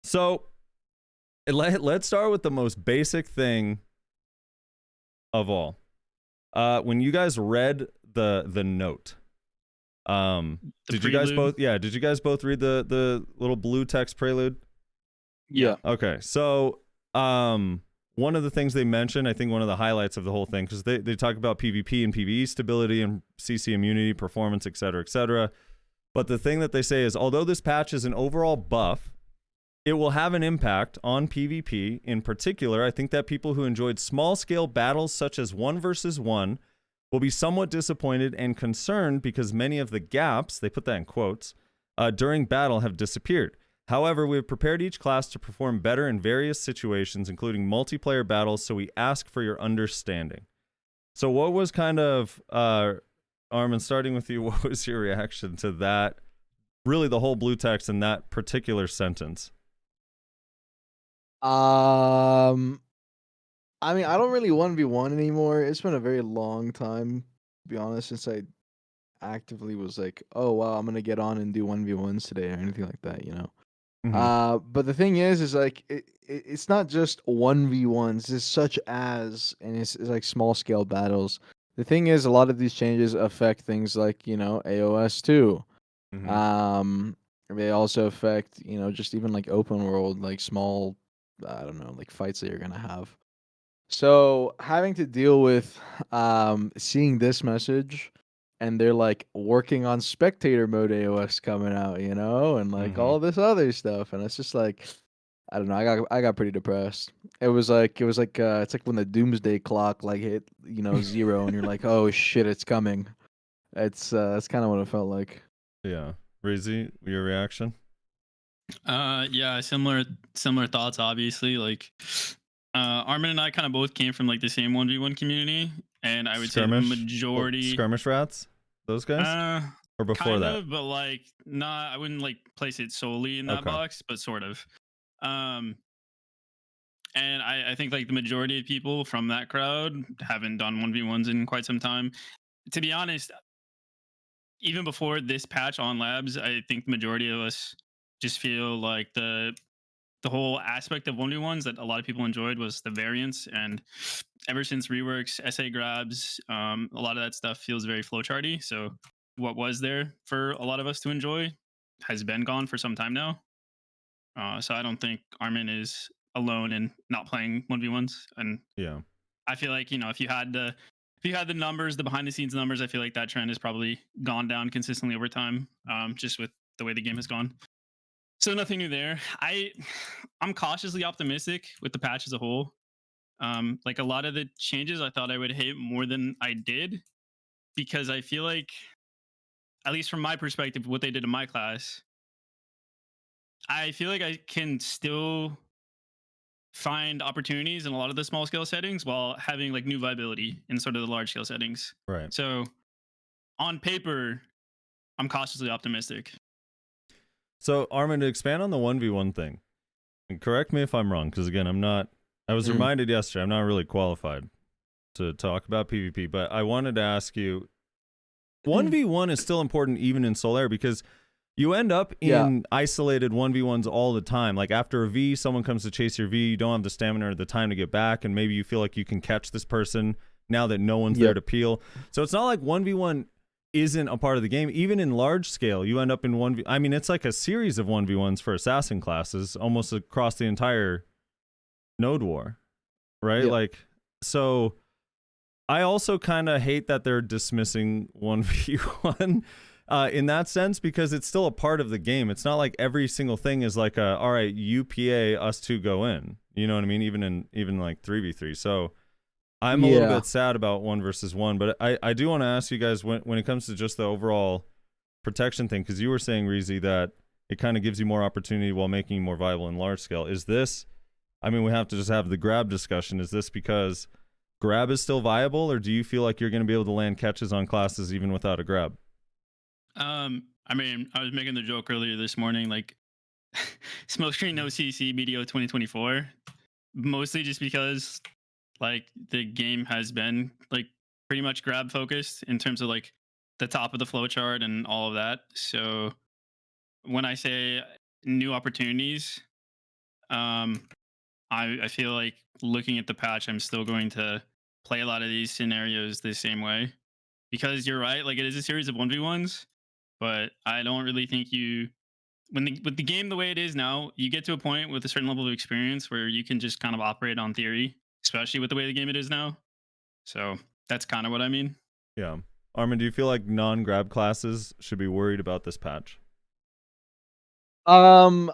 So let's start with the most basic thing of all. When you guys read the note, The did you guys prelude. both? Yeah, did you guys both read the little blue text prelude? Yeah. Yeah. Okay, so one of the things they mentioned, I think one of the highlights of the whole thing, because they talk about PvP and PvE stability and CC immunity, performance, et cetera, et cetera. But the thing that they say is, although this patch is an overall buff, it will have an impact on PvP. In particular, I think that people who enjoyed small-scale battles such as 1 versus 1 will be somewhat disappointed and concerned because many of the gaps, they put that in quotes, during battle have disappeared. However, we have prepared each class to perform better in various situations, including multiplayer battles, so we ask for your understanding. So what was kind of, Armin, starting with you, what was your reaction to that? Really the whole blue text in that particular sentence? Um, I mean, I don't really 1v1 anymore. It's been a very long time, to be honest, since I actively was like, oh wow, I'm gonna get on and do 1v1s today or anything like that, you know. Mm-hmm. But the thing is like it's not just 1v1s, it's such as, and it's like small scale battles. The thing is, a lot of these changes affect things like, you know, AOS too. Mm-hmm. Um, they also affect, you know, just even like open world, like small, I don't know, like fights that you're gonna have. So having to deal with seeing this message, and they're like working on spectator mode AOS coming out, you know, and like Mm-hmm. all this other stuff, and it's just like, I don't know, I got pretty depressed. It was like it's like when the doomsday clock like hit, you know, 0 and you're like, "Oh shit, it's coming." It's kind of what it felt like. Yeah. Reezy, your reaction? Yeah, similar thoughts obviously. Like Armin and I kind of both came from like the same 1v1 community, and I would say the Skirmish? Well, majority skirmish rats? Those guys? uh Or before kind that? of, but like not, I wouldn't like place it solely in that Okay. box, but sort of. Um and I think like the majority of people from that crowd haven't done 1v1s in quite some time. To be honest, even before this patch on labs, I think the majority of us just feel like the whole aspect of 1v1s that a lot of people enjoyed was the variance. And ever since reworks, SA grabs, a lot of that stuff feels very flowcharty. So what was there for a lot of us to enjoy has been gone for some time now. So I don't think Armin is alone in not playing 1v1s. And Yeah. I feel like, you know, if you had the numbers, the behind the scenes numbers, I feel like that trend has probably gone down consistently over time, just with the way the game has gone. So nothing new there. I'm cautiously optimistic with the patch as a whole. Like a lot of the changes I thought I would hate more than I did, because I feel like, at least from my perspective, what they did in my class, I feel like I can still find opportunities in a lot of the small scale settings while having like new viability in sort of the large scale settings. Right. So on paper, I'm cautiously optimistic. So, Armin, to expand on the 1v1 thing, and correct me if I'm wrong, because again, I was Mm. reminded yesterday, I'm not really qualified to talk about PvP, but I wanted to ask you, 1v1 is still important even in Solaire because you end up Yeah. in isolated 1v1s all the time. Like after a V, someone comes to chase your V, you don't have the stamina or the time to get back, and maybe you feel like you can catch this person now that no one's there Yep. to peel. So it's not like 1v1 isn't a part of the game. Even in large scale, you end up in 1v. I mean, it's like a series of 1v1s for assassin classes almost across the entire node war, right? Yep. Like, so I also kind of hate that they're dismissing 1v1 in that sense because it's still a part of the game. It's not like every single thing is like all right, UPA, us two go in. You know what I mean? Even like 3v3. So I'm a little Yeah. bit sad about 1 versus 1, but I do want to ask you guys when it comes to just the overall protection thing, because you were saying, Reezy, that it kind of gives you more opportunity while making you more viable in large scale. Is this, I mean, we have to just have the grab discussion. Is this because grab is still viable, or do you feel like you're going to be able to land catches on classes even without a grab? I mean, I was making the joke earlier this morning, like smokescreen no CC BDO 2024, mostly just because like the game has been like pretty much grab focused in terms of like the top of the flowchart and all of that. So when I say new opportunities, Um, I feel like looking at the patch, I'm still going to play a lot of these scenarios the same way because you're right. Like it is a series of 1v1s, but I don't really think you with the game the way it is now, you get to a point with a certain level of experience where you can just kind of operate on theory, especially with the way the game it is now. So that's kind of what I mean. Yeah. Armin, do you feel like non-grab classes should be worried about this patch? Um,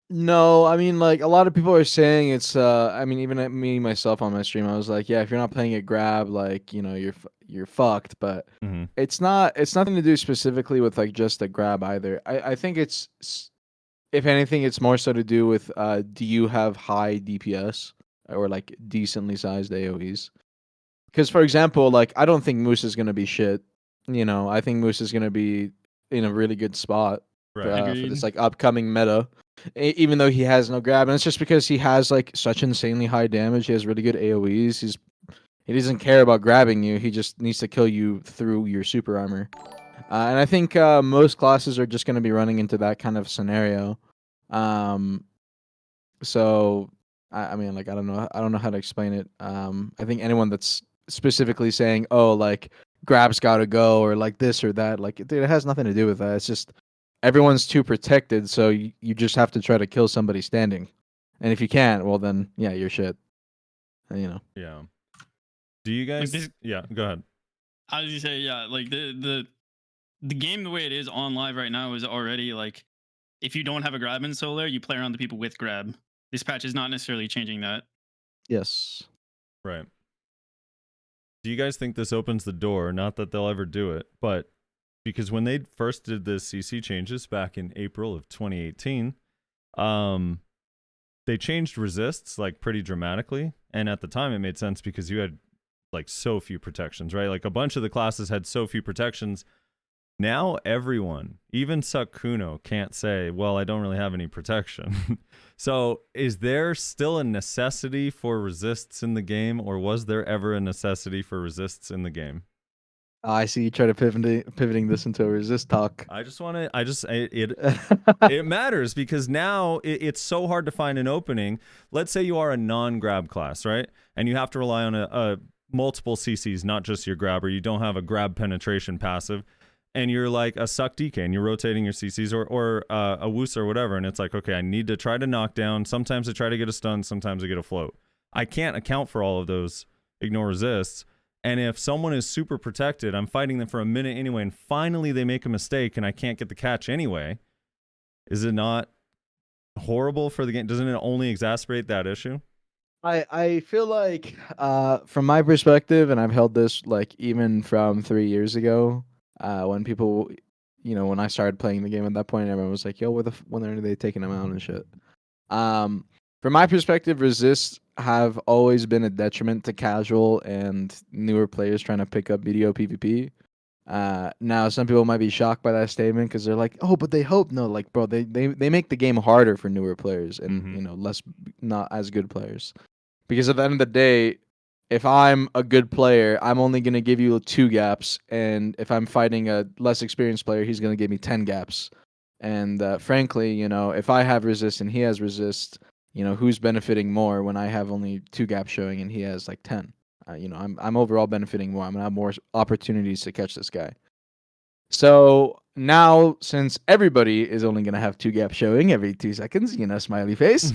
no, I mean, like a lot of people are saying it's. I mean, even me myself on my stream, I was like, yeah, if you're not playing it grab, like you're fucked. But Mm-hmm. it's not. It's nothing to do specifically with like just the grab either. I think if anything, it's more so to do with do you have high DPS or like decently sized AOE's? Because for example, like I don't think Moose is gonna be shit. I think Moose is gonna be in a really good spot Right. for this Agreed. like upcoming meta. Even though he has no grab, and it's just because he has like such insanely high damage. He has really good AOE's. He doesn't care about grabbing you. He just needs to kill you through your super armor. And I think most classes are just going to be running into that kind of scenario. Um, so I mean, like I don't know how to explain it. I think anyone that's specifically saying, "Oh, like grab's got to go," or like this or that, like it has nothing to do with that. It's just everyone's too protected, so you just have to try to kill somebody standing. And if you can't, well then yeah, you're shit. Yeah. Do you Like guys? this, Yeah. Go ahead. how did you say? Yeah, like the game the way it is on live right now is already like if you don't have a grab in solar, you play around the people with grab. This patch is not necessarily changing that. Yes. Right. Do you guys think this opens the door? Not that they'll ever do it, but because when they first did the CC changes back in April of 2018, they changed resists like pretty dramatically, and at the time it made sense because you had like so few protections, right? Like a bunch of the classes had so few protections. Now everyone, even Sakuno, can't say, well, I don't really have any protection. So is there still a necessity for resists in the game, or was there ever a necessity for resists in the game? I see you try to pivoting this into a resist talk. I just want to, it matters because now it's so hard to find an opening. Let's say you are a non-grab class, right? And you have to rely on a multiple CCs, not just your grab, or you don't have a grab penetration passive. And you're like a suck DK and you're rotating your CCs or a Woos or whatever. And it's like, okay, I need to try to knock down. Sometimes I try to get a stun. Sometimes I get a float. I can't account for all of those ignore resists. And if someone is super protected, I'm fighting them for a minute anyway, and finally they make a mistake and I can't get the catch anyway. Is it not horrible for the game? Doesn't it only exacerbate that issue? I feel like from my perspective, and I've held this like even from 3 years ago, when people, when I started playing the game at that point, everyone was like, "Yo, when are they taking them out and shit?" Um, from my perspective, resists have always been a detriment to casual and newer players trying to pick up BDO PvP. Now some people might be shocked by that statement because they're like, "Oh, but they hope." No, like, bro, they make the game harder for newer players and Mm-hmm. less not as good players. Because at the end of the day, if I'm a good player, I'm only going to give you 2 gaps. And if I'm fighting a less experienced player, he's going to give me 10 gaps. And frankly, if I have resist and he has resist, who's benefiting more when I have only 2 gaps showing and he has like 10? I'm overall benefiting more. I'm going to have more opportunities to catch this guy. So now, since everybody is only going to have 2 gaps showing every 2 seconds, smiley face.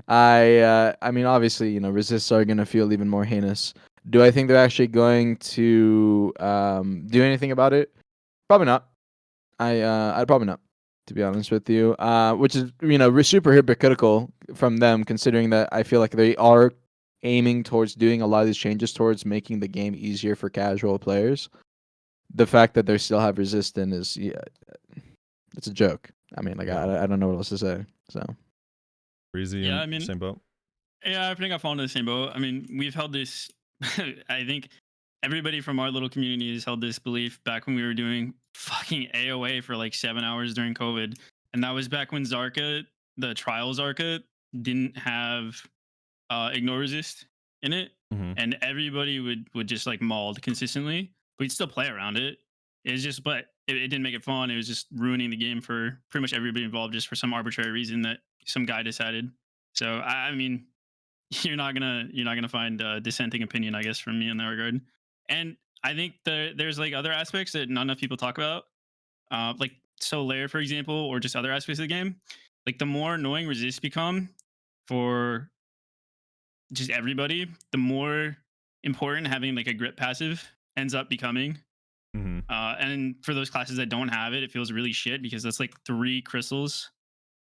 I mean, obviously, resists are gonna feel even more heinous. Do I think they're actually going to do anything about it? Probably not. I'd probably not, to be honest with you. Which is super hypocritical from them, considering that I feel like they are aiming towards doing a lot of these changes towards making the game easier for casual players. The fact that they still have resistance is it's a joke. I mean, like Yeah. I don't know what else to say. So. Breezy Yeah, I and mean, same boat. yeah, I think I fall into the same boat. I mean, we've held this. I think everybody from our little community has held this belief back when we were doing fucking AOA for like 7 hours during COVID, and that was back when Zarka, the trial Zarka, didn't have ignore resist in it, Mm-hmm. and everybody would just like mauled consistently. We'd still play around it. It's just, but it didn't make it fun. It was just ruining the game for pretty much everybody involved, just for some arbitrary reason that some guy decided. So I mean, you're not gonna find a dissenting opinion, I guess, from me in that regard. And I think there's like other aspects that not enough people talk about, like Solaire, for example, or just other aspects of the game. Like the more annoying resists become for just everybody, the more important having like a grip passive ends up becoming. Mm-hmm. And for those classes that don't have it, it feels really shit because that's like 3 crystals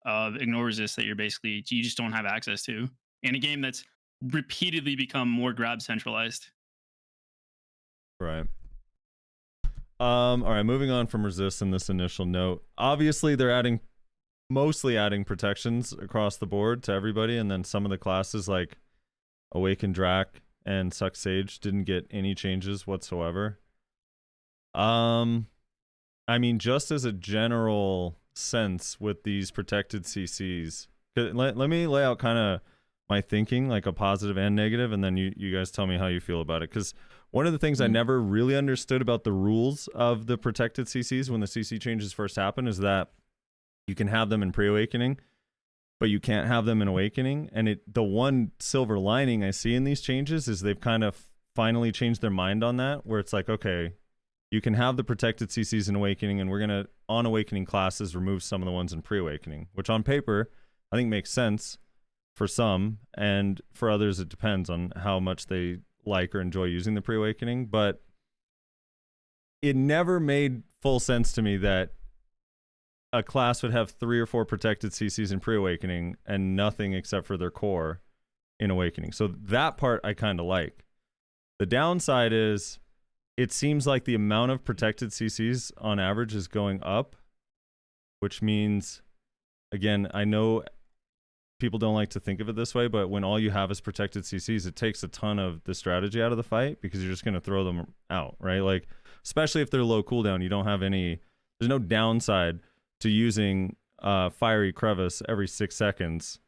of ignore resist that you just don't have access to in a game that's repeatedly become more grab centralized. Right. All right, moving on from resist in this initial note. Obviously, they're mostly adding protections across the board to everybody, and then some of the classes like Awaken Drac and Suck Sage didn't get any changes whatsoever. I mean, just as a general sense with these protected CCs, let me lay out kind of my thinking, like a positive and negative, and then you guys tell me how you feel about it. Because one of the things I never really understood about the rules of the protected CCs when the CC changes first happen is that you can have them in pre-awakening, but you can't have them in awakening. And the one silver lining I see in these changes is they've kind of finally changed their mind on that, where it's like, okay, you can have the protected CCs in awakening, and we're gonna on awakening classes remove some of the ones in pre-awakening, which on paper I think makes sense for some, and for others it depends on how much they like or enjoy using the pre-awakening. But it never made full sense to me that a class would have 3 or 4 protected CCs in pre-awakening and nothing except for their core in awakening. So that part I kind of like. The downside is it seems like the amount of protected CCs on average is going up, which means, again, I know people don't like to think of it this way, but when all you have is protected CCs, it takes a ton of the strategy out of the fight because you're just going to throw them out, right? Like, especially if they're low cooldown, you don't have there's no downside to using Fiery Crevice every 6 seconds,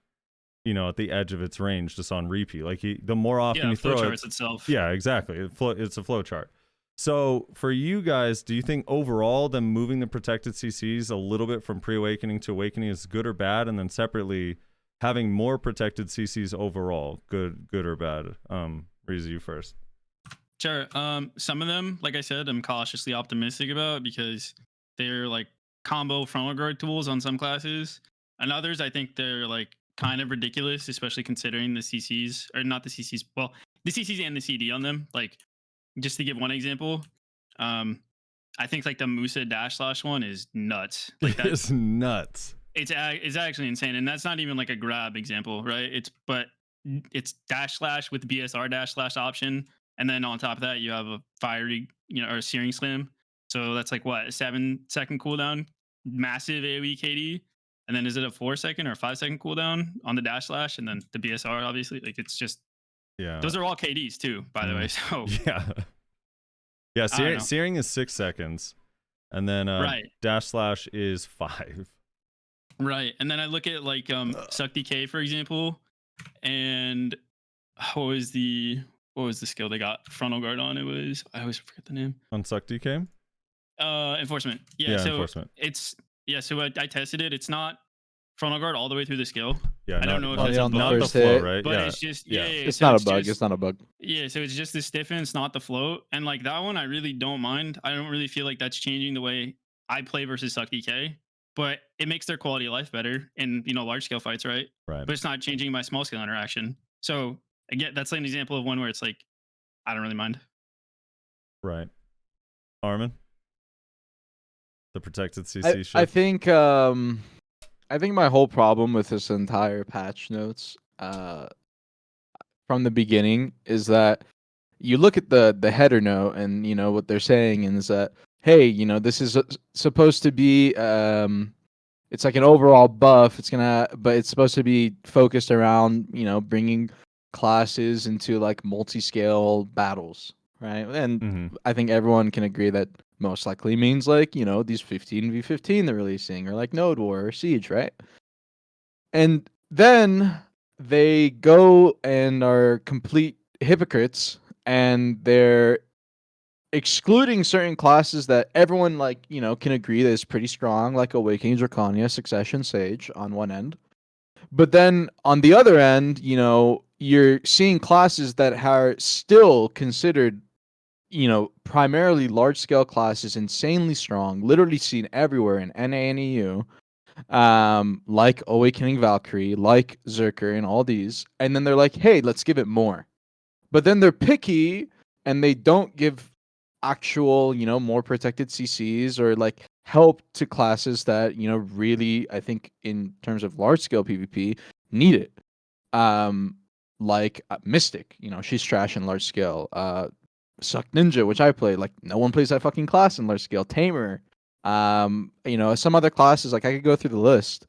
at the edge of its range, just on repeat. Like, the more often you throw it, itself. Yeah, exactly. It's a flow chart. So for you guys, do you think overall them moving the protected CCs a little bit from pre-awakening to awakening is good or bad? And then separately, having more protected CCs overall, good or bad? Reezy, you first. Sure. Some of them, like I said, I'm cautiously optimistic about because they're like combo frontal guard tools on some classes, and others I think they're like kind of ridiculous, especially considering the CCs, or not the CCs. Well, the CCs and the CD on them. Like, just to give one example, I think like the Musa dash slash one is nuts. Like It's nuts. It's actually insane, and that's not even like a grab example, right? It's dash slash with BSR dash slash option, and then on top of that you have a fiery, or a searing slam. So that's like what, a 7-second cooldown, massive AoE KD, and then is it a 4-second or 5-second cooldown on the dash slash, and then the BSR obviously. Like, it's just, Yeah. those are all KDs too, by the way. So yeah, searing is 6 seconds, and then right. dash slash is 5. Right. And then I look at like Suck DK, for example, and what was the skill they got frontal guard on? It was, I always forget the name. On Suck DK? Enforcement. Yeah, so enforcement. So I tested it. It's not frontal guard all the way through the skill. Yeah, I don't know if it's on the not the first flow, hit, right? but Yeah. it's just It's so not a bug. It's not a bug. Yeah, so it's just the stiffen, it's not the float. And like that one I really don't mind. I don't really feel like that's changing the way I play versus Suck DK, but it makes their quality of life better in, large scale fights, right? Right. But it's not changing my small scale interaction. So again, that's like an example of one where it's like, I don't really mind. Right. Armin? The protected CC shift? I think my whole problem with this entire patch notes from the beginning is that you look at the header note, and what they're saying is that, hey, this is supposed to be it's like an overall buff. But it's supposed to be focused around bringing classes into like multi-scale battles, right? And I think everyone can agree that most likely means like these 15v15 they're releasing, or like Node War or Siege, right? And then they go and are complete hypocrites, and they're excluding certain classes that everyone can agree that is pretty strong, like Awakening, Draconia, Succession, Sage on one end. But then on the other end, you're seeing classes that are still considered, primarily large scale classes, insanely strong, literally seen everywhere in NA and EU, like Awakening Valkyrie, like Zerker, and all these. And then they're like, hey, let's give it more. But then they're picky and they don't give actual, more protected CCs or like help to classes that, really, I think in terms of large scale PvP, need it. Um, like Mystic, she's trash in large scale. Suck Ninja, which I play, like no one plays that fucking class in large scale. Tamer, some other classes, like I could go through the list.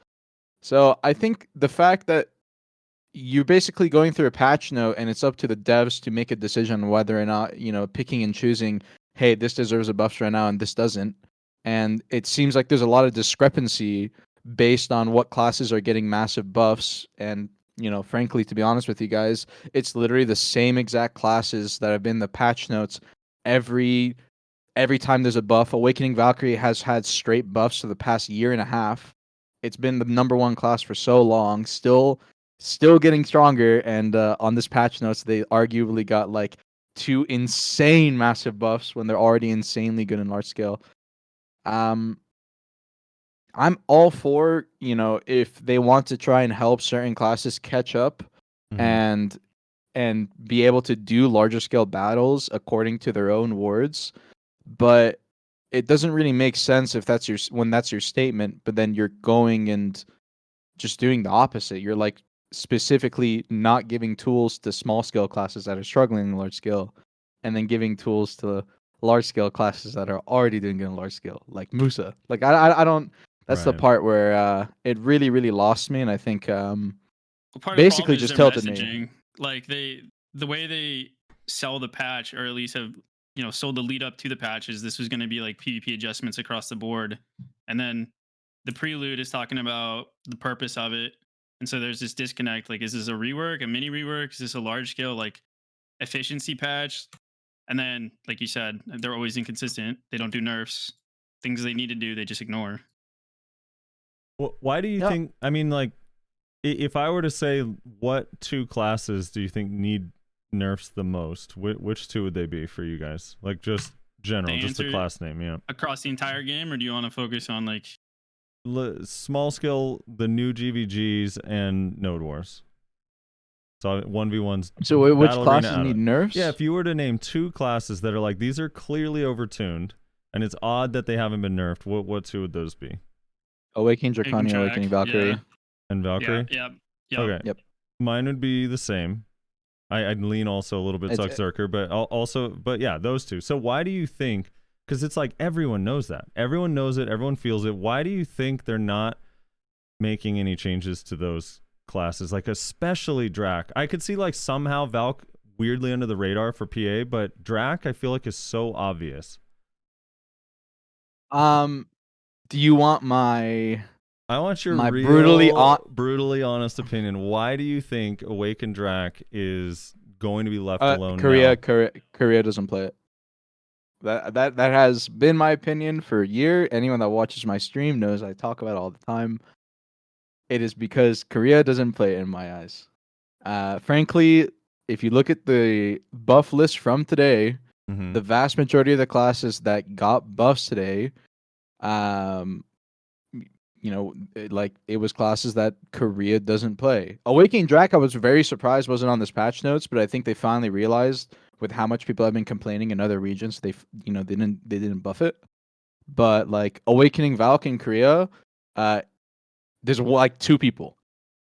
So I think the fact that you're basically going through a patch note and it's up to the devs to make a decision whether or not, picking and choosing, hey, this deserves a buff right now and this doesn't. And it seems like there's a lot of discrepancy based on what classes are getting massive buffs. And, frankly, to be honest with you guys, it's literally the same exact classes that have been the patch notes every time there's a buff. Awakening Valkyrie has had straight buffs for the past year and a half. It's been the number one class for so long, still getting stronger. And on this patch notes, they arguably got like 2 insane massive buffs when they're already insanely good in large scale. Um, I'm all for, if they want to try and help certain classes catch up Mhm. and be able to do larger scale battles according to their own words. But it doesn't really make sense if that's your statement, but then you're going and just doing the opposite. You're like specifically not giving tools to small scale classes that are struggling in large scale, and then giving tools to large scale classes that are already doing good in large scale, like Musa. Like I don't. That's the Right. part where it really really lost me, and I think Well, part of the problem basically is just their tilted me. messaging. Like the way they sell the patch, or at least have sold the lead up to the patches. This was going to be like PvP adjustments across the board, and then the prelude is talking about the purpose of it, and so there's this disconnect. Like, is this a rework, a mini rework? Is this a large scale like efficiency patch? And then, like you said, they're always inconsistent. They don't do nerfs. Things they need to do, they just ignore. Why do you Yeah. think? I mean, like, if I were to say what 2 classes do you think need nerfs the most, which 2 would they be for you guys? Like, just general, just the answer- class name, yeah. Across the entire game, or do you want to focus on like Small scale, the new GVGs, and Node Wars. So 1v1s. So which Battle Arena classes need out. nerfs? Yeah, if you were to name 2 classes that are like, these are clearly overtuned, and it's odd that they haven't been nerfed, what 2 would those be? Awakening Draconian, track, Awakening Valkyrie. Yeah. And Valkyrie? Yeah. Okay. Yep. Mine would be the same. I'd lean also a little bit Suck Zerker, but yeah, those 2. So why do you think, because it's like everyone knows that. Everyone knows it, everyone feels it. Why do you think they're not making any changes to those classes? Like, especially Drac. I could see like somehow Valk weirdly under the radar for PA, but Drac I feel like is so obvious. Do you want my I want your my real, brutally honest opinion. Why do you think Awakened Drac is going to be left alone now? Korea doesn't play it. That has been my opinion for a year. Anyone that watches my stream knows I talk about it all the time. It is because Korea doesn't play it in my eyes. Frankly, if you look at the buff list from today, Mhm. the vast majority of the classes that got buffs today, it was classes that Korea doesn't play. Awakening Drac, I was very surprised wasn't on this patch notes, but I think they finally realized with how much people have been complaining in other regions, they didn't buff it. But like Awakening Valk in Korea, there's like 2 people.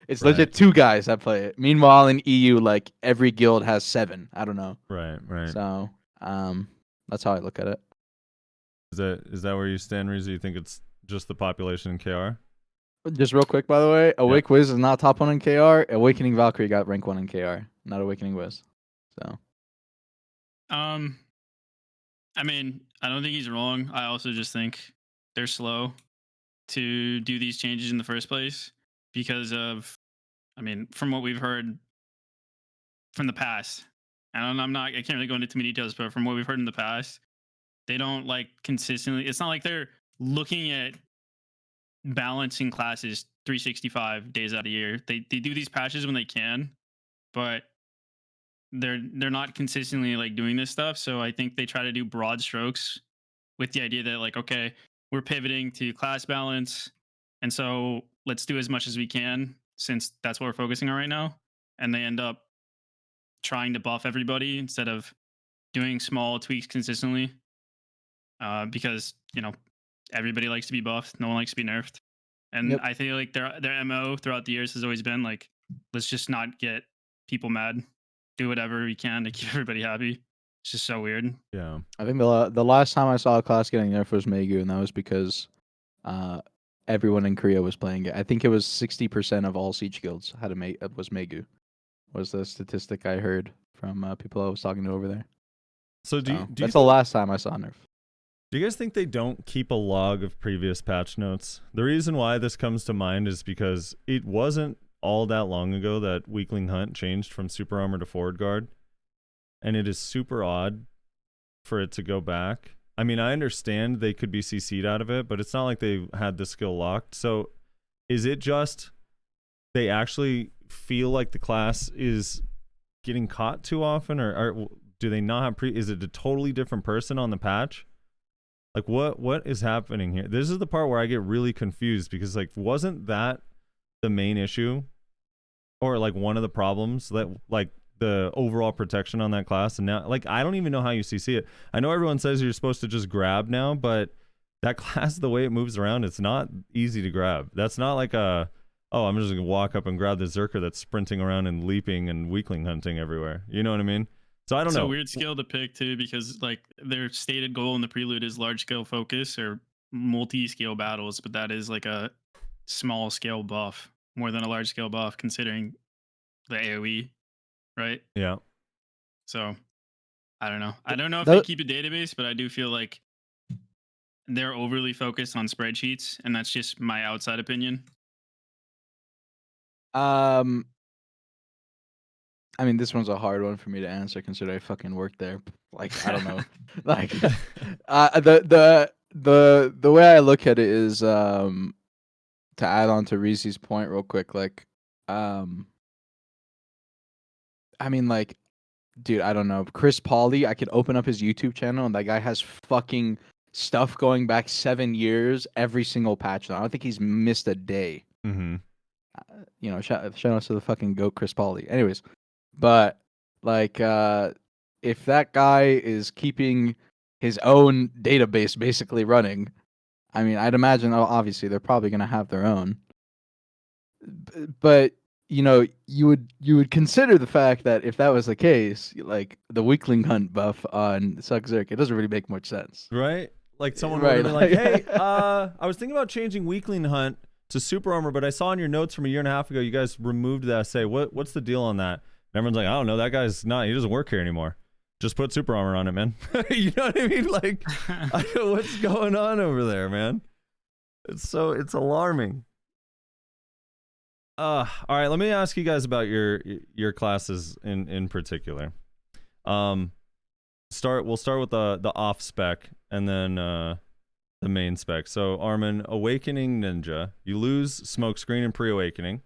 It's legit 2 guys that play it. Meanwhile, in EU, like every guild has 7. I don't know. Right. So, that's how I look at it. Is that where you stand, Reezy? You think it's just the population in KR? Just real quick, by the way, Awake Wiz is not top 1 in KR. Awakening Valkyrie got rank 1 in KR, not Awakening Wiz. So, I mean, I don't think he's wrong. I also just think they're slow to do these changes in the first place because of, I mean, from what we've heard from the past. And I can't really go into too many details, but from what we've heard in the past, they don't like consistently. It's not like they're looking at balancing classes 365 days out of the year. They do these patches when they can, but they're not consistently like doing this stuff. So I think they try to do broad strokes with the idea that like, okay, we're pivoting to class balance, and so let's do as much as we can since that's what we're focusing on right now. And they end up trying to buff everybody instead of doing small tweaks consistently, because everybody likes to be buffed, no one likes to be nerfed. And Yep. I feel like their mo throughout the years has always been like, let's just not get people mad, do whatever we can to keep everybody happy. It's just so weird. Yeah. I think the last time I saw a class getting nerfed was Megu, and that was because everyone in Korea was playing it. I think it was 60% of all Siege guilds had was Megu. Was the statistic I heard from people I was talking to over there. So That's the last time I saw nerf. Do you guys think they don't keep a log of previous patch notes? The reason why this comes to mind is because it wasn't all that long ago that Weakling Hunt changed from Super Armor to Forward Guard. And it is super odd for it to go back. I mean, I understand they could be CC'd out of it, but it's not like they had the skill locked. So is it just they actually feel like the class is getting caught too often? Or do they not have is it a totally different person on the patch? Like what is happening here? This is the part where I get really confused because like wasn't that the main issue or like one of the problems that like the overall protection on that class? And now like I don't even know how you CC it. I know everyone says you're supposed to just grab now, but that class, the way it moves around, it's not easy to grab. That's not like I'm just gonna walk up and grab the Zerker that's sprinting around and leaping and weakling hunting everywhere. You know what I mean? So I don't know. It's a weird skill to pick too, because like their stated goal in the prelude is large scale focus or multi-scale battles, but that is like a small scale buff more than a large scale buff considering the AoE, right? Yeah. So I don't know. I don't know if they keep a database, but I do feel like they're overly focused on spreadsheets, and that's just my outside opinion. I mean, this one's a hard one for me to answer considering I fucking worked there. Like, I don't know. Like, the way I look at it is to add on to Reezy's point real quick. Like, I mean, like, dude, I don't know. Chris Pauly, I could open up his YouTube channel and that guy has fucking stuff going back 7 years every single patch. I don't think he's missed a day. Mm-hmm. Shout out to the fucking GOAT Chris Pauly. Anyways. But like if that guy is keeping his own database basically running, I mean, I'd imagine obviously they're probably going to have their own. But you would consider the fact that if that was the case, like the Weakling Hunt buff on Suck Zerk, it doesn't really make much sense. Right? Like someone would have been like, "Hey, I was thinking about changing Weakling Hunt to Super Armor, but I saw in your notes from a year and a half ago you guys removed that essay. What's the deal on that?" And everyone's like, "I don't know. That guy's not. He doesn't work here anymore. Just put Super Armor on it, man." You know what I mean? Like, I don't know what's going on over there, man. It's alarming. All right. Let me ask you guys about your classes in particular. We'll start with the off spec and then the main spec. So Armin, Awakening Ninja. You lose Smokescreen and Pre-Awakening.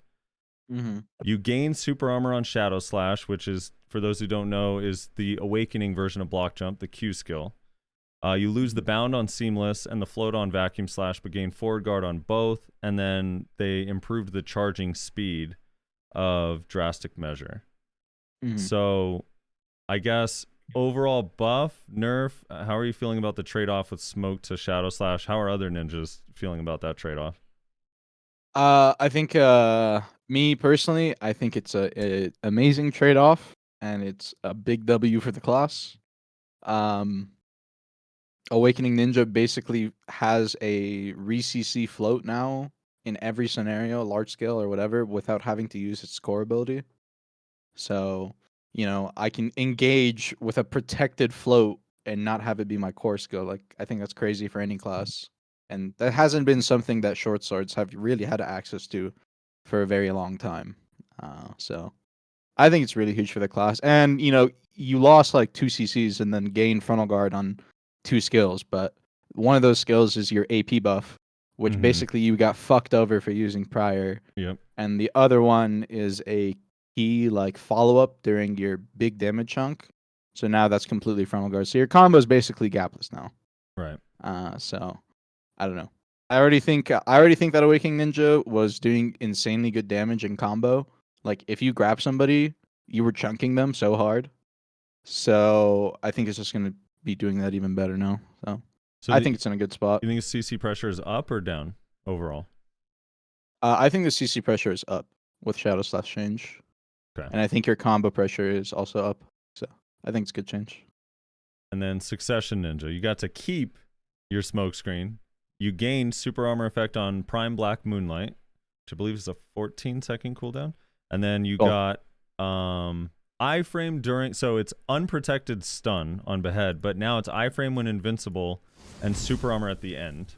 Mm-hmm. You gain Super Armor on Shadow Slash, which is, for those who don't know, is the Awakening version of Block Jump, the Q skill. You lose the Bound on Seamless and the Float on Vacuum Slash, but gain Forward Guard on both. And then they improved the charging speed of Drastic Measure. Mm-hmm. So I guess overall buff, nerf, how are you feeling about the trade-off with Smoke to Shadow Slash? How are other ninjas feeling about that trade-off? I think me personally, I think it's a amazing trade-off, and it's a big W for the class. Awakening Ninja basically has a re-CC float now in every scenario, large scale or whatever, without having to use its core ability. So, I can engage with a protected float and not have it be my core skill. Like, I think that's crazy for any class. And that hasn't been something that short swords have really had access to for a very long time. So I think it's really huge for the class. And, you lost like 2 CCs and then gained frontal guard on 2 skills, but one of those skills is your AP buff, which Mhm. basically you got fucked over for using prior. Yep. And the other one is a key like follow up during your big damage chunk. So now that's completely frontal guard. So your combo is basically gapless now. Right. So I don't know. I already think that Awakening Ninja was doing insanely good damage in combo. Like if you grab somebody, you were chunking them so hard. So I think it's just gonna be doing that even better now. So So I think it's in a good spot. you think CC pressure is up or down overall? I think the CC pressure is up with Shadow Slash change. Okay. And I think your combo pressure is also up. So I think it's good change. And then Succession Ninja, you got to keep your smoke screen. You gained super armor effect on Prime Black Moonlight, which I believe is a 14-second cooldown. And then you got iframe during, so it's unprotected stun on Behead, but now it's iframe when invincible and super armor at the end.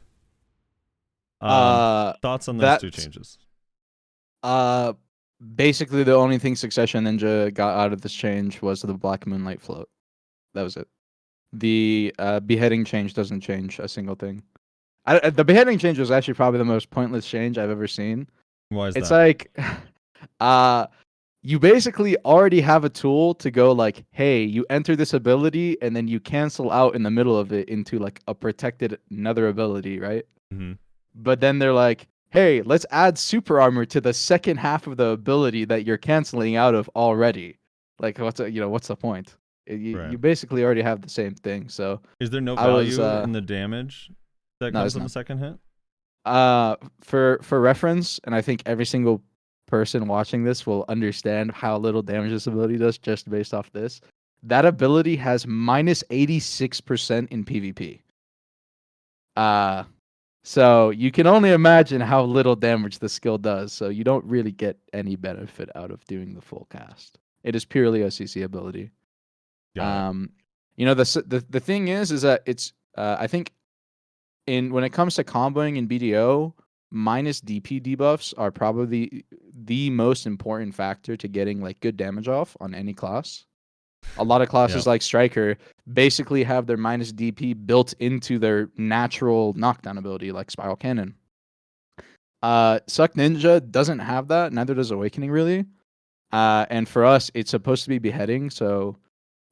Thoughts on those two changes? Basically the only thing Succession Ninja got out of this change was the Black Moonlight float. That was it. The beheading change doesn't change a single thing. The beheading change was actually probably the most pointless change I've ever seen. Why is that? It's like, you basically already have a tool to go like, hey, you enter this ability and then you cancel out in the middle of it into like a protected another ability, right? Mm-hmm. But then they're like, hey, let's add super armor to the second half of the ability that you're canceling out of already. Like, what's the point? You basically already have the same thing. So is there no value in the damage that comes from the second hit? For reference, and I think every single person watching this will understand how little damage this ability does just based off this. That ability has minus 86% in PvP. So you can only imagine how little damage the skill does. So you don't really get any benefit out of doing the full cast. It is purely a CC ability. The thing is that it's I think when it comes to comboing in BDO, minus DP debuffs are probably the most important factor to getting like good damage off on any class. A lot of classes like Striker basically have their minus DP built into their natural knockdown ability, like Spiral Cannon. Suck Ninja doesn't have that, neither does Awakening really. And for us, it's supposed to be beheading, so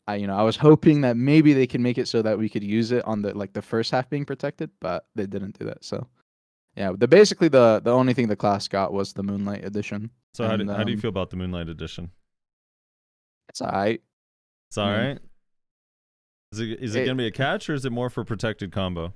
I was hoping that maybe they can make it so that we could use it on the first half being protected, but they didn't do that. So yeah, basically the only thing the class got was the Moonlight Edition. So how do you feel about the Moonlight Edition? It's alright. It's alright. Is it gonna be a catch or is it more for protected combo?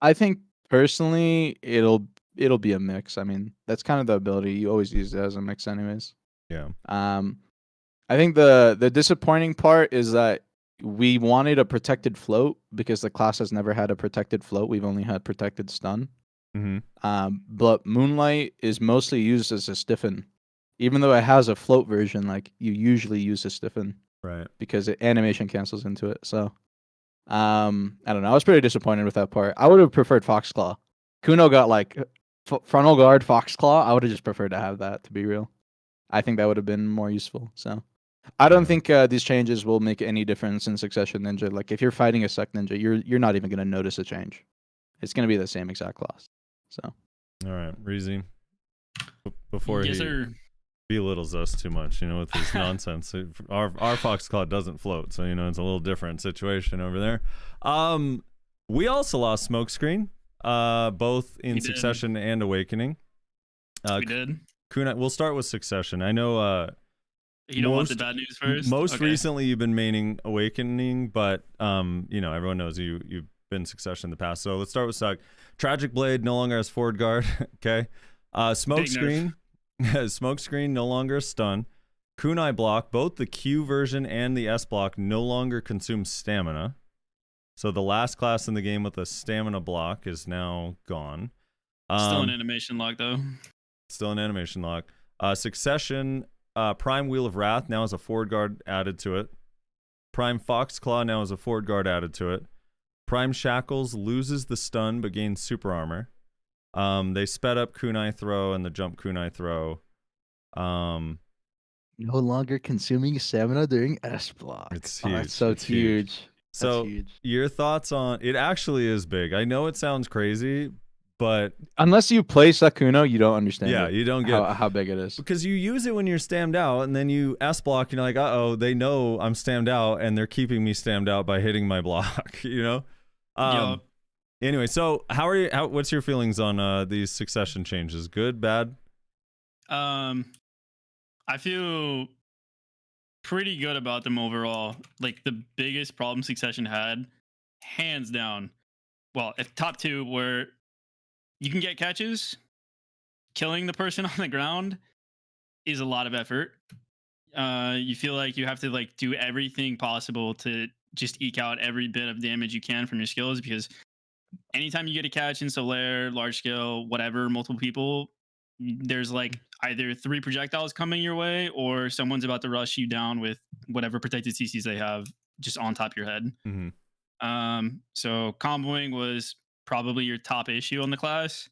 I think personally it'll be a mix. I mean, that's kind of the ability. You always use it as a mix anyways. Yeah. I think the disappointing part is that we wanted a protected float because the class has never had a protected float. We've only had protected stun. Mm-hmm. But Moonlight is mostly used as a stiffen. Even though it has a float version, like you usually use a stiffen. Right. Because animation cancels into it. So I don't know. I was pretty disappointed with that part. I would have preferred Foxclaw. Kuno got like frontal guard Foxclaw. I would have just preferred to have that, to be real. I think that would have been more useful. So I don't think these changes will make any difference in Succession Ninja. Like if you're fighting a Suck Ninja, you're not even gonna notice a change. It's gonna be the same exact class. So all right, Reezy. Before he belittles us too much, with his nonsense. Our Foxclaw doesn't float, so it's a little different situation over there. We also lost Smokescreen, both in Succession and Awakening. We did. Kunai, we'll start with Succession. I know you don't want the bad news first? Most recently you've been maining Awakening, but everyone knows you've been Succession in the past. So let's start with Suck. Tragic Blade no longer has forward guard. Okay. Smokescreen. Smokescreen no longer a stun. Kunai block, both the Q version and the S block no longer consume stamina. So the last class in the game with a stamina block is now gone. Still an animation lock though. Still an animation lock. Succession, Prime Wheel of Wrath now has a forward guard added to it. Prime Foxclaw now has a forward guard added to it. Prime Shackles loses the stun but gains super armor. They sped up Kunai Throw and the jump Kunai Throw. No longer consuming stamina during S block. It's huge. That's so huge. So huge. your thoughts on it? Actually is big. I know it sounds crazy, but Unless you play Sakuno, you don't understand yeah, it, you don't get how big it is. because you use it when you're stammed out, and then you S block, and you're like, uh-oh, they know I'm stammed out, and they're keeping me stammed out by hitting my block, you know? Yup. Anyway, so what's your feelings on these succession changes? Good, bad? I feel pretty good about them overall. Like the biggest problem Succession had, hands down. Well, if top two were you can get catches, killing the person on the ground is a lot of effort. You feel like you have to like do everything possible to just eke out every bit of damage you can from your skills, because anytime you get a catch in Solaire, large scale, whatever, multiple people, there's like either 3 projectiles coming your way or someone's about to rush you down with whatever protected CCs they have just on top of your head. So comboing was probably your top issue on the class,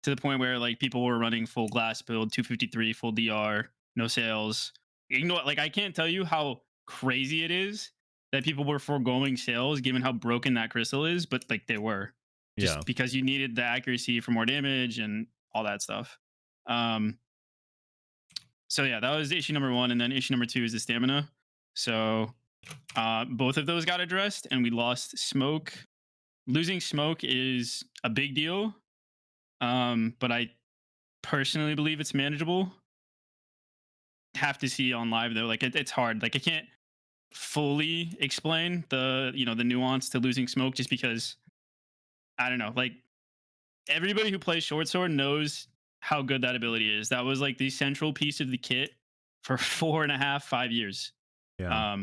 to the point where like people were running full glass build, 253, full DR, no sales. You know, like I can't tell you how crazy it is that people were foregoing sales given how broken that crystal is, but like they were, just because you needed the accuracy for more damage and all that stuff. So yeah, that was issue number 1, and then issue number 2 is the stamina. So both of those got addressed, and we lost smoke. Losing smoke is a big deal, but I personally believe it's manageable. Have to see on live though. Like it's hard. Like I can't fully explain the the nuance to losing smoke, just because I don't know. Like everybody who plays short sword knows how good that ability is. That was like the central piece of the kit for 4.5, 5 years. Yeah.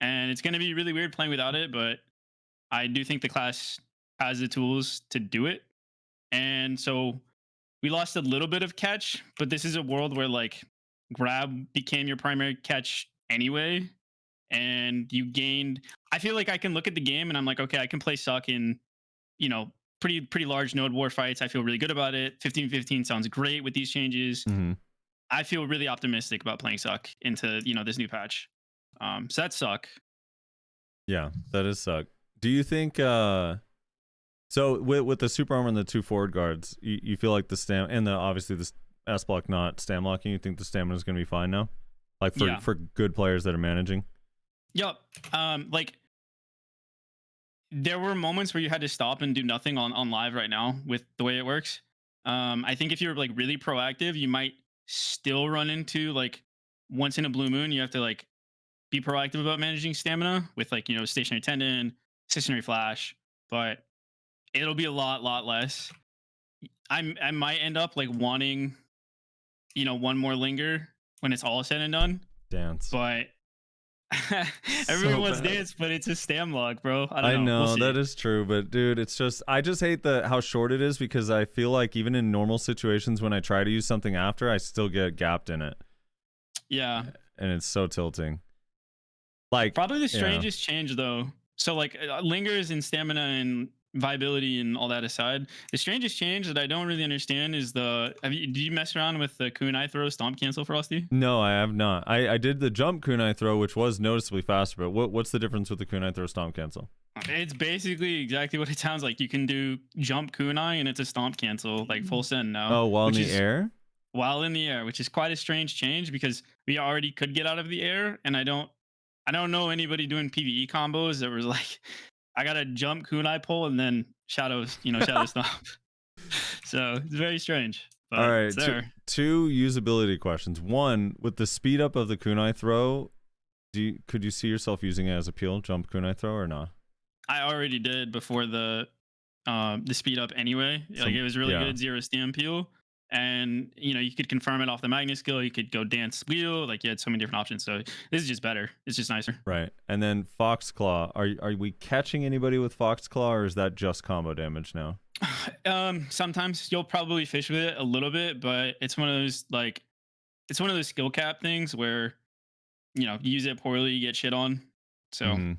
And it's going to be really weird playing without it, but I do think the class has the tools to do it. And so we lost a little bit of catch, but this is a world where like grab became your primary catch anyway. And you gained, I feel like I can look at the game and I'm like, okay, I can play suck in, pretty large node war fights. I feel really good about it. 15-15 sounds great with these changes. I feel really optimistic about playing suck into, this new patch. So that's suck. Yeah, that is suck. Do you think so with the super armor and the 2 forward guards, you feel like the stam and obviously the S block not stam locking, you think the stamina is going to be fine now? Like for good players that are managing? Yep. Like there were moments where you had to stop and do nothing on live right now with the way it works. I think if you're like really proactive, you might still run into like once in a blue moon, you have to like be proactive about managing stamina with like, stationary tendon, stationary flash, but it'll be a lot less. I might end up like wanting, one more linger when it's all said and done. Dance. But everyone wants dance, but it's a stam lock, bro. I don't know. We'll that is true, but dude, it's just I just hate how short it is, because I feel like even in normal situations when I try to use something after, I still get gapped in it. Yeah. And it's so tilting. Like probably the strangest change though. So like lingers and stamina and viability and all that aside, the strangest change that I don't really understand is did you mess around with the kunai throw stomp cancel, Frosty? No, I have not. I did the jump kunai throw, which was noticeably faster, but what's the difference with the kunai throw stomp cancel? It's basically exactly what it sounds like. You can do jump kunai and it's a stomp cancel, like full send now. Oh, while in the air? While in the air, which is quite a strange change because we already could get out of the air, and I don't know anybody doing PvE combos that was like, I got to jump kunai pull and then shadow stomp. So it's very strange. But all right, two usability questions. One, with the speed up of the kunai throw, could you see yourself using it as a peel, jump kunai throw, or not? I already did before the speed up anyway. Like it was really good 0 stam peel. And you could confirm it off the Magnus skill. You could go dance wheel. Like you had so many different options. So this is just better. It's just nicer. Right. And then Foxclaw. Are we catching anybody with Foxclaw, or is that just combo damage now? Sometimes you'll probably fish with it a little bit, but it's one of those skill cap things where you use it poorly, you get shit on. So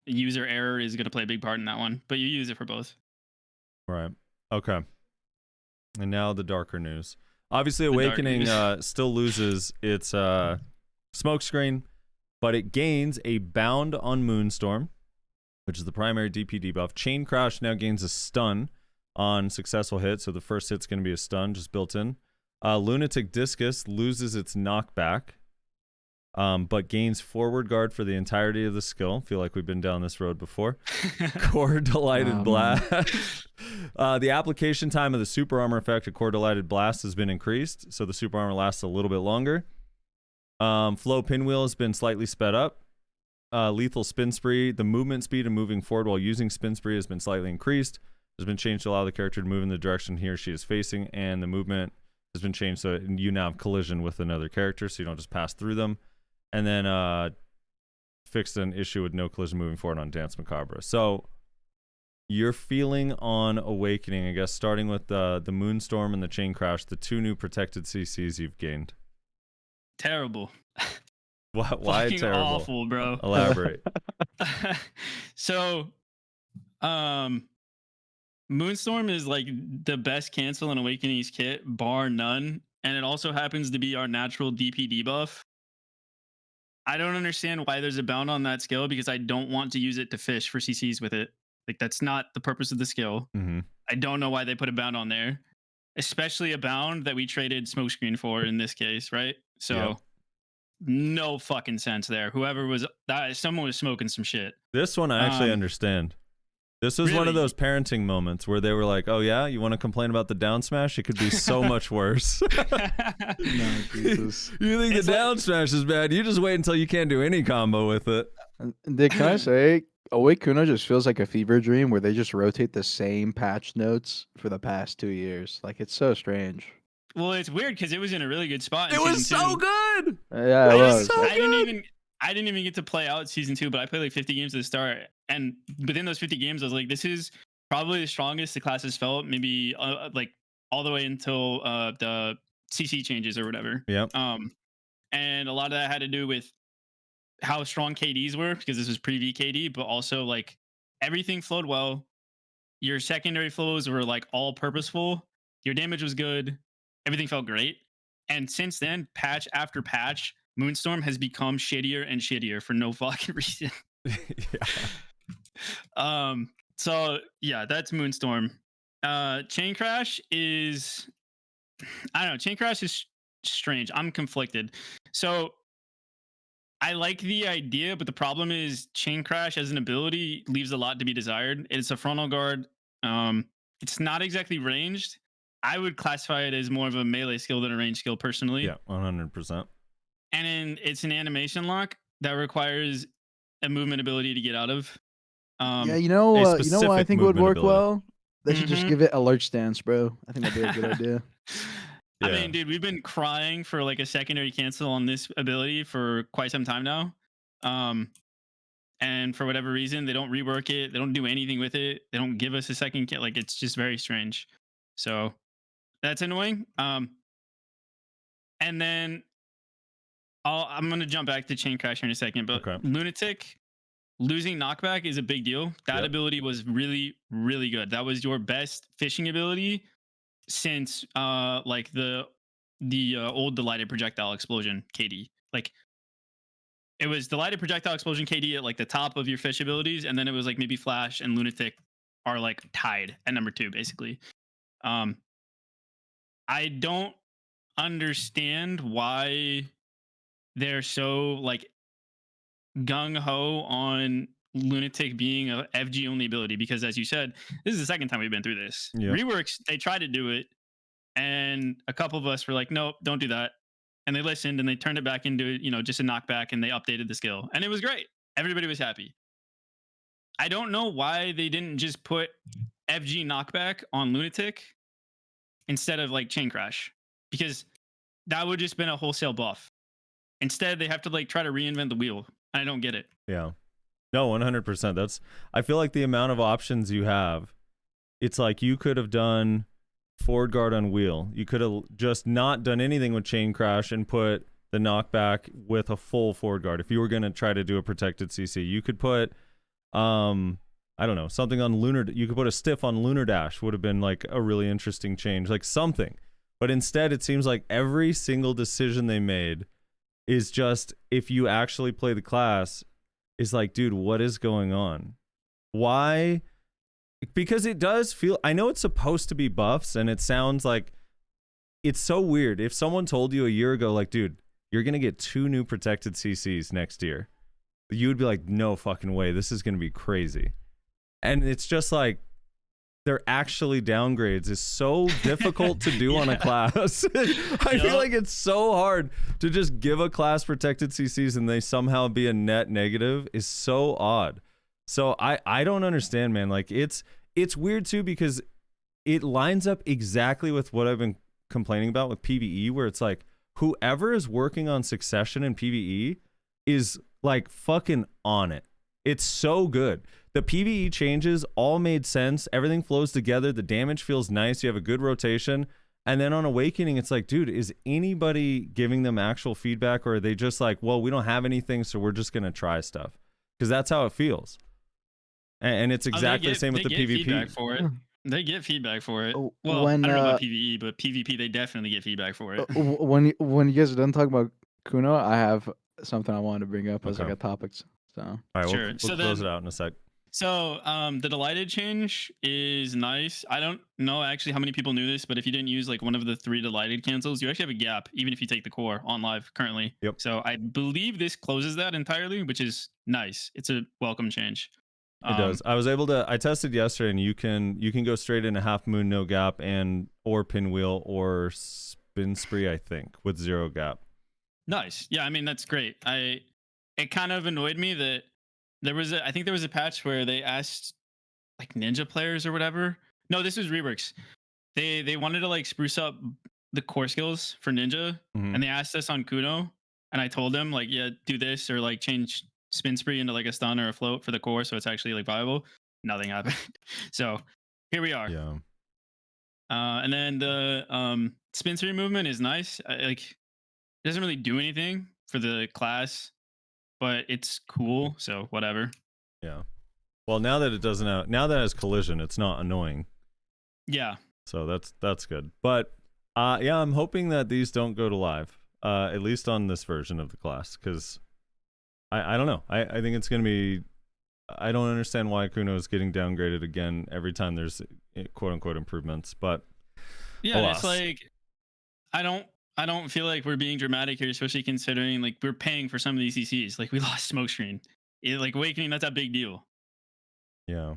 user error is going to play a big part in that one. But you use it for both. Right. Okay. And now the darker news. Obviously, Awakening still loses its smoke screen. but it gains a bound on Moonstorm, which is the primary DP debuff. Chain Crash now gains a stun on successful hit, so the first hit's going to be a stun just built in. Lunatic Discus loses its knockback, but gains forward guard for the entirety of the skill. Feel like we've been down this road before. Core Delighted Blast. The application time of the super armor effect of Core Delighted Blast has been increased, so the super armor lasts a little bit longer. Flow Pinwheel has been slightly sped up. Lethal Spin Spree, the movement speed and moving forward while using Spin Spree has been slightly increased. Has been changed to allow the character to move in the direction he or she is facing, and the movement has been changed so you now have collision with another character, so you don't just pass through them. And then fixed an issue with no collision moving forward on Dance Macabre. So you're feeling on Awakening, I guess, starting with the Moonstorm and the Chain Crash, the 2 new protected CCs you've gained. Terrible. Why Fucking terrible? awful, bro. Elaborate. So, Moonstorm is like the best cancel in Awakening's kit, bar none, and it also happens to be our natural DP debuff. I don't understand why there's a bound on that skill because I don't want to use it to fish for CCs with it. Like, that's not the purpose of the skill. Mm-hmm. I don't know why they put a bound on there, especially a bound that we traded Smokescreen for in this case, right? So, Yep. No fucking sense there. Whoever was that, someone was smoking some shit. This one I actually understand. This was one of Really? those parenting moments where they were like, oh yeah, you want to complain about the down smash? It could be so much worse. No, Jesus. You think It's the like- down smash is bad? You just wait until you can't do any combo with it. And can I say, Awake just feels like a fever dream where they just rotate the same patch notes for the past 2 years. Like, it's so strange. Well, it's weird because it was in a really good spot. In It was season so 2. good. Yeah, it was. so I didn't good. even get to play out season 2, but I played like 50 games at the start, and within those 50 games, I was like, this is probably the strongest the class has felt. Maybe like all the way until the CC changes or whatever. Yep. And a lot of that had to do with how strong KDs were because this was pre-V KD, but also like everything flowed well. Your secondary flows were like all purposeful. Your damage was good. Everything felt great. And since then, patch after patch, Moonstorm has become shittier and shittier for no fucking reason. Yeah. So yeah, that's Moonstorm. Chain Crash is, I don't know. Chain Crash is strange. I'm conflicted. So I like the idea, but the problem is Chain Crash as an ability leaves a lot to be desired. It's a frontal guard. It's not exactly ranged. I would classify it as more of a melee skill than a range skill personally. Yeah, 100%. And then it's an animation lock that requires a movement ability to get out of. Yeah, you know what I specific think would movement work ability. well? They should just Mhm. give it alert stance, bro. I think that'd be a good idea. I Yeah. mean, dude, we've been crying for like a secondary cancel on this ability for quite some time now. And for whatever reason, they don't rework it. They don't do anything with it. They don't give us a second kit. Like, it's just very strange. So that's annoying. And then I'm gonna jump back to Chain Crash here in a second, but Okay. Lunatic losing knockback is a big deal. That Yep. ability was really, really good. That was your best fishing ability since like the old Delighted Projectile Explosion KD. Like, it was Delighted Projectile Explosion KD at like the top of your fish abilities, and then it was like maybe Flash and Lunatic are like tied at number 2, basically. I don't understand why they're so like gung ho on Lunatic being a FG only ability, because as you said, this is the second time we've been through this. Yep. Reworks, they tried to do it, and a couple of us were like, nope, don't do that. And they listened and they turned it back into, you know, just a knockback, and they updated the skill, and it was great. Everybody was happy. I don't know why they didn't just put FG knockback on Lunatic instead of like Chain Crash, because that would just been a wholesale buff. Instead, they have to like try to reinvent the wheel. I don't get it. Yeah. No, 100%. That's, I feel like the amount of options you have, it's like you could have done forward guard on wheel. You could have just not done anything with Chain Crash and put the knockback with a full forward guard. If you were going to try to do a protected CC, you could put, I don't know, something on Lunar. You could put a stiff on Lunar Dash, would have been like a really interesting change, like something. But instead, it seems like every single decision they made is just, if you actually play the class, is like, dude, what is going on? Why? Because it does feel, I know it's supposed to be buffs, and it sounds like it's so weird. If someone told you a year ago, like, dude, you're going to get 2 new protected CCs next year, you would be like, no fucking way. This is going to be crazy. And it's just like, they're actually downgrades is so difficult to do on a class. I feel like it's so hard to just give a class protected CCs and they somehow be a net negative is so odd. So I don't understand, man. Like it's weird too, because it lines up exactly with what I've been complaining about with PvE, where it's like whoever is working on succession in PvE is like fucking on it. It's so good. The PvE changes all made sense. Everything flows together. The damage feels nice. You have a good rotation. And then on Awakening, it's like, dude, is anybody giving them actual feedback, or are they just like, well, we don't have anything, so we're just going to try stuff? Because that's how it feels. And it's exactly the same with the PvP. Feedback for it. They get feedback for it. Well, When, I don't know about PvE, but PvP, they definitely get feedback for it. when you guys are done talking about Kuno, I have something I wanted to bring up as like a topic. So all right, sure. we'll close it out in a sec. So the delighted change is nice. I don't know actually how many people knew this, but if you didn't use like one of the 3 delighted cancels, you actually have a gap, even if you take the core on live currently. Yep. So I believe this closes that entirely, which is nice. It's a welcome change. It does. I tested yesterday, and you can go straight into half moon, no gap, or pinwheel or spin spree, I think, with 0 gap. Nice. Yeah, I mean that's great. It kind of annoyed me that I think there was a patch where they asked like ninja players or whatever. No, this was reworks. They wanted to like spruce up the core skills for ninja, and they asked us on Kuno, and I told them like, yeah, do this, or like change spin spree into like a stun or a float for the core, so it's actually like viable. Nothing happened. So here we are. Yeah. And then the spin spree movement is nice. Like it doesn't really do anything for the class, but it's cool, so whatever. Yeah. Well, now that it doesn't have, now that it has collision, it's not annoying. Yeah. So that's good. But yeah, I'm hoping that these don't go to live, at least on this version of the class, because I don't know. I think it's going to be, I don't understand why Kuno is getting downgraded again every time there's quote unquote improvements, but yeah, it's like, I don't feel like we're being dramatic here, especially considering like we're paying for some of these CCs. Like we lost smokescreen. Like Awakening, that's a big deal. Yeah.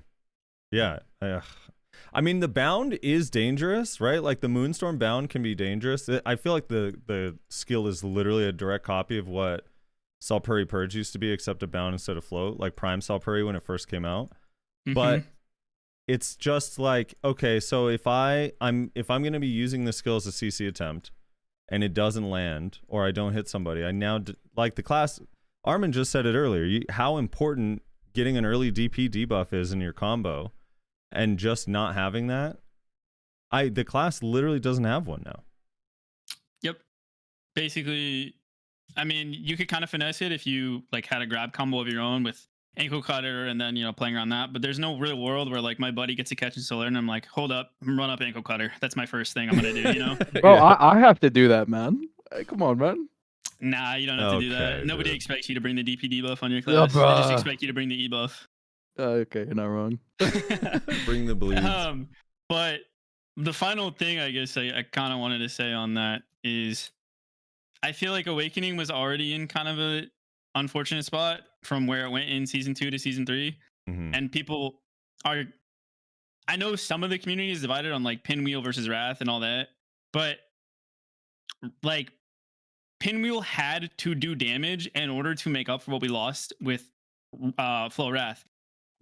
Yeah. I mean, the bound is dangerous, right? Like the Moonstorm bound can be dangerous. I feel like the skill is literally a direct copy of what Salpuri Purge used to be, except a bound instead of float, like Prime Salpuri when it first came out. But it's just like, okay, so if I'm going to be using the skill as a CC attempt, and it doesn't land, or I don't hit somebody, I now like the class. Armin just said it earlier. How important getting an early DP debuff is in your combo, and just not having that. The class literally doesn't have one now. Yep. Basically, I mean, you could kind of finesse it if you like had a grab combo of your own with ankle cutter and then, you know, playing around that. But there's no real world where like my buddy gets a catch and solar and I'm like, hold up, run up ankle cutter. That's my first thing I'm gonna do, you know? Bro, yeah. I have to do that, man. Hey, come on, man. Nah, you don't have to do that. Nobody dude. expects you to bring the DP debuff on your class. They just expect you to bring the E buff. Okay, you're not wrong. Bring the bleeds. But the final thing I guess I kind of wanted to say on that is I feel like Awakening was already in kind of a unfortunate spot from where it went in season 2 to season 3. And people are, I know some of the community is divided on like Pinwheel versus Wrath and all that, but like Pinwheel had to do damage in order to make up for what we lost with Flow Wrath,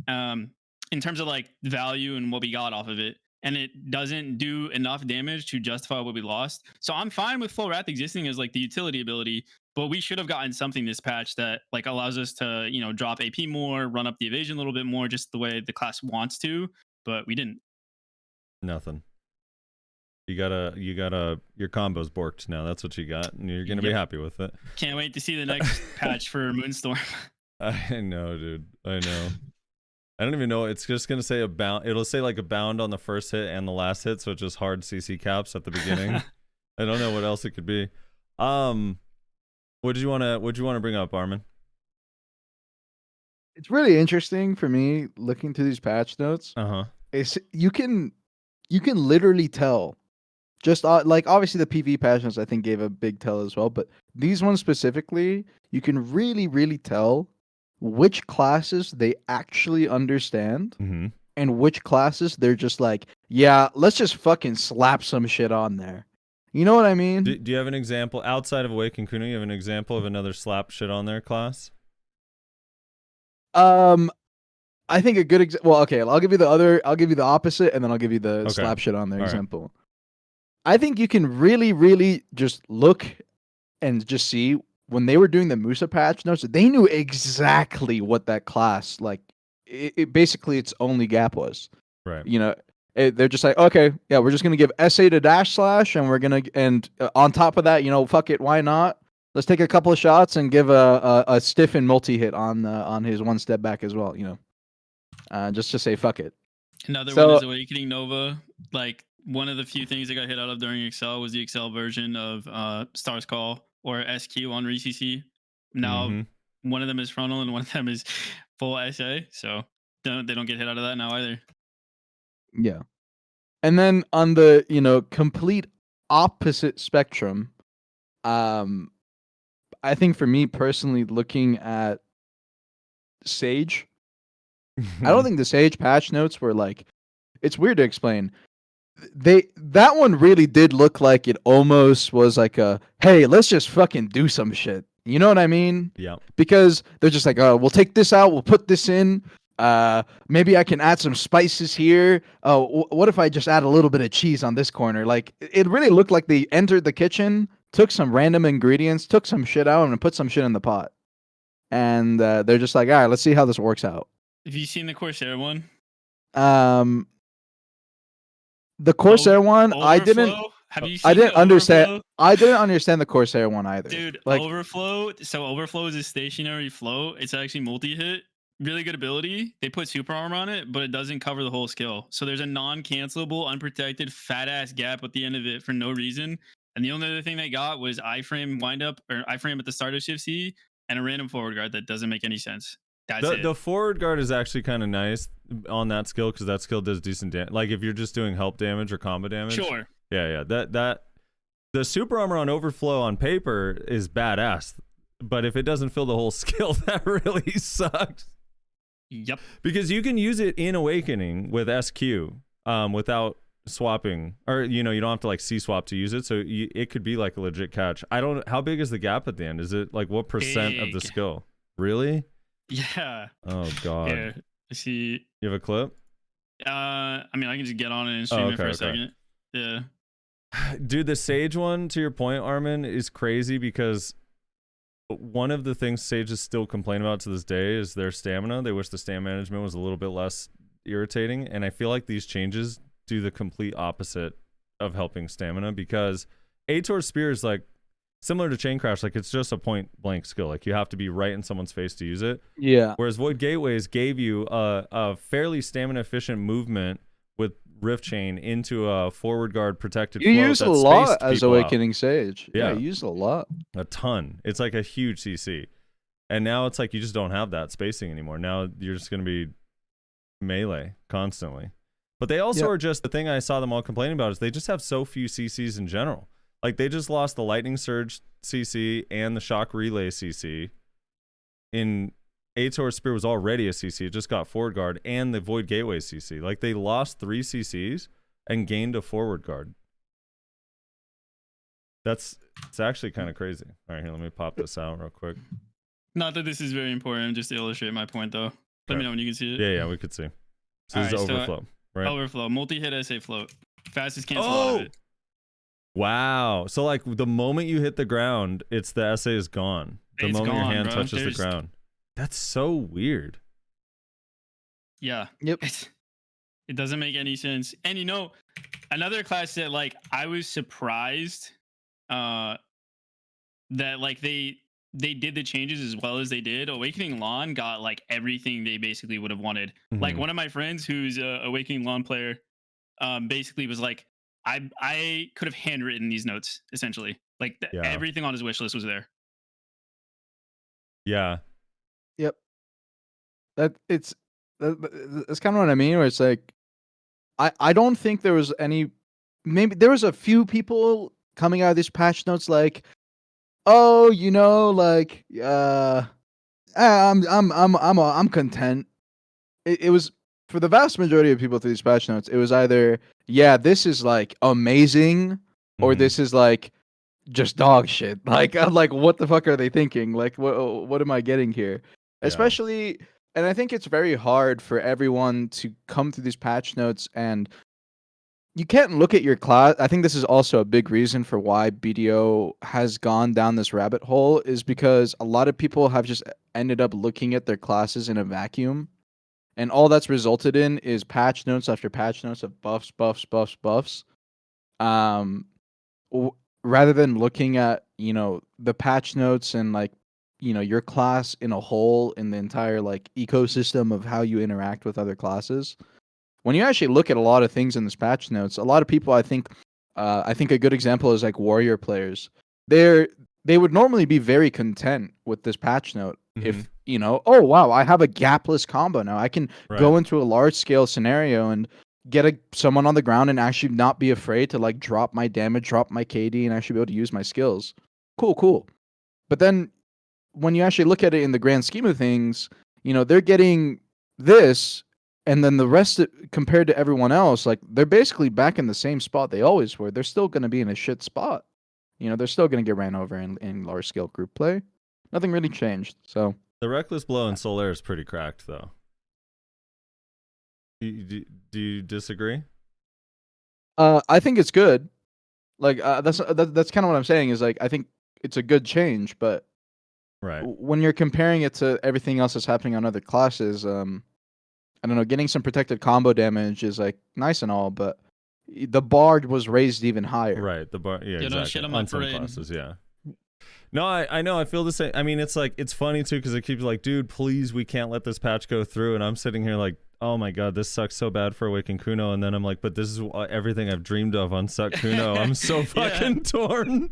in terms of like value and what we got off of it. And it doesn't do enough damage to justify what we lost. So I'm fine with Flow Wrath existing as like the utility ability, but we should have gotten something this patch that like allows us to, you know, drop AP more, run up the evasion a little bit more, just the way the class wants to, but we didn't. Nothing. You gotta your combo's borked now. That's what you got, and you're gonna be happy with it. Can't wait to see the next patch for Moonstorm. I know, dude. I know. I don't even know. It's just gonna say a bound. It'll say like a bound on the first hit and the last hit, so it's just hard CC caps at the beginning. I don't know what else it could be. What did you want to bring up, Armin? It's really interesting for me looking through these patch notes. Uh-huh. It's you can literally tell. Just like obviously the PV patch notes I think gave a big tell as well, but these ones specifically, you can really tell which classes they actually understand Mm-hmm. and which classes they're just like, yeah, let's just fucking slap some shit on there. You know what I mean? Do you have an example outside of Awakened Kuno? You have an example of another slap shit on their class? I think a good well, okay, I'll give you the opposite, and then I'll give you the Okay. slap shit on there All right. example. I think you can really just look and just see when they were doing the Musa patch notes, they knew exactly what that class like. It basically its only gap was. Right. You know, they're just like, okay, yeah, we're just gonna give SA to dash slash, and we're gonna on top of that, fuck it, why not? Let's take a couple of shots and give a stiff and multi hit on his one step back as well. Just to say fuck it. Another So- one is Awakening Nova. Like one of the few things that got hit out of during Excel was the Excel version of Stars Call or SQ on ReCC. Now Mhm. one of them is frontal and one of them is full SA. So they don't get hit out of that now either. Yeah. And then on the, complete opposite spectrum, I think for me personally, looking at Sage, I don't think the Sage patch notes were like, it's weird to explain. That one really did look like it almost was like a, hey, let's just fucking do some shit. You know what I mean? Yeah. Because they're just like, oh, we'll take this out, we'll put this in. Maybe I can add some spices here. Oh, what if I just add a little bit of cheese on this corner? Like, it really looked like they entered the kitchen, took some random ingredients, took some shit out, and put some shit in the pot. And they're just like, all right, let's see how this works out. Have you seen the Corsair one? The Corsair one, I didn't. Overflow? Have you I seen didn't the understand. Overflow? I didn't understand the Corsair one either. Dude, like, Overflow. So Overflow is a stationary float. It's actually multi-hit. Really good ability. They put super armor on it, but it doesn't cover the whole skill. So there's a non-cancelable, unprotected, fat-ass gap at the end of it for no reason. And the only other thing they got was iframe windup or iframe at the start of Shift C and a random forward guard that doesn't make any sense. That's it. The forward guard is actually kind of nice on that skill because that skill does decent damage. Like if you're just doing help damage or combo damage. Sure. Yeah. That the super armor on Overflow on paper is badass, but if it doesn't fill the whole skill, that really sucks. Yep. Because you can use it in Awakening with SQ without swapping, or you don't have to like C swap to use it. So it could be like a legit catch. I don't. How big is the gap at the end? Is it like what percent of the Big. skill? Really? Yeah. Oh god. Here, I see. You have a clip? I mean, I can just get on it and stream it for a second. Yeah. Dude, the Sage one, to your point, Armin, is crazy because one of the things Sages still complain about to this day is their stamina. They wish the stamina management was a little bit less irritating, and I feel like these changes do the complete opposite of helping stamina because Ator Spear is like similar to Chain Crash, like it's just a point blank skill. Like you have to be right in someone's face to use it. Yeah. Whereas Void Gateways gave you a fairly stamina efficient movement with Rift Chain into a forward guard protected You float use that a lot spaced as people out. Awakening Sage. Yeah. You use a lot. A ton. It's like a huge CC. And now it's like you just don't have that spacing anymore. Now you're just going to be melee constantly. But they also are just, the thing I saw them all complaining about is they just have so few CCs in general. Like they just lost the Lightning Surge CC and the Shock Relay CC. In Ator Spear was already a CC. It just got forward guard and the Void Gateway CC. Like they lost 3 CCs and gained a forward guard. It's actually kind of crazy. All right, here, let me pop this out real quick. Not that this is very important, just to illustrate my point, though. Let me know when you can see it. Yeah, we could see. So this is Overflow, right? Overflow, multi-hit SA float, fastest cancel out of it. Wow. So like the moment you hit the ground, it's the SA is gone. The It's moment your gone, hand bro. touches the ground. That's so weird. Yeah. Yep. It doesn't make any sense. And another class that like I was surprised that like they did the changes as well as they did. Awakening Lawn got like everything they basically would have wanted. Like one of my friends who's a Awakening Lawn player basically was like, I could have handwritten these notes essentially. Like everything on his wish list was there. Yeah. Yep. That's kind of what I mean. Where it's like, I don't think there was any. Maybe there was a few people coming out of these patch notes like, oh, like, I'm content. It was for the vast majority of people through these patch notes. It was either, yeah, this is like amazing, or Mhm. this is like just dog shit. Like, I'm like, what the fuck are they thinking? Like, what am I getting here? Yeah. Especially, and I think it's very hard for everyone to come through these patch notes, and you can't look at your class. I think this is also a big reason for why BDO has gone down this rabbit hole, is because a lot of people have just ended up looking at their classes in a vacuum, and all that's resulted in is patch notes after patch notes of buffs, buffs, buffs, buffs. Um, Rather than looking at the patch notes and like your class in a whole in the entire like ecosystem of how you interact with other classes. When you actually look at a lot of things in this patch notes, a lot of people, I think a good example is like warrior players. They would normally be very content with this patch note if oh wow, I have a gapless combo now. I can go Right. into a large scale scenario and get someone on the ground and actually not be afraid to like drop my damage, drop my KD, and actually be able to use my skills. Cool. But then when you actually look at it in the grand scheme of things, they're getting this, and then the rest compared to everyone else, like they're basically back in the same spot they always were. They're still going to be in a shit spot. They're still going to get ran over in large scale group play. Nothing really changed. So The Reckless Blow in Solaire is pretty cracked, though. Do you disagree? I think it's good. Like that's kind of what I'm saying is like I think it's a good change, but Right. when you're comparing it to everything else that's happening on other classes, I don't know, getting some protected combo damage is like nice and all, but the bar was raised even higher. Right. The bar. Yeah, You don't shit exactly. on my On some parade. classes, yeah. No, I know. I feel the same. I mean, it's like it's funny too because it keeps like, dude, please, we can't let this patch go through. And I'm sitting here like, oh my god, this sucks so bad for Awakened Kuno. And then I'm like, but this is everything I've dreamed of on Suck Kuno. I'm so fucking torn.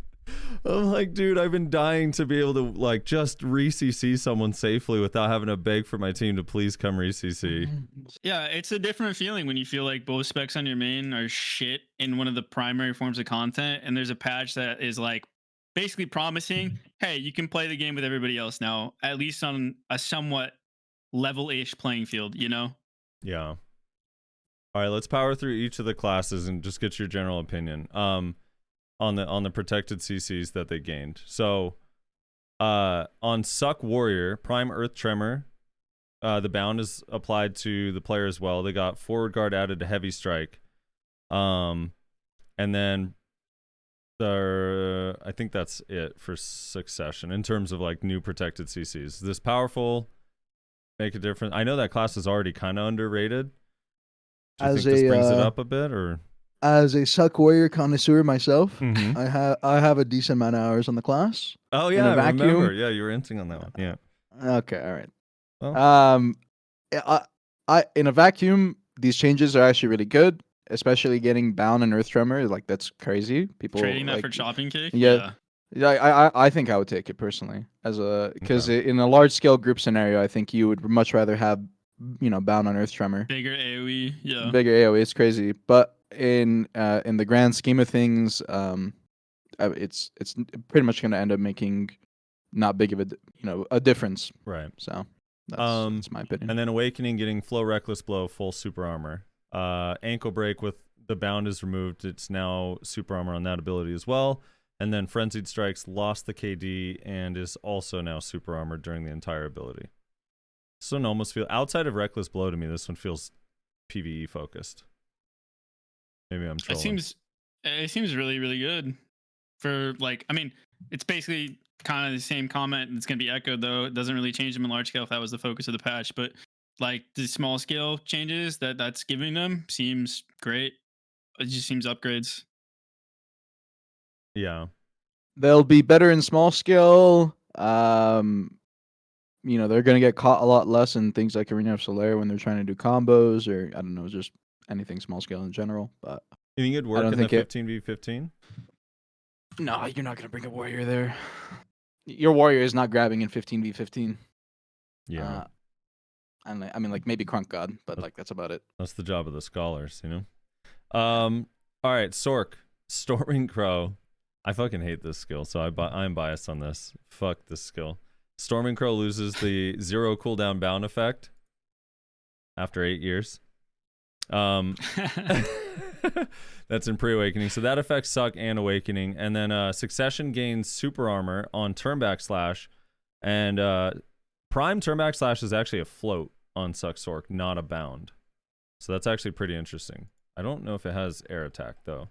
I'm like, dude, I've been dying to be able to like just re-CC someone safely without having to beg for my team to please come re-CC. Yeah, it's a different feeling when you feel like both specs on your main are shit in one of the primary forms of content, and there's a patch that is like basically promising, hey, you can play the game with everybody else now, at least on a somewhat level-ish playing field, Yeah. All right, let's power through each of the classes and just get your general opinion. On the protected CCs that they gained. So, on Suck Warrior, Prime Earth Tremor, the bound is applied to the player as well. They got forward guard added to Heavy Strike, and then I think that's it for Succession in terms of like new protected CCs. This powerful, make a difference. I know that class is already kind of underrated. Do you think this brings it up a bit, or? As a Suck Warrior connoisseur myself, Mm-hmm. I have a decent amount of hours on the class. Oh In yeah, a I vacuum. remember. Yeah, you were hinting on that one. Yeah. Okay, all right. Well. I in a vacuum, these changes are actually really good, especially getting Bound and Earth Tremor. Like that's crazy. People Trading that like, for chopping cake. yeah. I think I would take it personally as a because Okay. in a large scale group scenario, I think you would much rather have Bound on Earth Tremor. Bigger AoE, yeah. Bigger AoE. It's crazy, but in the grand scheme of things, it's pretty much going to end up making not big of a difference. Right. So that's my opinion. And then Awakening getting Flow Reckless Blow, full super armor. Ankle Break with the bound is removed. It's now super armor on that ability as well. And then Frenzied Strikes lost the KD and is also now super armor during the entire ability. This one almost feels, outside of Reckless Blow to me, this one feels PvE focused. Maybe I'm trolling. It seems really, really good. For like, I mean, it's basically kind of the same comment that's going to be echoed, though. It doesn't really change them in large scale if that was the focus of the patch. But like the small scale changes that's giving them seems great. It just seems upgrades. Yeah. They'll be better in small scale. They're going to get caught a lot less in things like Arena of Solaire when they're trying to do combos or, I don't know, just anything small scale in general. But you think it'd work in the 15v15? No, you're not going to bring a warrior there. your warrior is not grabbing in 15v15. Yeah, And I mean, like maybe Crunk God, but like that's about it. that's the job of the scholars, you know. All right, Sork, Storming Crow. I fucking hate this skill, so I'm biased on this. Fuck this skill. Storming Crow loses the 0 cooldown bound effect after 8 years. That's in pre-awakening, so that effect suck and awakening. And then Succession gains super armor on turn backslash, and prime turn backslash is actually a float on Suck Sork, not a bound. So that's actually pretty interesting. I don't know if it has air attack though.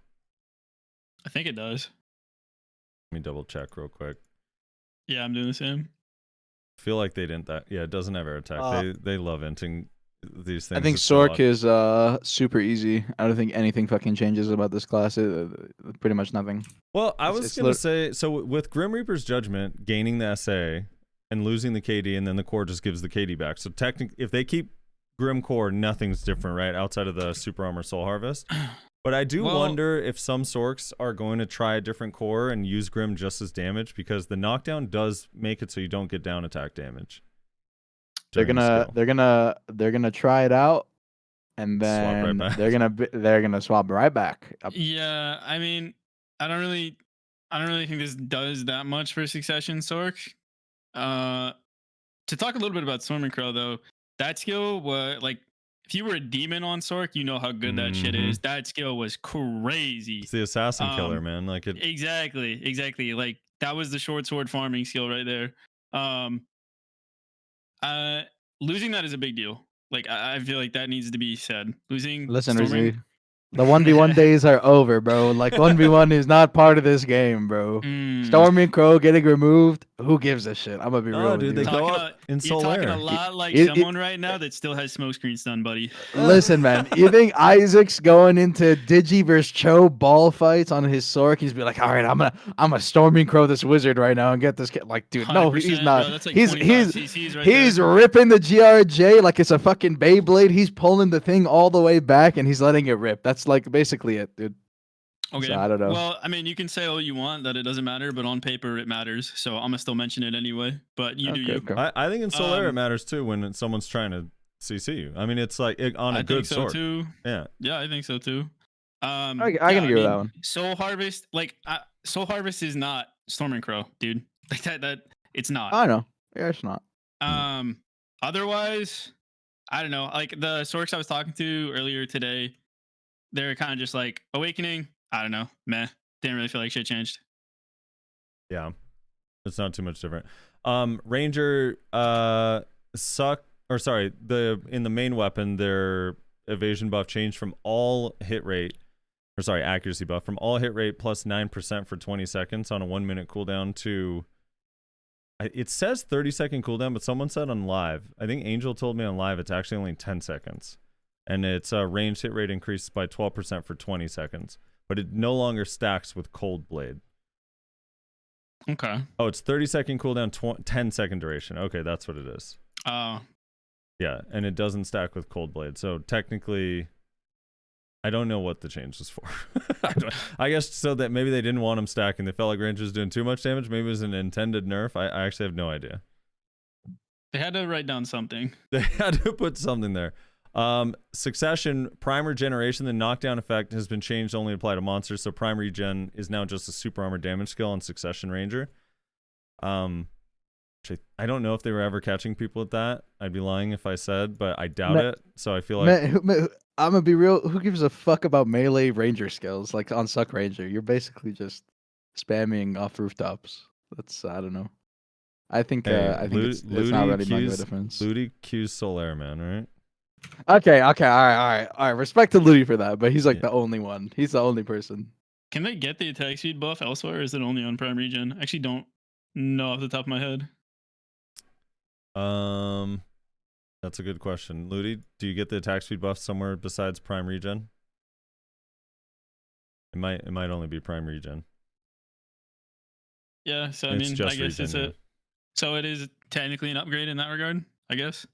I think it does. Let me double check real quick. Yeah, I'm doing the same. I feel like they didn't that. Yeah, it doesn't have air attack. They love inting these things. I think It's a lot. Sork is super easy. I don't think anything fucking changes about this class. Pretty much nothing. Well, I It's- was it's gonna lit- say, so with Grim Reaper's Judgment gaining the SA and losing the KD, and then the core just gives the KD back. So technically, if they keep Grim Core, nothing's different, right? Outside of the Super Armor Soul Harvest. But I do wonder if some Sorks are going to try a different core and use Grim just as damage, because the knockdown does make it so you don't get down attack damage. They're during the gonna try it out, and Swap right then back. they're gonna swap right back. Yeah, I mean, I don't really think this does that much for Succession Sork. To talk a little bit about Storming Crow though, that skill was like, if you were a demon on Sork, you know how good that shit is. That skill was crazy. It's the assassin killer, man. Like it. Exactly. Like that was the short sword farming skill right there. Losing that is a big deal. Like I feel like that needs to be said. Losing. Listen, Storming, Rizzy, the 1v1 days are over, bro. Like 1v1 is not part of this game, bro. Storming Crow getting removed, who gives a shit? I'm gonna be real with dude, you. they go up in You're talking a Solaire. lot like It- someone right now that still has smoke screen stun, buddy. Listen, man, you think Isaac's going into Digi versus Cho ball fights on his Sork? He's be like, all right, I'm a Storming Crow this wizard right now and get this kid. Like, dude, no, he's 100%, not. bro. That's like he's 25 CCs right he's there. ripping the GRJ like it's a fucking Beyblade. He's pulling the thing all the way back and he's letting it rip. That's like basically it, dude. Okay. So, I don't know. Well, I mean, you can say all you want that it doesn't matter, but on paper it matters. So I'm gonna still mention it anyway. But you do you. Okay. I think in Solaire it matters too when someone's trying to CC you. I mean, it's like on a I good think so sword. too. Yeah. Yeah, I think so too. I can agree with that one. Soul Harvest, Soul Harvest is not Storming Crow, dude. Like that it's not. I know. Yeah, it's not. Otherwise, I don't know. Like the Sorks I was talking to earlier today, they're kind of just like Awakening. I don't know. Meh. Didn't really feel like shit changed. Yeah. It's not too much different. Ranger suck or sorry, in the main weapon, their evasion buff changed from all hit rate or sorry, accuracy buff from all hit rate plus 9% for 20 seconds on a 1 minute cooldown to it says 30-second cooldown, but someone said on live. I think Angel told me on live it's actually only 10 seconds. And its ranged hit rate increases by 12% for 20 seconds. But it no longer stacks with Cold Blade. Okay. Oh, it's 30-second cooldown, 10-second duration. Okay, that's what it is. Oh. Yeah, and it doesn't stack with Cold Blade. So technically, I don't know what the change is for. I guess so that maybe they didn't want him stacking. They felt like Ranger was doing too much damage. Maybe it was an intended nerf. I actually have no idea. They had to write down something. They had to put something there. Succession, Primer Generation, the knockdown effect has been changed to only apply to monsters, so Prime Regen is now just a super armor damage skill on Succession Ranger. Which I don't know if they were ever catching people with that. I'd be lying if I said, but I doubt it. So I feel like I'm gonna be real. Who gives a fuck about melee ranger skills like on Suck Ranger? You're basically just spamming off rooftops. That's I don't know. I think it's not really much of a difference. Ludi Q's Solaire, man, right? Okay, all right. Respect to Ludi for that, but he's like the only one. He's the only person. Can they get the attack speed buff elsewhere, or is it only on Prime Regen? I actually don't know off the top of my head. That's a good question. Ludi, do you get the attack speed buff somewhere besides Prime Regen? It might only be Prime Regen. Yeah, so It's I just guess regen, yeah. so it is technically an upgrade in that regard, I guess.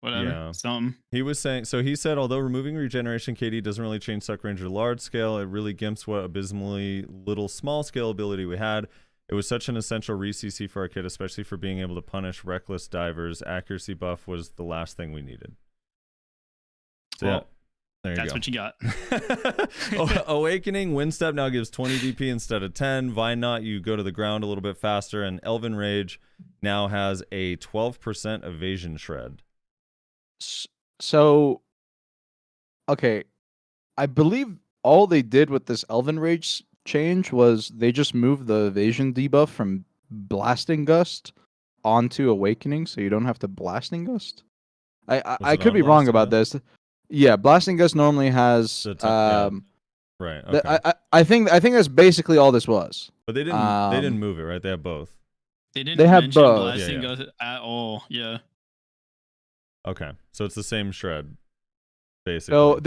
Whatever. Yeah. Something. He was saying, so he said, although removing regeneration KD doesn't really change Suck Ranger large scale, it really gimps what abysmally little small scale ability we had. It was such an essential re-CC for our kit, especially for being able to punish reckless divers. Accuracy buff was the last thing we needed. So Well, yeah, there you That's go. what you got. Awakening, Wind Step now gives 20 DP instead of 10. Vine Knot, you go to the ground a little bit faster. And Elven Rage now has a 12% evasion shred. So, okay, I believe all they did with this Elven Rage change was they just moved the evasion debuff from Blasting Gust onto Awakening, so you don't have to Blasting Gust. I could on be wrong Blasting about Gust? this. Yeah, Blasting Gust normally has Yeah. Right. Okay. I think that's basically all this was. But they didn't move it, right? They have both. They didn't They have mention both. blasting Yeah. Gust at all. Yeah. Okay. So it's the same shred, basically. So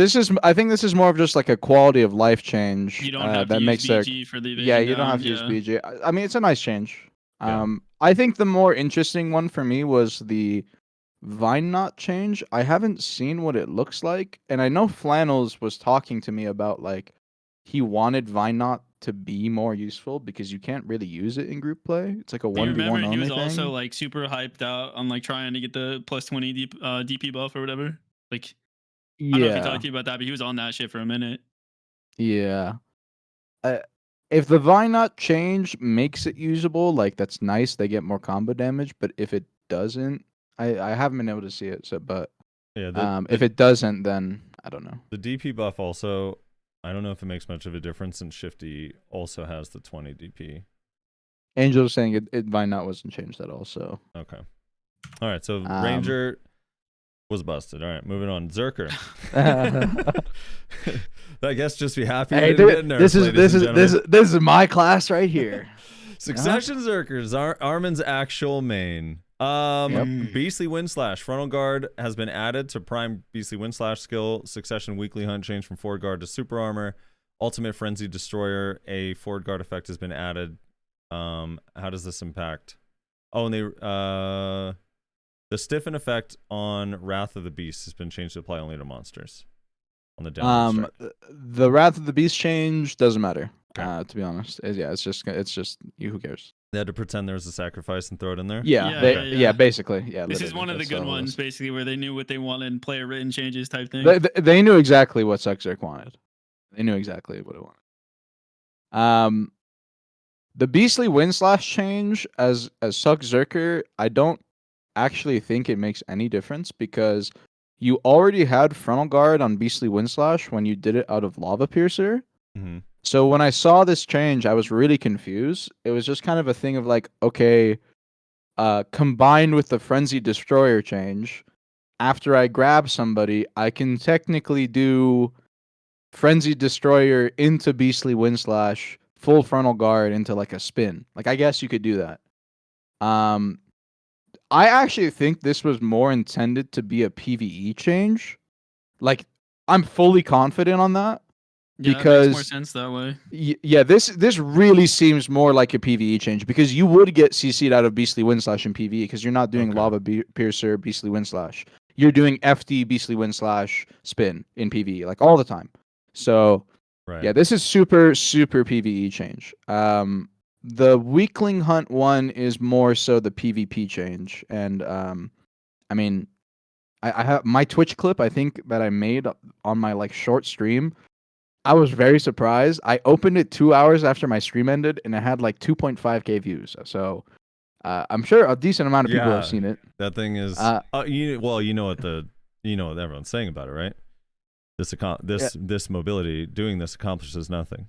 I think this is more of just like a quality of life change. You don't have that to use makes their BG for the evasion. yeah, you don't down, have to use yeah. BG. I mean, it's a nice change. Yeah. I think the more interesting one for me was the Vine Knot change. I haven't seen what it looks like, and I know Flannels was talking to me about like he wanted Vine Knot to be more useful because you can't really use it in group play. It's like a Do you 1v1 remember only he was thing. also like super hyped out on like trying to get the plus 20 DP buff or whatever? Like, I don't know if he talked to you about that, but he was on that shit for a minute. Yeah. If the Vine Knot change makes it usable, like that's nice. They get more combo damage. But if it doesn't, I haven't been able to see it. So, but Yeah. if it doesn't, then I don't know. The DP buff also, I don't know if it makes much of a difference. And Shifty also has the 20 DP. Angel was saying it Vine Knot wasn't changed at all. So Okay. All right. So Ranger was busted. All right. Moving on. Zerker. I guess just be happy. Hey, this is my class right here. Succession Zerkers, Armin's actual main. Beastly Wind Slash. Frontal Guard has been added to Prime Beastly Wind Slash skill. Succession Weekly Hunt changed from Forward Guard to Super Armor. Ultimate Frenzy Destroyer, a Forward Guard effect has been added. How does this impact? Oh, and the stiffen effect on Wrath of the Beast has been changed to apply only to monsters. On the downward strike. The Wrath of the Beast change doesn't matter. Okay. To be honest, it's just you. Who cares? They had to pretend there was a sacrifice and throw it in there. Yeah, basically. Yeah, this is one of the good ones, basically, where they knew what they wanted and player written changes type thing. They knew exactly what Suckzerk wanted. They knew exactly what it wanted. The Beastly Wind Slash change as Suckzerker, I don't actually think it makes any difference because you already had Frontal Guard on Beastly Wind Slash when you did it out of Lava Piercer. Mm-hmm. So when I saw this change, I was really confused. It was just kind of a thing of like, okay, combined with the Frenzy Destroyer change, after I grab somebody, I can technically do Frenzy Destroyer into Beastly Wind Slash, full Frontal Guard into like a spin. Like I guess you could do that. I actually think this was more intended to be a PvE change. Like I'm fully confident on that. Yeah, because it makes more sense that way. Yeah, this really seems more like a PvE change because you would get CC'd out of Beastly Wind Slash in PvE because you're not doing Lava Piercer, Beastly Wind Slash. You're doing FD, Beastly Wind Slash, spin in PvE like all the time. So yeah, this is super PvE change. The Weakling Hunt one is more so the PvP change, and I mean, I have my Twitch clip I think that I made on my like short stream. I was very surprised. I opened it 2 hours after my stream ended, and it had like 2.5k views. So I'm sure a decent amount of people have seen it. That thing is. You know what everyone's saying about it, right? This mobility doing this accomplishes nothing.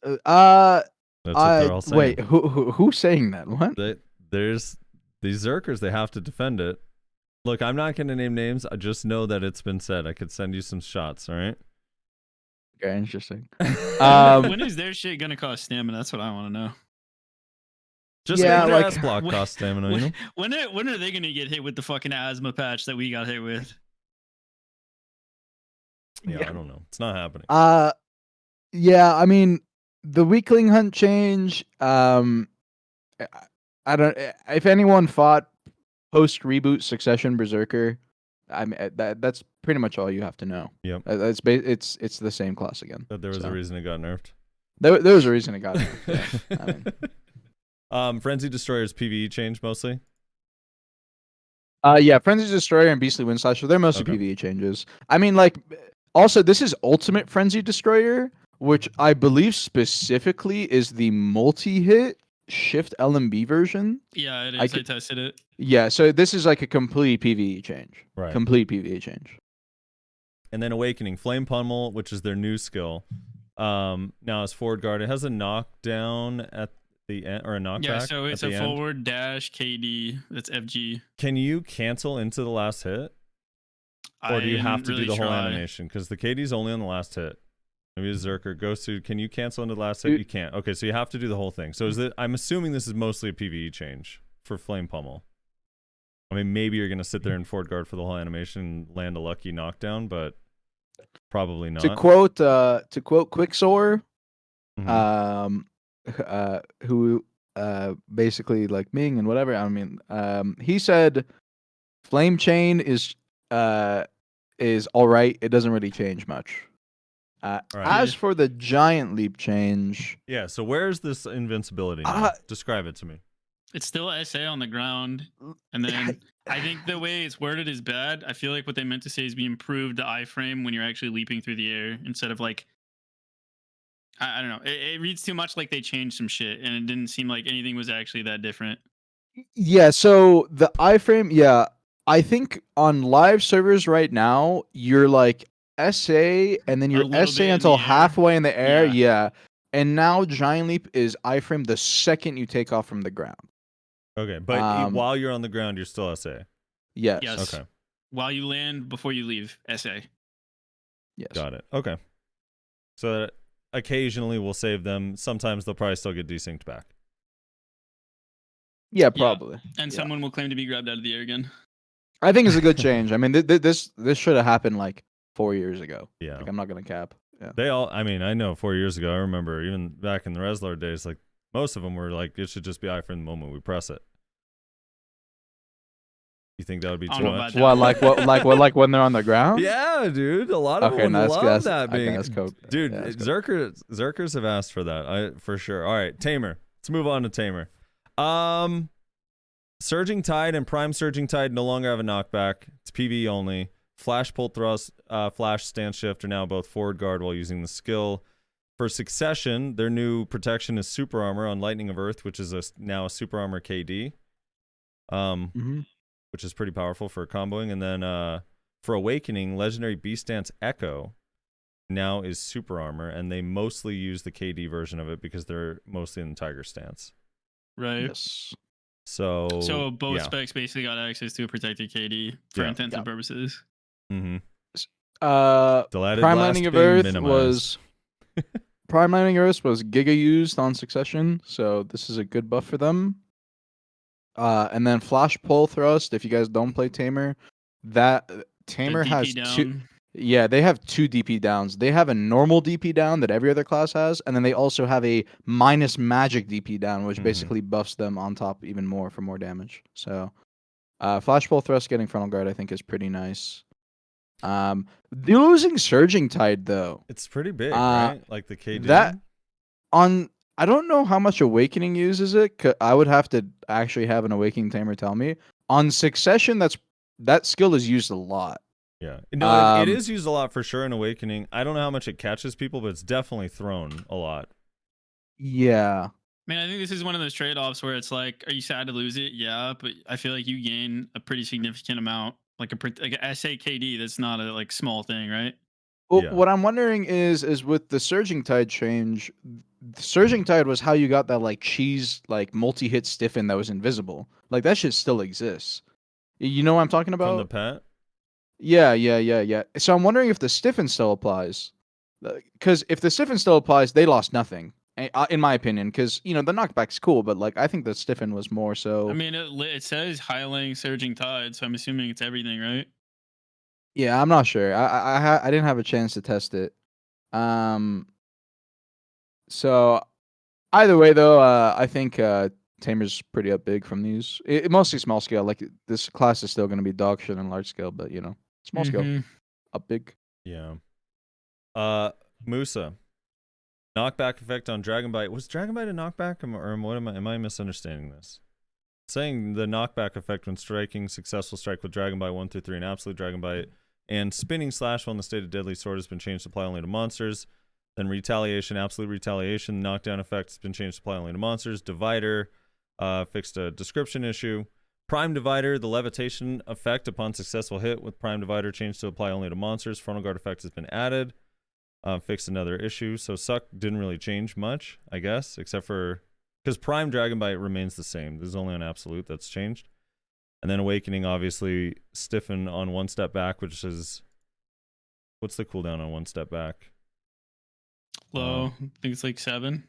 That's what they're all saying. Wait, who's saying that? What? There's these Zerkers. They have to defend it. Look, I'm not going to name names. I just know that it's been said. I could send you some shots. All right. Okay, interesting. When is their shit gonna cost stamina? That's what I want to know. Just like ass block cost stamina. You know? When are they gonna get hit with the fucking asthma patch that we got hit with? Yeah, I don't know. It's not happening. Yeah, I mean the Weakling Hunt change. I don't. If anyone fought post reboot Succession Berserker, I mean that's pretty much all you have to know. Yep. It's the same class again. But there was a reason it got nerfed. There was a reason it got nerfed. Yeah. I mean, Frenzy Destroyer's PvE change mostly. yeah, Frenzy Destroyer and Beastly Windslasher, they're mostly Okay. PvE changes. I mean, like, also, this is Ultimate Frenzy Destroyer, which I believe specifically is the multi-hit Shift LMB version. Yeah, it I is. I could, tested it. yeah, so this is like a complete PvE change. Right. Complete PvE change. And then Awakening Flame Pummel, which is their new skill. Now it's forward guard. It has a knockdown at the end, or a knockback. Yeah, so it's at a the end. forward dash KD. That's FG. Can you cancel into the last hit, or do you have to do the whole animation? Because the KD's only on the last hit. Maybe a Zerker goes to. Can you cancel into the last hit? You can't. Okay, so you have to do the whole thing. So is it? I'm assuming this is mostly a PvE change for Flame Pummel. I mean, maybe you're gonna sit there in forward guard for the whole animation and land a lucky knockdown, but probably not. To quote Quicksore, Mhm. who basically like Ming and whatever. I mean, he said Flame Chain is all right. It doesn't really change much. Right. As for the Giant Leap change, Yeah, so where's this invincibility now? Describe it to me. It's still SA on the ground. And then I think the way it's worded is bad. I feel like what they meant to say is we improved the iframe when you're actually leaping through the air instead of like, I don't know. It reads too much like they changed some shit and it didn't seem like anything was actually that different. yeah, so the iframe, yeah, I think on live servers right now, you're like SA and then A you're little SA bit in until the air. halfway in the air, Yeah. yeah. And now Giant Leap is iframe the second you take off from the ground. Okay, but while you're on the ground, you're still SA. Yes. Yes. Okay. While you land, before you leave, SA. Yes. Got it. Okay. So that occasionally we'll save them. Sometimes they'll probably still get desynced back. Yeah, probably. And Yeah. someone will claim to be grabbed out of the air again. I think it's a good change. I mean, this should have happened like 4 years ago. Yeah. Like, I'm not gonna cap. Yeah. They all. I mean, I know 4 years ago. I remember even back in the Reslord days, like most of them were like, it should just be iframe the moment we press it. You think that would be I too don't know much? about Like when they're on the ground? Yeah, dude. A lot of Okay, them no, love that's- that okay, being. that's cool. Dude, Yeah, that's cool. Zerkers have asked for that. For sure. All right, Tamer. Let's move on to Tamer. Surging Tide and Prime Surging Tide no longer have a knockback. It's PvE only. Flash Pull Thrust, Flash Stance Shift are now both forward guard while using the skill. For Succession, their new protection is Super Armor on Lightning of Earth, which is now a Super Armor KD. Which is pretty powerful for comboing. And then for Awakening, Legendary Beast Dance Echo now is Super Armor, and they mostly use the KD version of it because they're mostly in the Tiger stance. Right. Yes. So both specs basically got access to a protected KD for intents and purposes. Mm-hmm. Prime Lightning of Earth was Prime Lightning of Earth was Giga used on Succession, so this is a good buff for them. And then Flash Pull Thrust, if you guys don't play Tamer, that Tamer has two. Yeah, they have 2 DP downs. They have a normal DP down that every other class has, and then they also have a minus magic DP down, which basically buffs them on top even more for more damage. So, Flash Pull Thrust getting Frontal Guard, I think, is pretty nice. Losing Surging Tide though, it's pretty big, right? Like the KD. That on. I don't know how much Awakening uses it. I would have to actually have an Awakening Tamer tell me. On Succession, that skill is used a lot. Yeah. No, it is used a lot for sure in Awakening. I don't know how much it catches people, but it's definitely thrown a lot. Yeah. Man, I think this is one of those trade-offs where it's like, are you sad to lose it? Yeah, but I feel like you gain a pretty significant amount, like a SAKD. That's not a like small thing, right? Well, what I'm wondering is with the Surging Tide change, Surging Tide was how you got that like cheese like multi-hit stiffen that was invisible. Like that shit still exists. You know what I'm talking about? From the pet? Yeah. So I'm wondering if the stiffen still applies. Because if the stiffen still applies, they lost nothing, in my opinion. Because the knockback's cool, but like I think the stiffen was more so. I mean, it says Highling Surging Tide, so I'm assuming it's everything, right? Yeah, I'm not sure. I didn't have a chance to test it. So either way, though, I think Tamer's pretty up big from these. Mostly small scale. Like this class is still going to be dog shit on large scale, but small scale up big. Yeah. Musa. Knockback effect on Dragon Bite. Was Dragon Bite a knockback, or what am I misunderstanding this? Saying the knockback effect when striking successful strike with Dragon Bite 1 through 3 and Absolute Dragon Bite, and spinning slash while in the state of Deadly Sword has been changed to apply only to monsters. Then retaliation, absolute retaliation, knockdown effect has been changed to apply only to monsters. Divider, fixed a description issue. Prime Divider, the levitation effect upon successful hit with Prime Divider changed to apply only to monsters. Frontal Guard effect has been added. Fixed another issue. So Suck didn't really change much, I guess, except for because Prime Dragon Bite remains the same. This is only on Absolute that's changed. And then Awakening, obviously, stiffen on 1 step back, which is what's the cooldown on 1 step back? Low. I think it's like 7.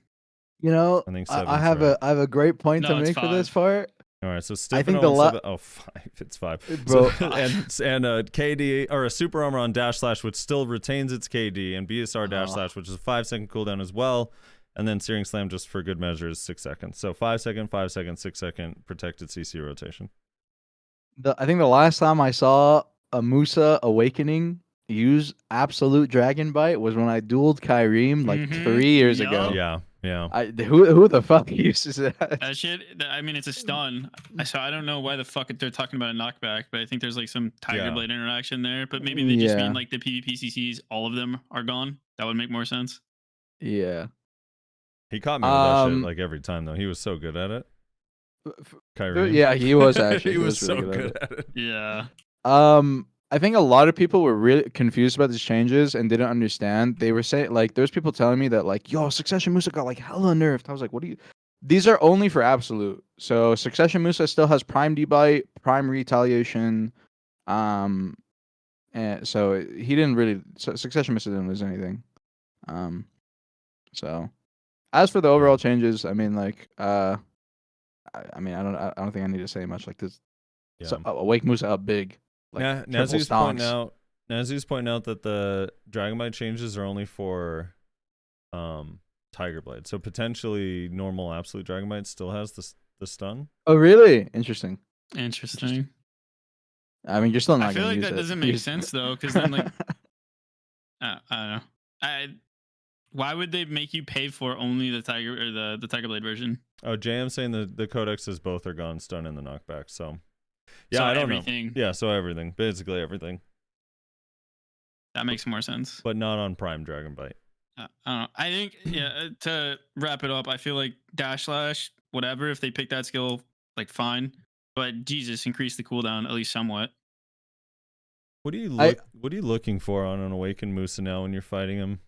You know, I think I 7's have right. a great point No, to it's make for this 5. part. All right, so I stiffen think on the 5. It's 5. Bro, So, and a KD or a super armor on dash slash, which still retains its KD, and BSR dash slash, which is a 5-second cooldown as well. And then Searing Slam, just for good measure, is 6 seconds. So 5 second, 5 second, 6 second protected CC rotation. I think the last time I saw a Musa Awakening use Absolute Dragon Bite was when I dueled Kyreem like 3 years ago. Yeah, yeah. Who the fuck uses that? That shit. I mean, it's a stun. So I don't know why the fuck they're talking about a knockback, but I think there's like some Tiger Yeah. Blade interaction there. But maybe they just Yeah. mean like the PvP CCs, all of them are gone. That would make more sense. Yeah. He caught me with that shit like every time, though. He was so good at it. Kyrie. Yeah, he was actually. he was really so good at at it. Yeah. I think a lot of people were really confused about these changes and didn't understand. They were saying like, there's people telling me that like, yo, Succession Musa got like hella nerfed. I was like, what do you? These are only for Absolute. So Succession Musa still has Prime Debite, Prime Retaliation, and so he didn't really. Succession Musa didn't lose anything. So as for the overall changes, I mean, like, I don't think I need to say much. Like this, Yeah. so, Awake Musa up big. Like Nazu's pointing out that the Dragon Bite changes are only for Tiger Blade. So potentially normal Absolute Dragon Bite still has the stun. Oh, really? Interesting. I mean, you're still not. I feel gonna like use that it. doesn't make sense though, because then like, I don't know. Why would they make you pay for only the Tiger or the Tiger Blade version? Oh, JM saying the codex says both are gone, stun and the knockback. So yeah, so I don't everything. know. Yeah, so everything, basically everything. That makes more sense. But not on Prime Dragon Bite. I don't know. I think to wrap it up, I feel like dash slash whatever. If they pick that skill, like fine. But Jesus, increase the cooldown at least somewhat. What are you looking for on an Awakened Musa now when you're fighting him?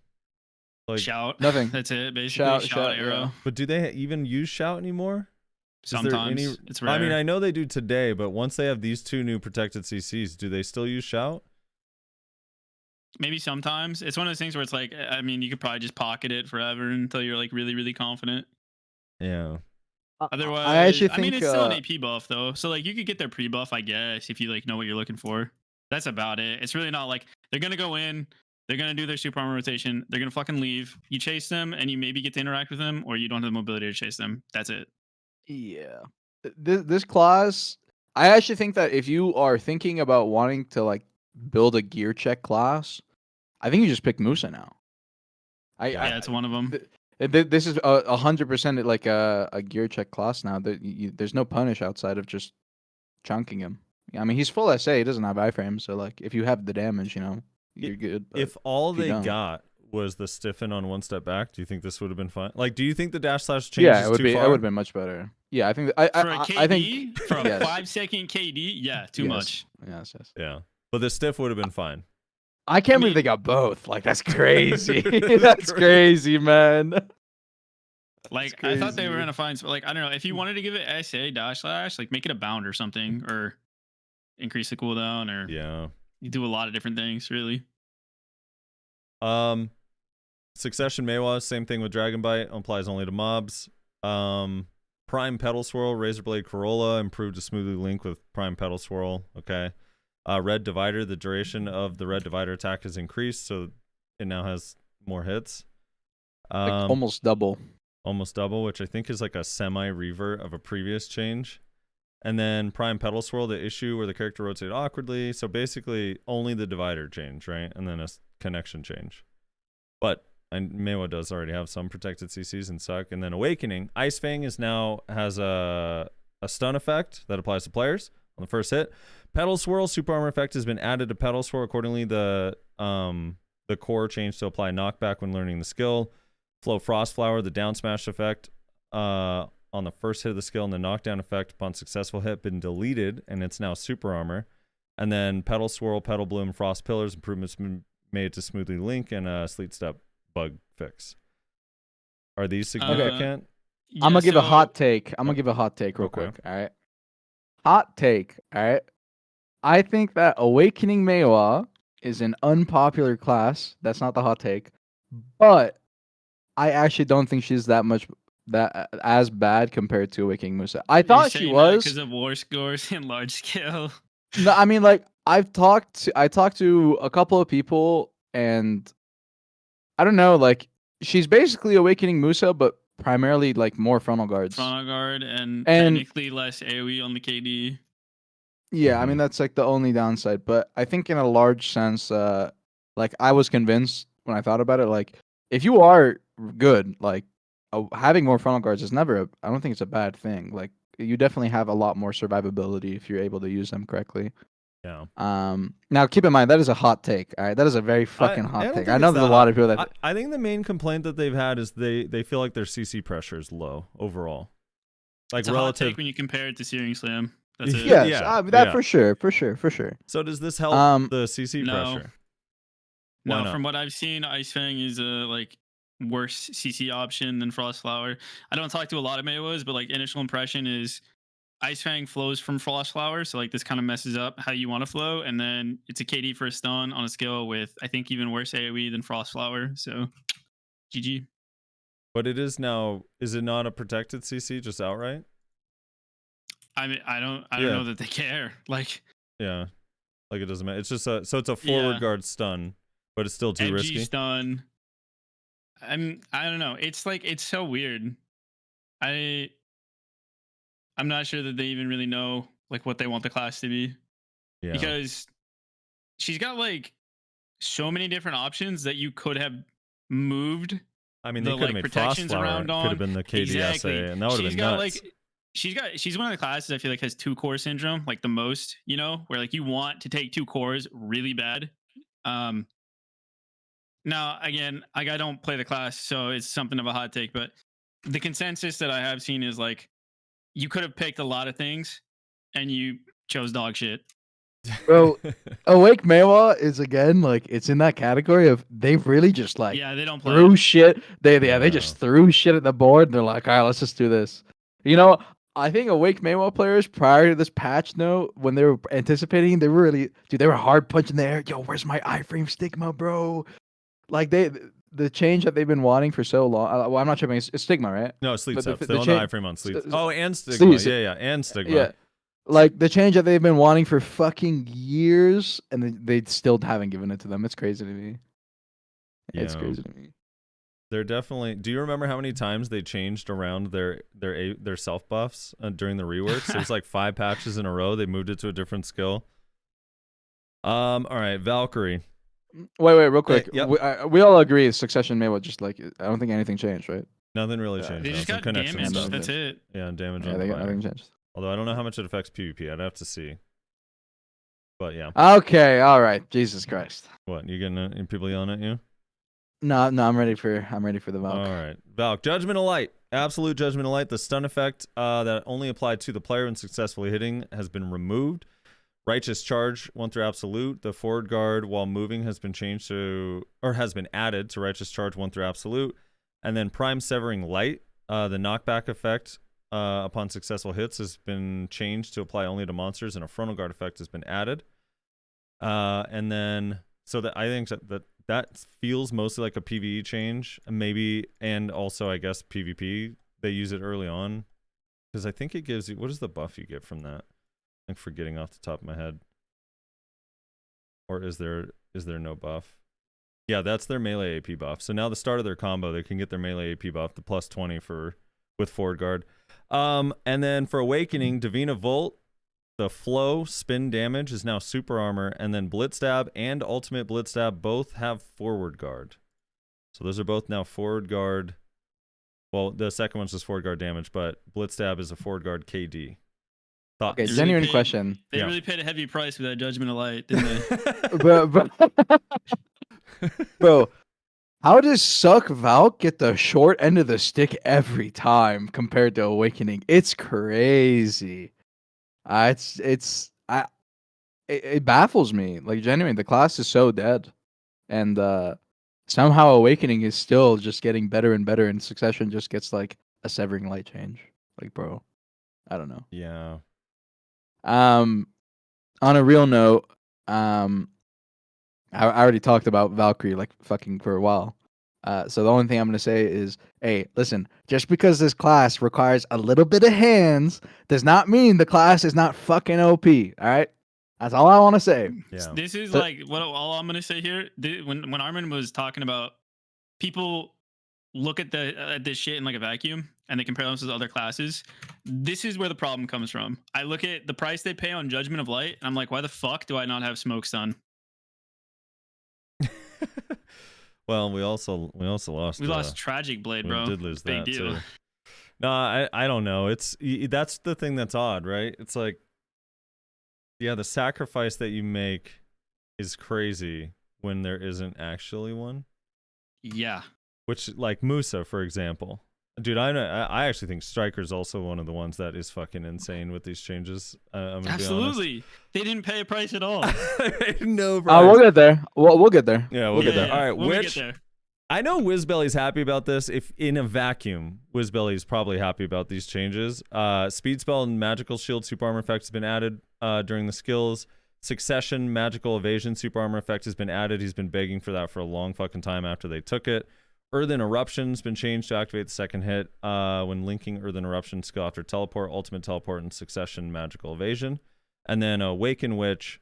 Like shout. Nothing. That's it. Basically, shout arrow. Yeah. But do they even use shout anymore? Sometimes it's rare. I mean, I know they do today, but once they have these 2 new protected CCs, do they still use shout? Maybe sometimes. It's one of those things where it's like, I mean, you could probably just pocket it forever until you're like really, really confident. Yeah. Otherwise, I actually think I mean, it's still an AP buff though, so like you could get their pre-buff, I guess, if you like know what you're looking for. That's about it. It's really not like they're gonna go in, they're gonna do their super armor rotation, they're gonna fucking leave. You chase them, and you maybe get to interact with them, or you don't have the mobility to chase them. That's it. Yeah. This class, I actually think that if you are thinking about wanting to like build a gear check class, I think you just pick Musa now. Yeah, it's one of them. This is 100% like a gear check class now. There's no punish outside of just chunking him. I mean, he's full SA. He doesn't have iframe, so like if you have the damage, you know, you're good. If all they got was the stiffen on 1 step back, do you think this would have been fine? Like, do you think the dash slash changes it would too be. far? It would have been much better. Yeah, I think. For a KD, I think for a yes. 5-second KD, yeah, too much. Yes. Yeah, but the stiff would have been fine. I can't believe they got both. Like that's crazy. That's crazy, man. Like I thought they were gonna find, like I don't know, if you wanted to give it SA dash slash, like make it a bound or something, or increase the cooldown, or yeah, you do a lot of different things, really. Succession Maywa, same thing with Dragon Bite, applies only to mobs. Prime Pedal Swirl, Razorblade Corolla, improved to smoothly link with Prime Pedal Swirl. Okay. Red Divider, the duration of the Red Divider attack is increased, so it now has more hits. Like almost double. Almost double, which I think is like a semi-revert of a previous change. And then Prime Pedal Swirl, the issue where the character rotated awkwardly. So basically only the divider change, right? And then a connection change. But and Mewa does already have some protected CCs and suck. And then Awakening, Ice Fang has a stun effect that applies to players on the first hit. Petal Swirl super armor effect has been added to Petal Swirl. Accordingly, the core changed to apply knockback when learning the skill. Flow Frost Flower, the down smash effect on the first hit of the skill, and the knockdown effect upon successful hit been deleted, and it's now super armor. And then Petal Swirl, Petal Bloom, Frost Pillars improvements been made to smoothly link, and Sleet Step bug fix. Are these significant? I'm gonna give a hot take. I'm gonna give a hot take real quick. All right. Hot take. All right. I think that Awakening Mewa is an unpopular class. That's not the hot take, but I actually don't think she's that as bad compared to Awakening Musa. I thought she was because of war scores and large scale. No, I mean, like I talked to a couple of people, and I don't know, like she's basically Awakening Musa, but primarily like more frontal guards. Frontal guard and technically less AoE on the KD. Yeah, I mean that's like the only downside, but I think in a large sense, like I was convinced when I thought about it, like if you are good, like having more frontal guards is never I don't think it's a bad thing. Like you definitely have a lot more survivability if you're able to use them correctly. Yeah. Now keep in mind that is a hot take. All right, that is a very fucking hot take. I know there's a lot of people that. I think the main complaint that they've had is they feel like their CC pressure is low overall. Like it's a relative hot take when you compare it to Searing Slam. That's it. Yes, that for sure. So does this help the CC pressure? No, from what I've seen, Ice Fang is a like worse CC option than Frost Flower. I don't talk to a lot of Mewas, but like initial impression is Ice Fang flows from Frost Flower, so like this kind of messes up how you want to flow, and then it's a KD for a stun on a skill with I think even worse AoE than Frost Flower. So GG. But it is now. Is it not a protected CC just outright? I mean, I don't know that they care. Like, yeah, like it doesn't matter. It's just it's a forward guard stun, but it's still too risky. Stun. I don't know. It's like it's so weird. I'm not sure that they even really know like what they want the class to be. Yeah. Because she's got like so many different options that you could have moved. I mean, they could have made Frost Flower. Could have been the KDSA, and that would have been nuts. She's one of the classes I feel like has 2 core syndrome, like the most, you know, where like you want to take 2 cores really bad. Now again, like I don't play the class, so it's something of a hot take, but the consensus that I have seen is like you could have picked a lot of things and you chose dog shit. Bro, Awake Mewa is again like it's in that category of they've really just like they don't play threw shit. They just threw shit at the board and they're like, all right, let's just do this. You know, I think Awake Mewa players prior to this patch note, when they were anticipating, they were really they were hard punching the air. Yo, where's my iframe stigma, bro? Like the change that they've been wanting for so long. Well, I'm not sure. It's stigma, right? No, Sleet Steps. They want the iframe on Sleet. Oh, and stigma. Yeah, and stigma. Yeah. Like the change that they've been wanting for fucking years, and they still haven't given it to them. It's crazy to me. It's crazy to me. They're definitely. Do you remember how many times they changed around their self buffs during the reworks? It was like 5 patches in a row. They moved it to a different skill. All right, Valkyrie. Wait, real quick. We all agree Succession Mewa just like I don't think anything changed, right? Nothing really changed. They just got damage. That's it. Yeah, damage. Yeah, they got nothing changed. Although I don't know how much it affects PvP. I'd have to see. But yeah. Okay, all right. Jesus Christ. What, you getting people yelling at you? No, I'm ready for the Valk. All right. Valk, Judgment of Light. Absolute Judgment of Light. The stun effect that only applied to the player when successfully hitting has been removed. Righteous Charge 1 through Absolute. The forward guard while moving has been changed to, or has been added to Righteous Charge 1 through Absolute. And then Prime Severing Light. The knockback effect upon successful hits has been changed to apply only to monsters, and a frontal guard effect has been added. And then, so that I think that feels mostly like a PvE change, and also I guess PvP. They use it early on because I think it gives you, what is the buff you get from that? I'm forgetting off the top of my head. Or is there no buff? Yeah, that's their melee AP buff. So now the start of their combo, they can get their melee AP buff, the plus 20 with forward guard. And then for Awakening, Divina Volt, the flow spin damage is now super armor, and then Blitz Stab and Ultimate Blitz Stab both have forward guard. So those are both now forward guard. Well, the second one's just forward guard damage, but Blitz Stab is a forward guard KD. Thoughts? Okay, They really genuine paid- question. They Yeah. really paid a heavy price for that Judgment of Light, didn't they? Bro, how does Suck Valk get the short end of the stick every time compared to Awakening? It's crazy. It baffles me. Like genuinely, the class is so dead, and somehow Awakening is still just getting better and better, and Succession just gets like a Severing Light change. Like, bro, I don't know. Yeah. On a real note, I already talked about Valkyrie like fucking for a while. So the only thing I'm gonna say is, hey, listen, just because this class requires a little bit of hands does not mean the class is not fucking OP. All right, that's all I want to say. Yeah. This is So- like what all I'm gonna say here. When Armin was talking about people look at this shit in like a vacuum and they compare them to other classes, this is where the problem comes from. I look at the price they pay on Judgment of Light, and I'm like, why the fuck do I not have Smoke Stun? Well, we also lost. We lost Tragic Blade, we bro. did lose Big that deal. too. No, I don't know. That's the thing that's odd, right? It's like, yeah, the sacrifice that you make is crazy when there isn't actually one. Yeah. Which, like Musa, for example, dude, I actually think Striker's also one of the ones that is fucking insane with these changes. I'm gonna Absolutely. They didn't pay a price at all. be honest. No, price. We'll get there. We'll get there. Yeah, we'll get there. All right, when we get which there. I know Wizbelly's happy about this. If in a vacuum, Wizbelly's probably happy about these changes. Speed Spell and Magical Shield Super Armor effects have been added during the skills. Succession Magical Evasion Super Armor effect has been added. He's been begging for that for a long fucking time after they took it. Earthen Eruption's been changed to activate the second hit when linking Earthen Eruption skill after Teleport, Ultimate Teleport, and Succession Magical Evasion. And then Awaken Witch,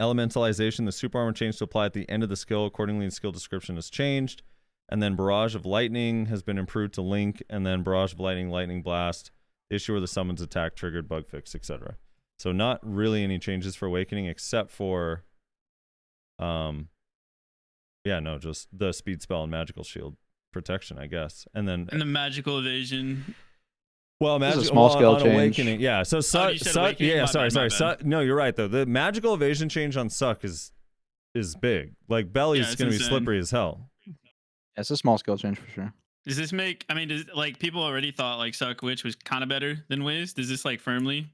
Elementalization, the super armor change to apply at the end of the skill. Accordingly, the skill description has changed. And then Barrage of Lightning has been improved to link. And then Barrage of Lightning, Lightning Blast, the issue where the summons attack triggered, bug fix, etc. So not really any changes for Awakening except for, just the Speed Spell and Magical Shield protection, I guess. And then And the Magical Evasion. well, This is a magic, small scale on change. Awakening, yeah. So you said Awakening? yeah, My sorry. bad, my bad. No, you're right though. The magical evasion change on Suck is big. Like Belly's Yeah, it's gonna be insane. slippery as hell. It's a small scale change for sure. Does this make? I mean, like people already thought like Suck Witch was kind of better than Wiz. Does this like firmly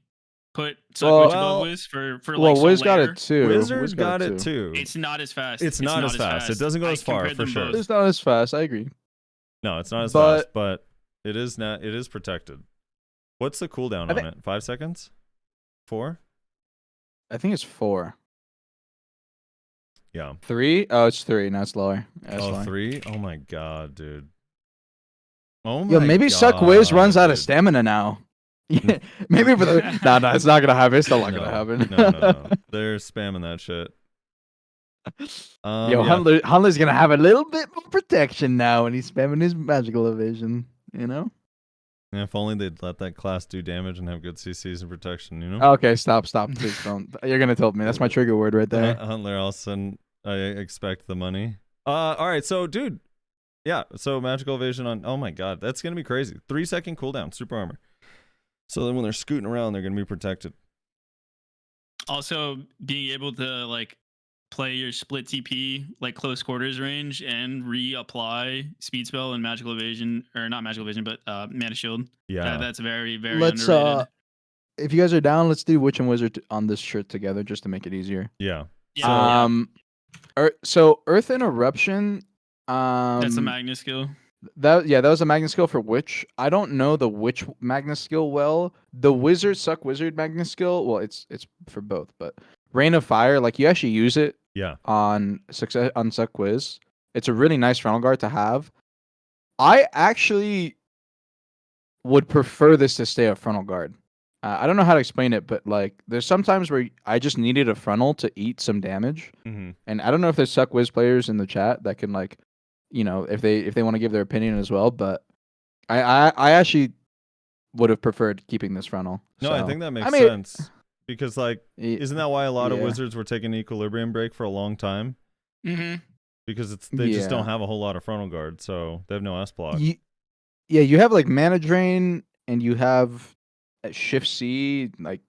put Suck Witch Well- above Wiz for Well, like Wiz got Solaire? it too. Wizard Wiz got it too. It's not as fast. It's not as fast. It doesn't go I as far, compared for them sure. both. It's not as fast. I agree. No, it's not as But- fast, but it is not. It is protected. What's the cooldown I on think- it? 5 seconds? 4? I think it's 4. Yeah. 3? Oh, it's 3. No, it's lower. Yeah, it's Oh, lower. 3? Oh my god, dude. Oh my Yo, maybe Suck Wiz runs out of dude. stamina now. Yeah, maybe for the no, it's not gonna happen. It's still not gonna happen. No. They're spamming that shit. Yo, Yeah. Hunter's gonna have a little bit more protection now, and he's spamming his magical evasion. You know? Yeah, if only they'd let that class do damage and have good CCs and protection, you know? Okay, stop, please don't. You're gonna tilt me. That's my trigger word right there. Huntler, all of a sudden, I expect the money. All right, so, dude. Yeah, so magical evasion on... Oh, my God. That's going to be crazy. 3-second cooldown, super armor. So then when they're scooting around, they're going to be protected. Also, being able to like play your split TP like close quarters range and reapply speed spell and magical evasion, or not magical evasion, but mana shield. Yeah. That's very very Let's underrated. if you guys are down, let's do Witch and Wizard on this shirt together just to make it easier. Yeah. Yeah, So Earth and Eruption. that's a Magnus skill. That was a Magnus skill for Witch. I don't know the Witch Magnus skill well. The Wizard Suck Wizard Magnus skill. Well, it's for both, but Rain of Fire, like you actually use it Yeah. on Suck Wiz. It's a really nice frontal guard to have. I actually would prefer this to stay a frontal guard. I don't know how to explain it, but like there's sometimes where I just needed a frontal to eat some damage, Mm-hmm. and I don't know if there's Suck Wiz players in the chat that can like, you know, if they want to give their opinion as well. But I actually would have preferred keeping this frontal. No, So, I think that makes mean, sense. Because, like, y- isn't that why a lot of yeah. wizards were taking equilibrium break for a long time? Mm-hmm. because they just don't Yeah. have a whole lot of frontal guard, so they have no S block. Yeah, you have like mana drain and you have shift C. Like,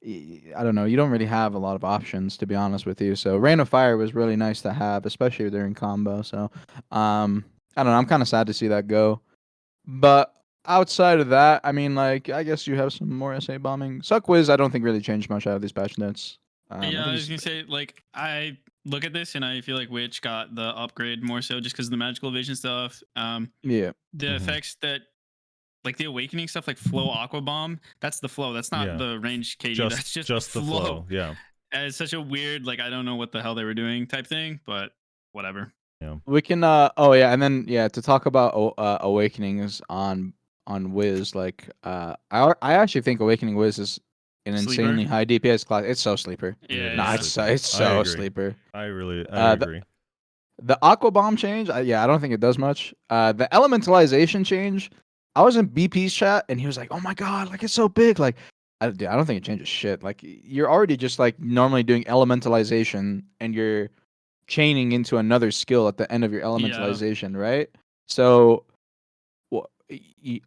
I don't know. You don't really have a lot of options, to be honest with you. So Rain of Fire was really nice to have, especially during combo. So, I don't know. I'm kind of sad to see that go. But outside of that, I mean, like, I guess you have some more SA bombing. Suckwiz, I don't think really changed much out of these patch notes. I Yeah, think I was he's gonna say, like, I look at this and I feel like Witch got the upgrade more so just because of the magical vision stuff. yeah. The effects that, like the awakening stuff, like flow aqua bomb, that's the flow. That's not Yeah. the range KD. That's just the the flow. flow. Yeah. And it's such a weird, like, I don't know what the hell they were doing type thing, but whatever. Yeah. We can oh yeah, and then yeah, to talk about awakenings on Wiz, like I actually think Awakening Wiz is an Sleeper? insanely high DPS class. It's so sleeper. Yeah, Nah, yeah. it's I so agree. sleeper. I Uh, agree. The Aqua Bomb change, yeah, I don't think it does much. The Elementalization change, I was in BP's chat and he was like, "Oh my god, like it's so big." Like, dude, I don't think it changes shit. Like, you're already just like normally doing Elementalization and you're chaining into another skill at the end of your Elementalization, right? So,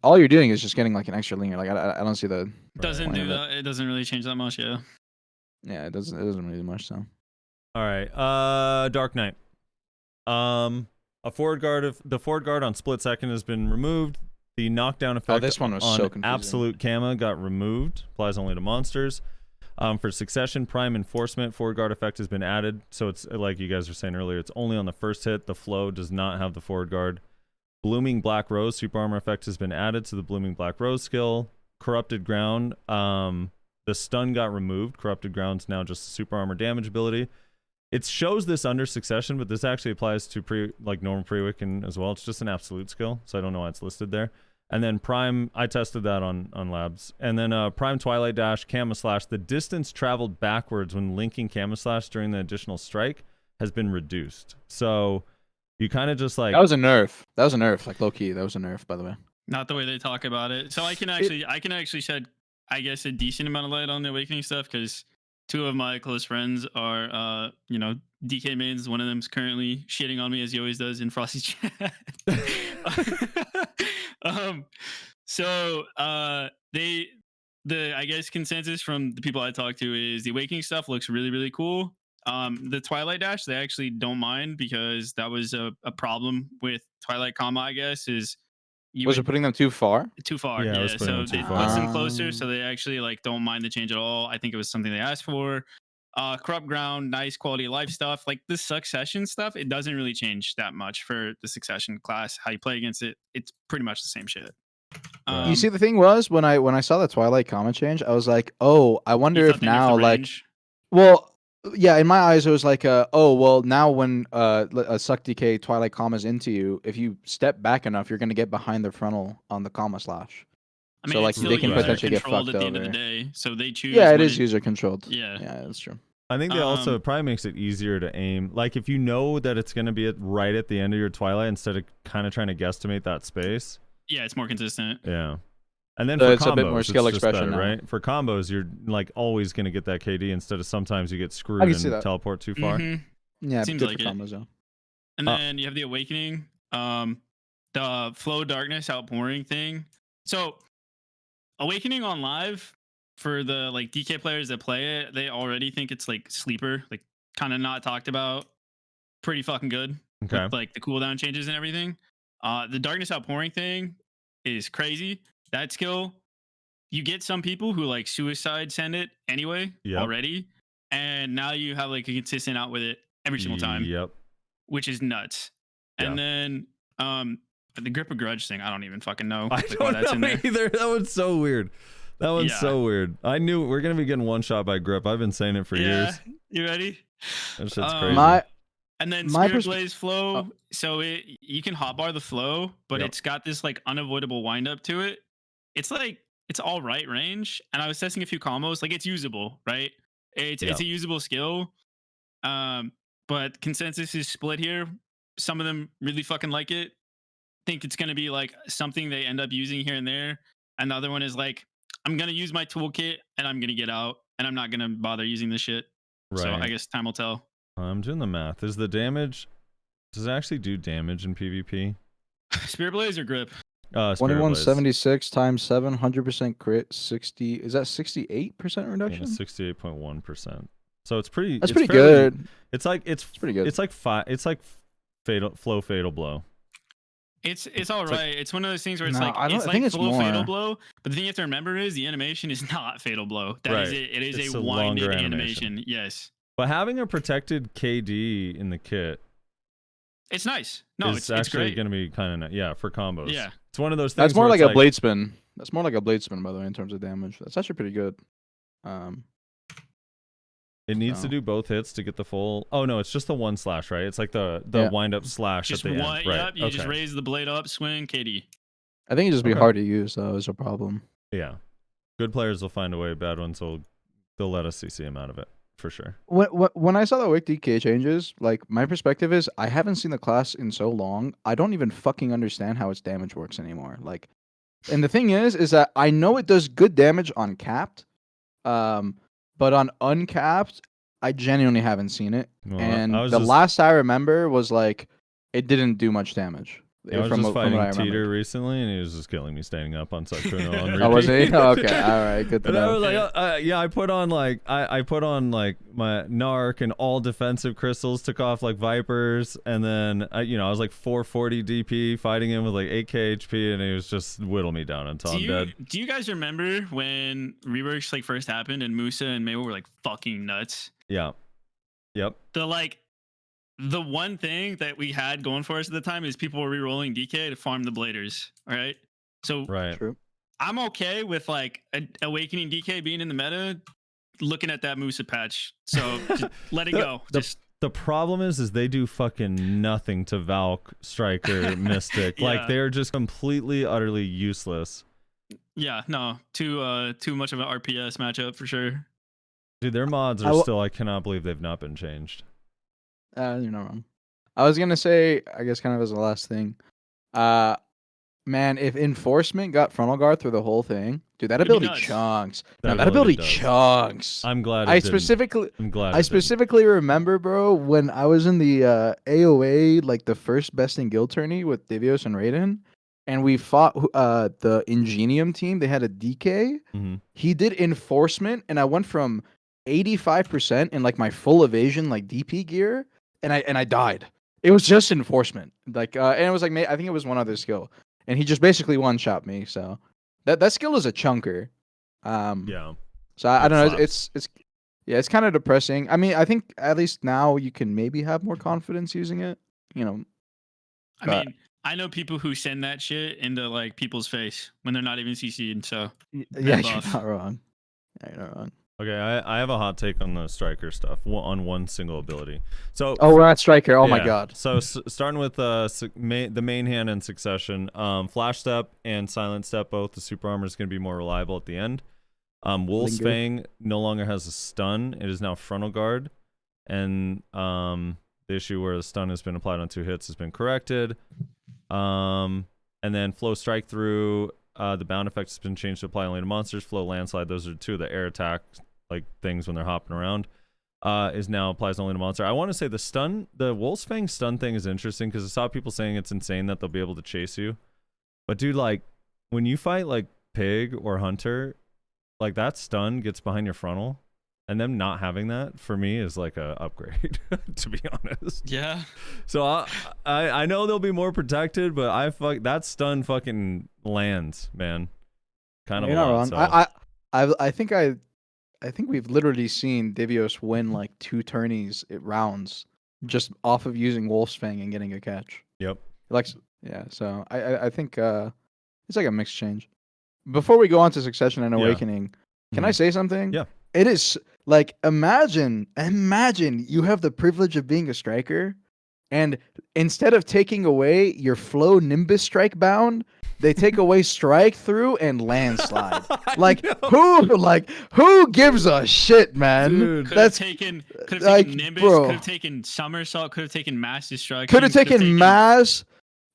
all you're doing is just getting like an extra linear. Like, I don't see the Doesn't point do of it. that. It doesn't really change that much, yeah. Yeah, it doesn't really do much. So, All right. Dark Knight. A forward guard on split second has been removed. The knockdown effect this one was on so confusing. absolute Gamma got removed. Applies only to monsters. For succession, prime enforcement, forward guard effect has been added. So it's like you guys were saying earlier, it's only on the first hit. The flow does not have the forward guard. Blooming Black Rose super armor effect has been added to the Blooming Black Rose skill. Corrupted Ground, the stun got removed. Corrupted Ground's now just a super armor damage ability. It shows this under succession, but this actually applies to normal pre-wicken as well. It's just an absolute skill, so I don't know why it's listed there. And then Prime, I tested that on labs. And then Prime Twilight Dash, Camouflage, the distance traveled backwards when linking Camouflage during the additional strike has been reduced. So you kind of just like... that was a nerf. That was a nerf. Like, low key, that was a nerf, by the way. Not the way they talk about it. So I can actually shed, I guess, a decent amount of light on the awakening stuff because two of my close friends are, DK mains. One of them's currently shitting on me as he always does in Frosty's chat. I guess consensus from the people I talked to is the awakening stuff looks really, really cool. The Twilight Dash, they actually don't mind because that was a problem with Twilight Comma, I guess, is Was it putting them too far? too far. Yeah, it Yeah, was putting so them too they far. puts them closer, so they actually like don't mind the change at all. I think it was something they asked for. Corrupt Ground, nice quality of life stuff. Like the succession stuff, it doesn't really change that much for the succession class. How you play against it, it's pretty much the same shit. You see, the thing was when I saw the Twilight comment change, I was like, oh, I wonder you if thought they nerfed now the like, range? well, yeah, in my eyes it was like, oh, well, now when a Suck DK Twilight commas into you, if you step back enough, you're gonna get behind the frontal on the comma slash. I mean, So like it's still they can user potentially get controlled fucked at the end of over. the day, so they choose. Yeah, it when is user controlled. Yeah, yeah, that's true. I think they also it probably makes it easier to aim. Like if you know that it's going to be right at the end of your Twilight instead of kind of trying to guesstimate that space. Yeah, it's more consistent. Yeah. And then So for it's combos, a bit more skill it's just expression better, now. right? For combos, you're like always going to get that KD instead of sometimes you get screwed can see and that. teleport too far. Yeah, Seems good like for it. combos though. And then you have the awakening, the flow darkness outpouring thing. So awakening on live for the like DK players that play it, they already think it's like sleeper, like kind of not talked about. Pretty fucking good. Okay. With like the cooldown changes and everything. The darkness outpouring thing is crazy. That skill, you get some people who like suicide send it anyway already, and now you have like a consistent out with it every single time. Yep. Which is nuts. And then the grip of grudge thing, I don't even fucking know. I Like, why that's don't know in there. either. That one's so weird. That one's so weird. I knew we're gonna be getting one shot by grip. I've been saying it for years. You ready? That shit's crazy. And then Spirit Blaze flow. So you can hotbar the flow, but it's got this like unavoidable wind up to it. It's like it's all right range. And I was testing a few combos. Like it's usable, right? It's a usable skill. But consensus is split here. Some of them really fucking like it. Think it's gonna be like something they end up using here and there. And the other one is like, I'm gonna use my toolkit and I'm gonna get out and I'm not gonna bother using this shit. Right. So I guess time will tell. I'm doing the math. Is the damage Does it actually do damage in PvP? Spirit Blaze or grip? Spirit Blaze. 2176 times 7, 100% crit, 60. Is that 68% Yeah, reduction? 68.1%. So it's pretty. That's it's pretty fairly, good. It's like it's pretty good. It's like fatal blow. It's all right. It's one of those things where it's No, like I don't- it's I like think it's full fatal more. blow, but the thing you have to remember is the animation is not fatal blow. That is Right. it is It's a a winded longer animation. animation. Yes, But having a protected KD in the kit it's nice. No, is it's actually great. going to be kind of for combos. Yeah. It's one of those things. That's more where like it's a blade spin. That's more like a blade spin, by the way, in terms of damage. That's actually pretty good. It needs to So. do both hits to get the full. Oh no, it's just the one slash, right? It's like the Yeah. wind up slash Just at the one. end, right? Yep. You just Okay. raise the blade up, swing, KD. I think it just be Okay. hard to use, though, is a problem. Yeah, good players will find a way. Bad ones they'll let us CC him out of it for sure. When I saw the Wick DK changes, like, my perspective is I haven't seen the class in so long. I don't even fucking understand how its damage works anymore. Like, and the thing is that I know it does good damage on capped, but on uncapped, I genuinely haven't seen it. Well, And I was the just, last I remember was like it didn't do much damage. I was from just what I fighting Teeter remember. recently, and he was just killing me standing up on Sacruno on repeat. Oh, was he? Oh, okay, all right, good to And I know. was like, yeah, I put on like I put on like my Narc and all defensive crystals, took off like Vipers, and then I was like 440 DP fighting him with like 8k HP, and he was just whittle me down until I'm dead. Do you guys remember when reworks like first happened and Musa and Mayo were like fucking nuts? Yeah. Yep. The one thing that we had going for us at the time is people were rerolling DK to farm the bladers. All right. So Right. True. I'm okay with like Awakening DK being in the meta, looking at that Musa patch. So just let it go. The problem is they do fucking nothing to Valk, Striker, Mystic. Like Yeah. they're just completely, utterly useless. Yeah, no, too much of an RPS matchup for sure. Dude, their mods are still, I cannot believe they've not been changed. You're not wrong. I was gonna say, I guess, kind of as a last thing, man, if enforcement got frontal guard through the whole thing, dude, that It'd be ability nuts. chunks. That That ability ability does. chunks. I'm glad. I specifically remember, bro, when I was in the AOA, like the first best in guild tourney with Devios and Raiden, and we fought the Ingenium team. They had a DK. Mm-hmm. He did enforcement, and I went from 85% in like my full evasion, like DP gear, and I died. It was just enforcement, like, and it was like I think it was one other skill, and he just basically one shot me. So that skill is a chunker. Yeah. So I don't know. slaps. It's kind of depressing. I mean, I think at least now you can maybe have more confidence using it. You know. I mean, I know people who send that shit into like people's face when they're not even CC'd. So Yeah, buff. you're not wrong. Yeah, you're not wrong. Okay, I have a hot take on the Striker stuff on one single ability. So Oh, we're at Striker. Oh my yeah, god. So starting with the main hand in succession, Flash Step and Silent Step, both the super armor is going to be more reliable at the end. Wolf's Fang no longer has a stun; it is now frontal guard, and the issue where the stun has been applied on 2 hits has been corrected. And then Flow Strike Through, the bound effect has been changed to apply only to monsters. Flow Landslide, those are 2 of the air attack like things when they're hopping around. Is now applies only to monster. I want to say the Wolf's Fang stun thing is interesting because I saw people saying it's insane that they'll be able to chase you. But dude, like when you fight like Pig or Hunter, like that stun gets behind your frontal, and them not having that for me is like a upgrade, to be honest. yeah. So I know they'll be more protected, but that stun fucking lands, man. Kind of. You're not wrong. So. I think we've literally seen Devios win like 2 tourneys rounds just off of using Wolf's Fang and getting a catch. Yep. Like, yeah. So I think it's like a mixed change. Before we go on to Succession and Awakening, can I say something? Yeah. It is like imagine you have the privilege of being a striker, and instead of taking away your Flow Nimbus strike bound, they take away Strike Through and Landslide. Who gives a shit, man? Dude. Could have taken Nimbus, bro. could have taken Somersault, could have taken Mass Destruction, Could have taken Mass,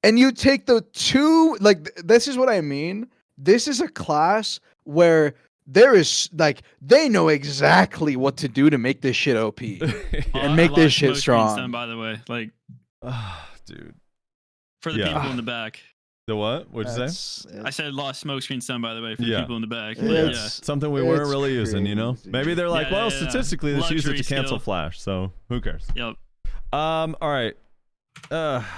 and you take the 2. Like, this is what I mean. This is a class where there is like they know exactly what to do to make this shit OP and make this shit strong. Stun, by the way, like Dude. For the Yeah. people in the back. The what? What'd you say? That's I said lost smoke screen stun, by the way, for Yeah. the people in the back. Yeah. Yeah. Something we weren't it's really using, you know? crazy. Maybe they're like, Yeah, well, yeah, yeah. statistically, this used it to Luxury cancel skill. Flash, so who cares? Yep. All right.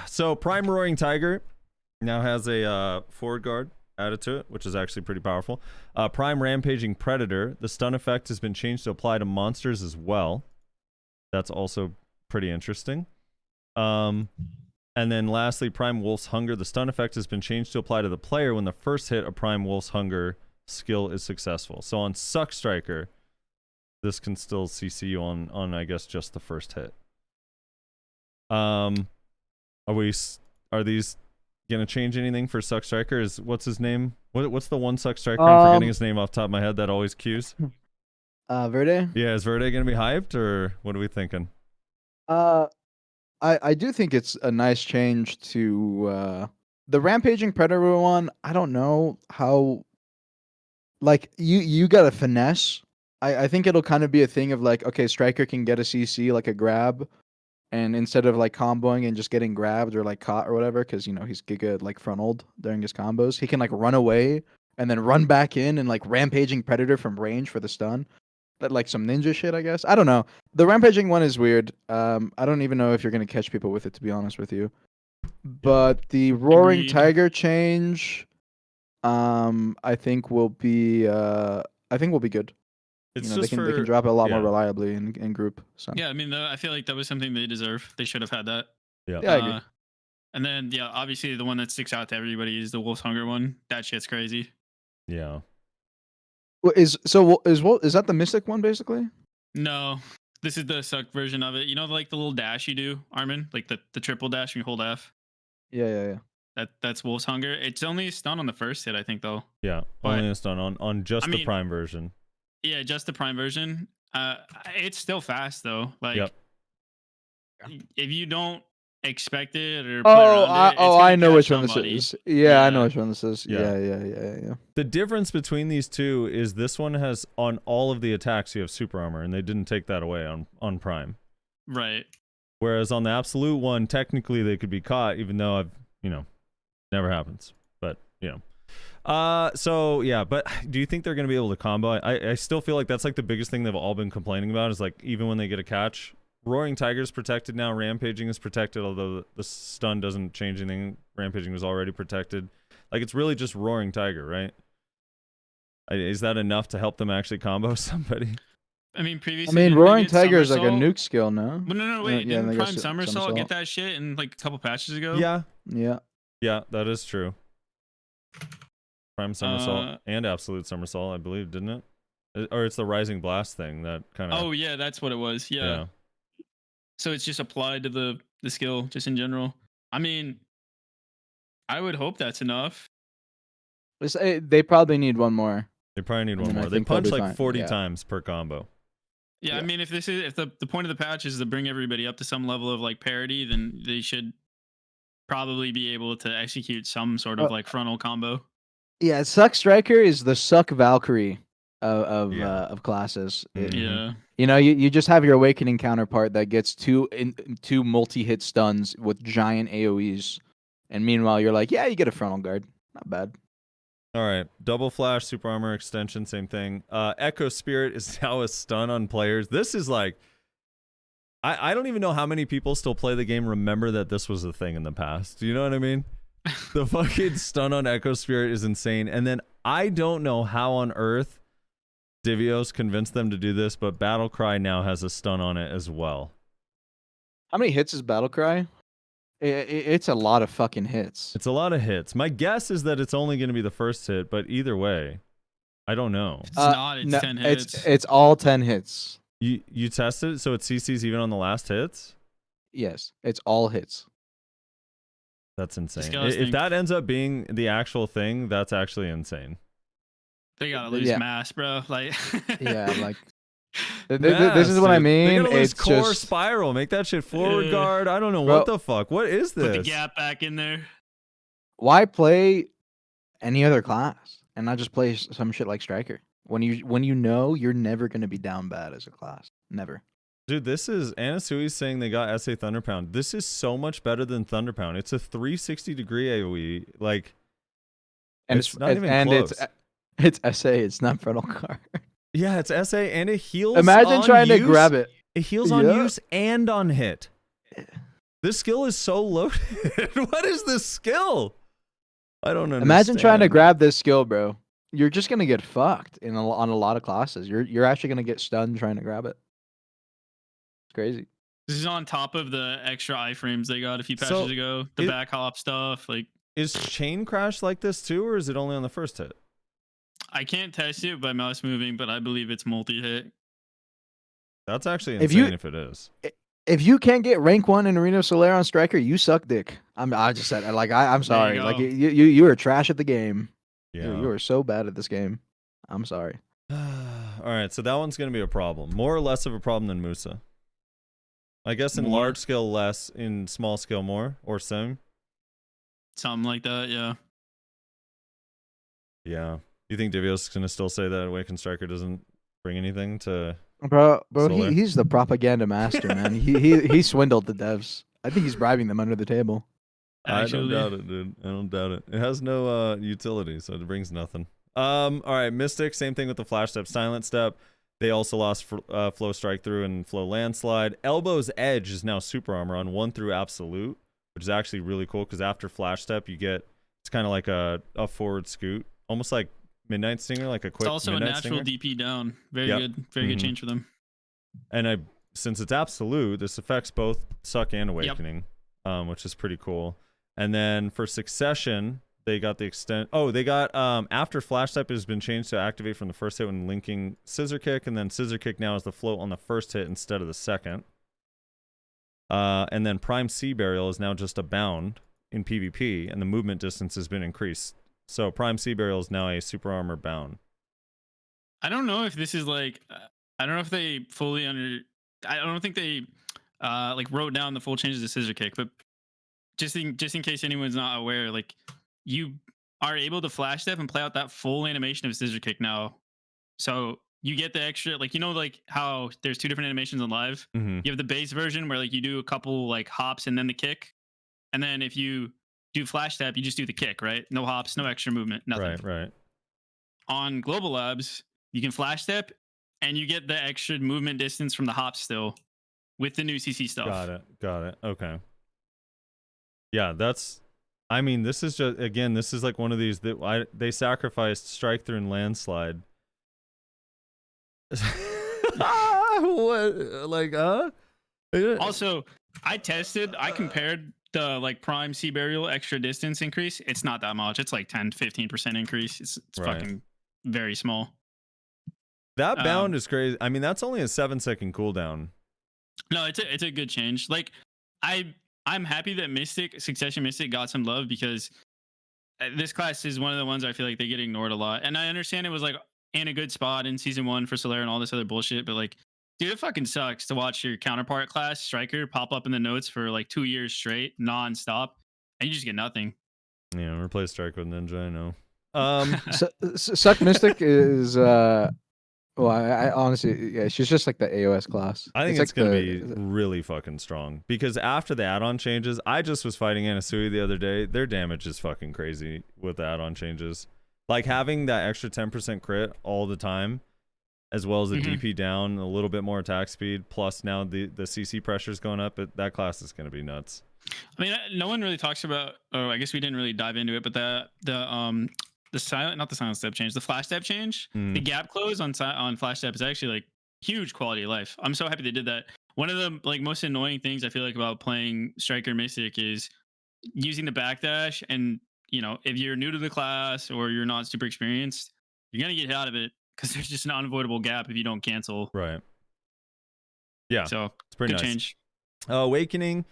So Prime Roaring Tiger now has a forward guard added to it, which is actually pretty powerful. Prime Rampaging Predator. The stun effect has been changed to apply to monsters as well. That's also pretty interesting. And then lastly, Prime Wolf's Hunger. The stun effect has been changed to apply to the player when the first hit of Prime Wolf's Hunger skill is successful. So on Suck Striker, this can still CC you on I guess just the first hit. Are these gonna change anything for Suck Striker? What's his name? What's the one Suck Striker? I'm forgetting his name off the top of my head that always queues. Verde. Yeah, is Verde gonna be hyped or what are we thinking? I do think it's a nice change to the Rampaging Predator one. I don't know how. Like you got a finesse. I think it'll kind of be a thing of like, okay, Striker can get a CC like a grab, and instead of like comboing and just getting grabbed or like caught or whatever, because you know he's giga like frontaled during his combos, he can like run away and then run back in and like Rampaging Predator from range for the stun. That like some ninja shit, I guess. I don't know. The Rampaging one is weird. I don't even know if you're gonna catch people with it, to be honest with you. But the Roaring Agreed. Tiger change, I think will be good. It's You know, just they can drop it a lot more yeah. reliably in group. So Yeah, I mean, I feel like that was something they deserve. They should have had that. Yeah. yeah, I agree. And then, yeah, obviously the one that sticks out to everybody is the Wolf's Hunger one. That shit's crazy. Yeah. Is that the Mystic one basically? No, this is the suck version of it. You know, like the little dash you do, Armin, like the triple dash when you hold F. Yeah. That's Wolf's Hunger. It's only stun on the first hit, I think, though. Yeah. But, Only it's done on just I the mean, Prime version. Yeah, just the Prime version. It's still fast though. Like, Yep. if you don't expect it or play around it, it's gonna I know catch which one somebody. this is. Yeah, I know Yeah. which one this is. Yeah. Yeah. The difference between these two is this one has on all of the attacks you have super armor, and they didn't take that away on Prime. Right. Whereas on the absolute one, technically they could be caught, even though never happens. But so yeah. But do you think they're gonna be able to combo? I still feel like that's like the biggest thing they've all been complaining about is like even when they get a catch, Roaring Tiger's protected now, Rampaging is protected, although the stun doesn't change anything. Rampaging was already protected. Like it's really just Roaring Tiger, right? Is that enough to help them actually combo somebody? I mean, previously. I mean, didn't they Roaring get Tiger is like a Somersault? nuke skill, no? But no, wait. Yeah, and Didn't they got Prime Somersault get that shit in like a couple patches ago? Yeah, Yeah. that is true. Prime Somersault and Absolute Somersault, I believe, didn't it? Or it's the Rising Blast thing that kind of. Oh yeah, that's what it was. Yeah. So it's just applied to the skill, just in general. I mean, I would hope that's enough. They probably need one more. They probably need one I more. They think they'll punch be like fine. 40 Yeah. times per combo. Yeah, I mean, if the point of the patch is to bring everybody up to some level of like parity, then they should probably be able to execute some sort of like frontal combo. Yeah, Suck Striker is the Suck Valkyrie of classes. Yeah. You know, you just have your Awakening counterpart that gets two multi-hit stuns with giant AoEs, and meanwhile you're like, yeah, you get a frontal guard, not bad. All right, double flash, super armor extension, same thing. Echo Spirit is now a stun on players. This is like, I don't even know how many people still play the game remember that this was a thing in the past. Do you know what I mean? The fucking stun on Echo Spirit is insane. And then I don't know how on earth Divios convinced them to do this, but Battlecry now has a stun on it as well. How many hits is Battlecry? It's a lot of fucking hits. It's a lot of hits. My guess is that it's only going to be the first hit, but either way, I don't know. It's not. It's 10 hits. It's all 10 hits. You tested it, so it CCs even on the last hits? Yes, it's all hits. That's insane. Disgusting. If that ends up being the actual thing, that's actually insane. They gotta lose mass, bro. Like, yeah, like Mass, this is what I dude. mean. They gotta lose It's core just spiral. Make that shit forward guard. I don't know what the fuck. What is this? put the gap back in there. Why play any other class and not just play some shit like Striker when you know you're never gonna be down bad as a class. Never. Dude, this is Anasui's saying they got SA Thunder Pound. This is so much better than Thunder Pound. It's a 360-degree AoE. Like, And it's not even close. It's SA. It's not frontal guard. Yeah, it's SA and it heals. Imagine on trying use. to grab it. It heals on use and on hit. This skill is so loaded. What is this skill? I don't understand. Imagine trying to grab this skill, bro. You're just gonna get fucked on a lot of classes. You're actually gonna get stunned trying to grab it. It's crazy. This is on top of the extra iframes they got a few patches ago. The back hop stuff, like. Is Chain Crash like this too, or is it only on the first hit? I can't test it by mouse moving, but I believe it's multi-hit. That's actually insane if it is. If you can't get rank 1 in Arena Solaire on Striker, you suck dick. I just said like I'm sorry. Like you are trash at the game. Yeah. You are so bad at this game. I'm sorry. All right, so that one's gonna be a problem. More or less of a problem than Musa. I guess in large scale less, in small scale more, or same. Something like that, yeah. Yeah. You think Divios is gonna still say that Awakened Striker doesn't bring anything to? Bro, he's the propaganda master, man. He swindled the devs. I think he's bribing them under the table. Actually. I don't doubt it, dude. I don't doubt it. It has no utility, so it brings nothing. All right, Mystic, same thing with the Flash Step, Silent Step. They also lost Flow Strike Through and Flow Landslide. Elbow's Edge is now Super Armor on 1 through Absolute, which is actually really cool because after Flash Step, you get, it's kind of like a forward scoot, almost like Midnight Stinger, like a quick. It's also Midnight a natural Stinger. DP down. Very good change for them. And since it's absolute, this affects both Suck and Awakening, which is pretty cool. And then for Succession, they got the extent. Oh, they got after Flash Step has been changed to activate from the first hit when linking Scissor Kick, and then Scissor Kick now is the float on the first hit instead of the second. And then Prime Sea Burial is now just a bound in PvP, and the movement distance has been increased. So Prime Sea Burial is now a Super Armor bound. I don't know if this is like, I don't know if they fully I don't think they like wrote down the full changes to Scissor Kick, but just in case anyone's not aware, like you are able to Flash Step and play out that full animation of Scissor Kick now. So you get the extra, like, you know, like how there's 2 different animations on live. Mm-hmm. You have the base version where like you do a couple like hops and then the kick, and then if you do Flash Step, you just do the kick, right? No hops, no extra movement, nothing. Right. On Global Labs, you can Flash Step and you get the extra movement distance from the hops still with the new CC stuff. Got it. Okay. Yeah, I mean, this is just, again, this is like one of these that they sacrificed Strike Through and Landslide. What? Like, Also, I compared the like Prime Sea Burial extra distance increase. It's not that much. It's like 10-15% increase. It's right. Fucking very small. That bound is crazy. I mean, that's only a 7-second cooldown. No, it's a good change. Like, I'm happy that Succession Mystic got some love, because this class is one of the ones I feel like they get ignored a lot. And I understand it was like in a good spot in season 1 for Solaire and all this other bullshit, but like, dude, it fucking sucks to watch your counterpart class Striker pop up in the notes for like 2 years straight, non-stop, and you just get nothing. Yeah, replace Striker with Ninja, I know. Suck Mystic is well, I honestly, yeah, she's just like the AOS class. I think it's like going to be really fucking strong, because after the add-on changes, I just was fighting Anasui the other day. Their damage is fucking crazy with the add-on changes. Like having that extra 10% crit all the time, as well as the DP down, a little bit more attack speed, plus now the CC pressure's going up. That class is going to be nuts. I mean, no one really talks about, or I guess we didn't really dive into it, but the silent step change, the Flash Step change, the gap close on Flash Step is actually like huge quality of life. I'm so happy they did that. One of the like most annoying things I feel like about playing Striker Mystic is using the backdash, and you know, if you're new to the class or you're not super experienced, you're gonna get hit out of it because there's just an unavoidable gap if you don't cancel. Right. Yeah. So it's pretty good nice. change. Awakening.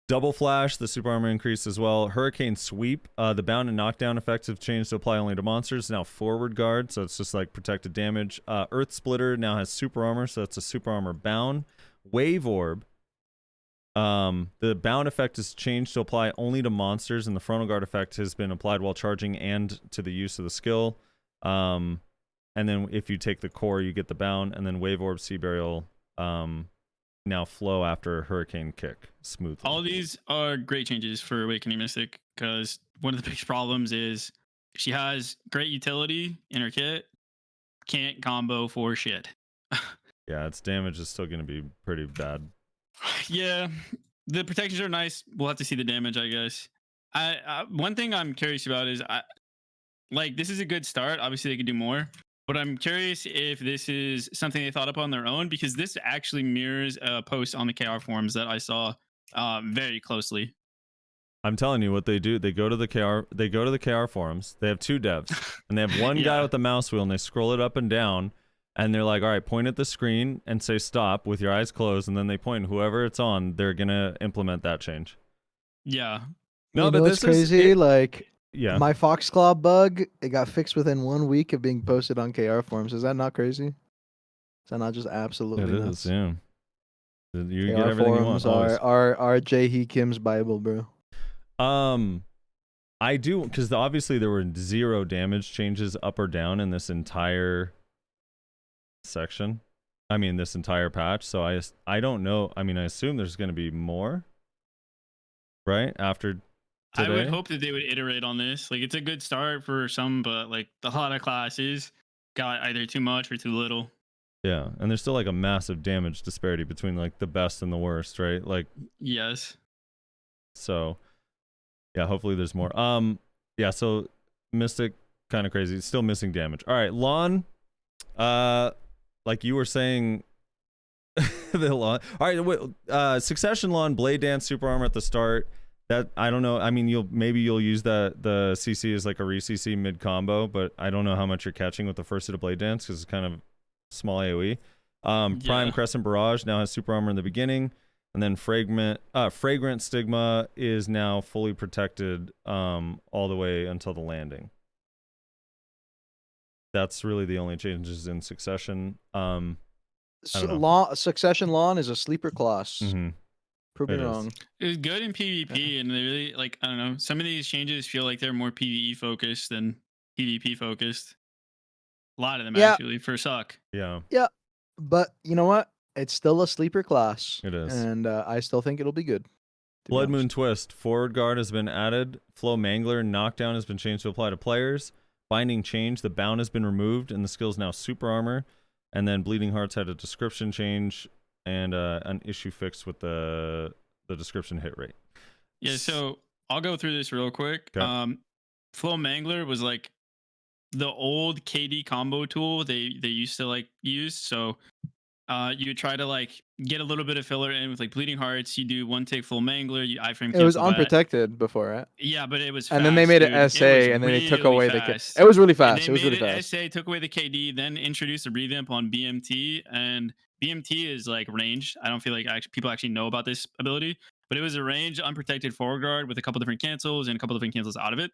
Double Flash, the Super Armor increased as well. Hurricane Sweep, the bound and knockdown effects have changed to apply only to monsters. Now Forward Guard, so it's just like protected damage. Earth Splitter now has Super Armor, so it's a Super Armor bound. Wave Orb, the bound effect is changed to apply only to monsters, and the Frontal Guard effect has been applied while charging and to the use of the skill. And then if you take the core, you get the bound, and then Wave Orb, Sea Burial, now flow after Hurricane Kick smoothly. All these are great changes for Awakening Mystic because one of the biggest problems is she has great utility in her kit, can't combo for shit. Yeah, its damage is still going to be pretty bad. Yeah, the protections are nice. We'll have to see the damage, I guess. One thing I'm curious about is this is a good start. Obviously, they could do more, but I'm curious if this is something they thought up on their own because this actually mirrors a post on the KR forums that I saw very closely. I'm telling you what they do. They go to the KR forums. They have 2 devs, and they have one guy with the mouse wheel, and they scroll it up and down, and they're like, "All right, point at the screen and say stop with your eyes closed," and then they point. Whoever it's on, they're gonna implement that change. Yeah. No, you but know this what's is crazy. Like yeah. my Foxclaw bug, it got fixed within 1 week of being posted on KR forums. Is that not crazy? Is that not just absolutely It nuts? is, yeah. You KR get everything you forums want. Always. are J.He Kim's Bible, bro. I do, because obviously there were 0 damage changes up or down in this entire section. I mean, this entire patch. So I don't know. I mean, I assume there's going to be more, right? After today. I would hope that they would iterate on this. Like, it's a good start for some, but like a lot of classes got either too much or too little. Yeah, and there's still like a massive damage disparity between like the best and the worst, right? Like, yes. So yeah, hopefully there's more. Yeah, so Mystic kind of crazy. It's still missing damage. All right, Lawn. Like you were saying, the Lawn. All right, wait, Succession Lawn, Blade Dance, Super Armor at the start. That I don't know. I mean, you'll use the CC as like a re-CC mid combo, but I don't know how much you're catching with the first hit of Blade Dance because it's kind of small AOE. Prime Crescent Barrage now has Super Armor in the beginning, and then Fragrant Stigma is now fully protected all the way until the landing. That's really the only changes in Succession. Succession Lawn is a sleeper class. Mm-hmm. Prove me wrong. It was good in PvP, and they really I don't know. Some of these changes feel like they're more PvE focused than PvP focused. A lot of them actually for Suck. Yeah. Yeah, but you know what? It's still a sleeper class. It is, and I still think it'll be good. Blood Moon Twist. Forward Guard has been added. Flow Mangler Knockdown has been changed to apply to players. Binding Change. The bound has been removed, and the skill is now Super Armor. And then Bleeding Hearts had a description change and an issue fixed with the description hit rate. Yeah, so I'll go through this real quick. Okay. Flow Mangler was like the old KD combo tool they used to like use. So you try to like get a little bit of filler in with like Bleeding Hearts. You do 1 tick Full Mangler. You iframe. It was unprotected before, right? Yeah, but it was fast, and then they made dude. it SA, and then they took really away fast. the. It was really fast. It was really fast. SA took away the KD, then introduced a revamp on BMT, and BMT is like range. I don't feel like people actually know about this ability, but it was a range unprotected forward guard with a couple different cancels and a couple different cancels out of it.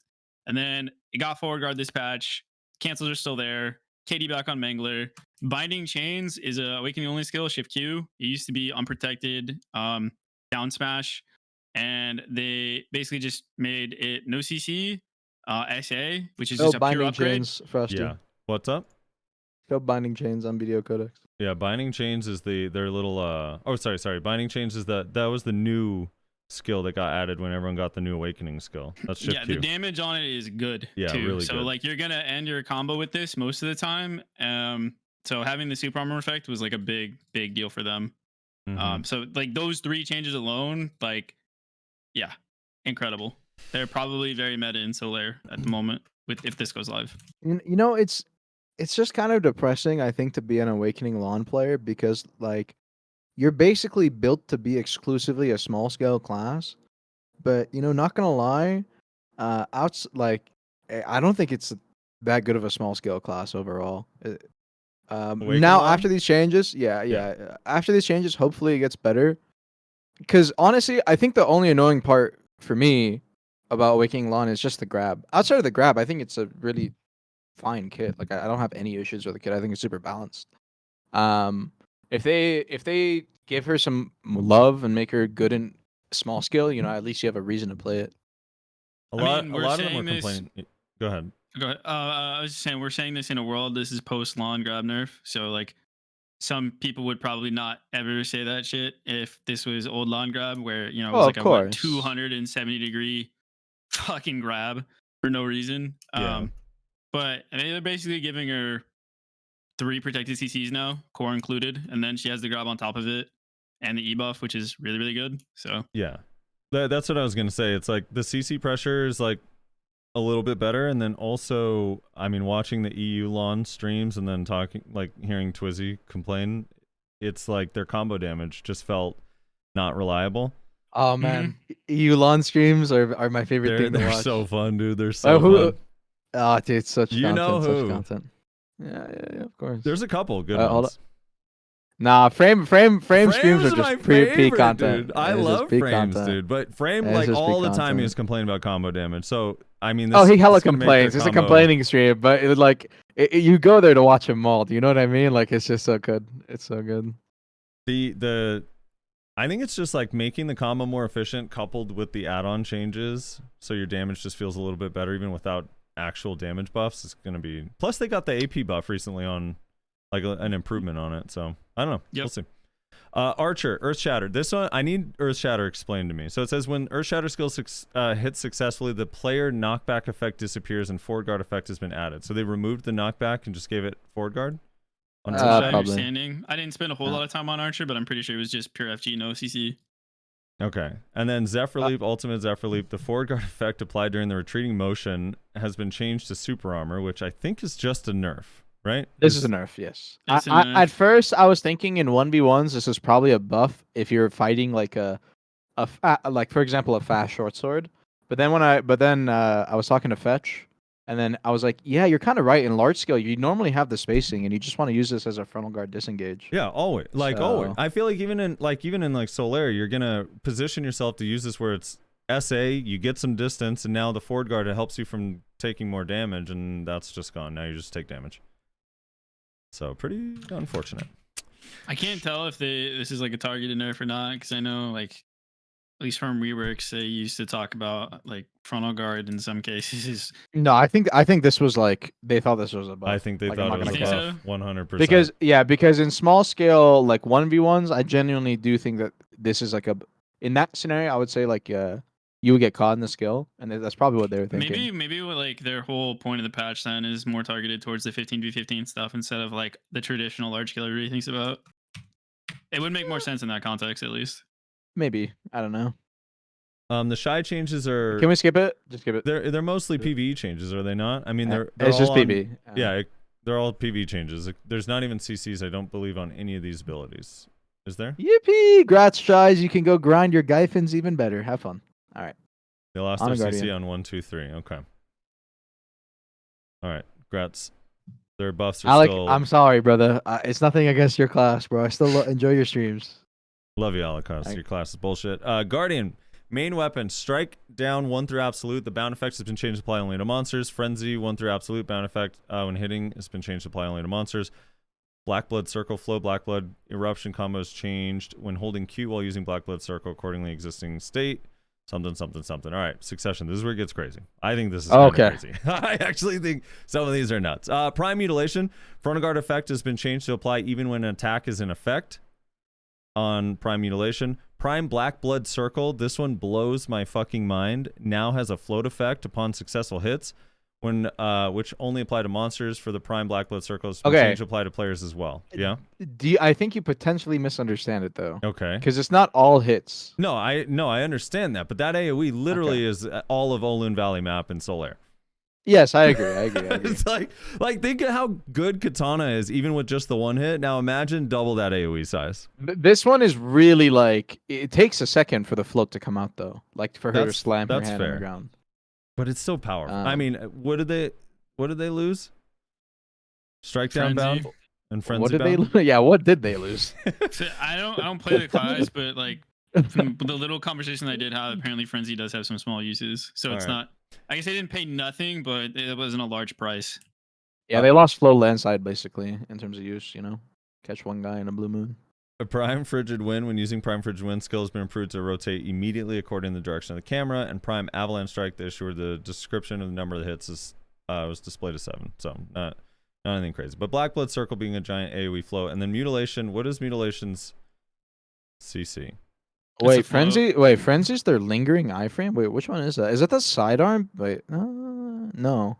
And then it got forward guard this patch. Cancels are still there. KD back on Mangler. Binding Chains is a awakening only skill, Shift Q. It used to be unprotected, down smash, and they basically just made it no CC, SA, which is just a pure upgrade. Chains, Frosty. Yeah. What's up? Go Binding Chains on BDO Codex. Yeah, Binding Chains is their little oh sorry. Binding Chains is that was the new skill that got added when everyone got the new awakening skill. That's Shift Q. The damage on it is good. Yeah, too. really so good. like you're gonna end your combo with this most of the time. So having the super armor effect was like a big deal for them. Mm-hmm. So like those 3 changes alone, like yeah, incredible. They're probably very meta in Solaire at the moment if this goes live. You know, it's just kind of depressing, I think, to be an Awakening Lawn player because like you're basically built to be exclusively a small scale class. But you know, not gonna lie, I don't think it's that good of a small scale class overall. Now Lawn? after these changes, after these changes, hopefully it gets better. Because honestly, I think the only annoying part for me about Awakening Lawn is just the grab. Outside of the grab, I think it's a really fine kit. Like I don't have any issues with the kit. I think it's super balanced. If they give her some love and make her good in small scale, you know, at least you have a reason to play it. A lot of them were complaining. Go ahead. Go ahead. I was just saying we're saying this in a world. This is post Lawn grab nerf, so like some people would probably not ever say that shit if this was old lawn grab, where it Oh, was of like a course. 270-degree fucking grab for no reason. Yeah. But they're basically giving her 3 protected CCs now, core included, and then she has the grab on top of it and the E buff, which is really, really good. So Yeah. That's what I was gonna say. It's like the CC pressure is like a little bit better, and then also, I mean, watching the EU lawn streams and then hearing Twizzy complain, it's like their combo damage just felt not reliable. Oh man, EU lawn streams are my favorite thing to They're watch. so fun, dude. They're so who? fun. Oh, dude, such You content, know such who? content. Yeah, of course. There's a couple good Hold ones. Nah, frame streams are my just peak favorite, content. dude. I It's just love peak frames, content. dude. But frame, It's like just all peak the time, he content. was complaining about combo damage. So I mean, Oh, he hella this is gonna make their complains. It's a combo- complaining stream, but you go there to watch him maul. Do you know what I mean? Like it's just so good. It's so good. I think it's just like making the combo more efficient, coupled with the add-on changes, so your damage just feels a little bit better, even without actual damage buffs. It's gonna be. Plus, they got the AP buff recently on, like an improvement on it. So I don't know. Yep. We'll see. Archer, Earth Shatter. This one, I need Earth Shatter explained to me. So it says when Earth Shatter skill hits successfully, the player knockback effect disappears and forward guard effect has been added. So they removed the knockback and just gave it forward guard? On That's Earth my Shatter? probably. understanding. I didn't spend a whole lot of time on Archer, but I'm pretty sure it was just pure FG, no CC. Okay. And then Zephyr Leap, Ultimate Zephyr Leap, the forward guard effect applied during the retreating motion has been changed to Super Armor, which I think is just a nerf, right? This is a nerf, yes. It's a nerf. At first, I was thinking in 1v1s, this is probably a buff if you're fighting like like for example a fast short sword. But then I was talking to Fetch, and then I was like, yeah, you're kind of right. In large scale, you normally have the spacing, and you just want to use this as a frontal guard disengage. Yeah, always. Always. I feel like even in Solaire, you're gonna position yourself to use this where it's SA, you get some distance, and now the forward guard helps you from taking more damage, and that's just gone. Now you just take damage. So pretty unfortunate. I can't tell if this is like a targeted nerf or not, because I know like at least from reworks they used to talk about like frontal guard in some cases. No, I think this was like they thought this was a buff. I think they Like, I'm thought it not was a gonna buff, cap. 100%. Because in small scale like 1v1s, I genuinely do think that this is like in that scenario, I would say like you would get caught in the skill, and that's probably what they were thinking. Maybe what like their whole point of the patch then is more targeted towards the 15v15 stuff instead of like the traditional large scale everybody thinks about. It would make more sense in that context, at least. Maybe, I don't know. The shy changes are. Can we skip it? Just skip it. They're mostly PvE changes, are they not? I mean, they're it's all just on, PvE. Yeah, they're all PvE changes. There's not even CCs, I don't believe, on any of these abilities. Is there? Yippee! Grats, Shies. You can go grind your Gyphins even better. Have fun. All right. They lost On their a CC Guardian. on 1, 2, 3. Okay. All right. Grats. Their buffs are Alec, still. I'm sorry, brother. It's nothing against your class, bro. I still enjoy your streams. Love you, Alicos. Your class is bullshit. Guardian. Main weapon. Strike down 1 through absolute. The bound effect has been changed to apply only to monsters. Frenzy 1 through absolute. Bound effect when hitting has been changed to apply only to monsters. Black Blood Circle Flow. Black Blood Eruption combos changed when holding Q while using Black Blood Circle accordingly existing state. Something. All right, Succession. This is where it gets crazy. I think this is kind of crazy. I actually think some of these are nuts. Prime Mutilation. Frontal Guard effect has been changed to apply even when an attack is in effect on Prime Mutilation. Prime Black Blood Circle. This one blows my fucking mind. Now has a float effect upon successful hits, when which only apply to monsters. For the Prime Black Blood Circles, change to apply to players as well. Yeah. I think you potentially misunderstand it though. Okay. Because it's not all hits. No, I understand that, but that AOE literally is all of Olun Valley map in Solaire. Yes, I agree. It's like think of how good Katana is, even with just the one hit. Now imagine double that AOE size. This one is really like it takes a second for the float to come out though, like for her to slam her hand on the ground. But it's still powerful. I mean, what did they lose? Strike down bound and frenzy What did bound? they? Yeah, what did they lose? So I don't play the class, but like from the little conversation I did have, apparently Frenzy does have some small uses. So it's not. I guess they didn't pay nothing, but it wasn't a large price. Yeah, they lost flow landside basically in terms of use. You know, catch one guy in a blue moon. A Prime Frigid Wind. When using Prime Frigid Wind, skill has been improved to rotate immediately according to the direction of the camera. And Prime Avalanche Strike, the issuer, the description of the number of the hits is was displayed as 7. So not Not anything crazy. But Black Blood Circle being a giant AoE float. And then Mutilation. What is Mutilation's CC? Wait, Frenzy? Wait, Frenzy's their lingering iframe? Wait, which one is that? Is that the sidearm? Wait, no.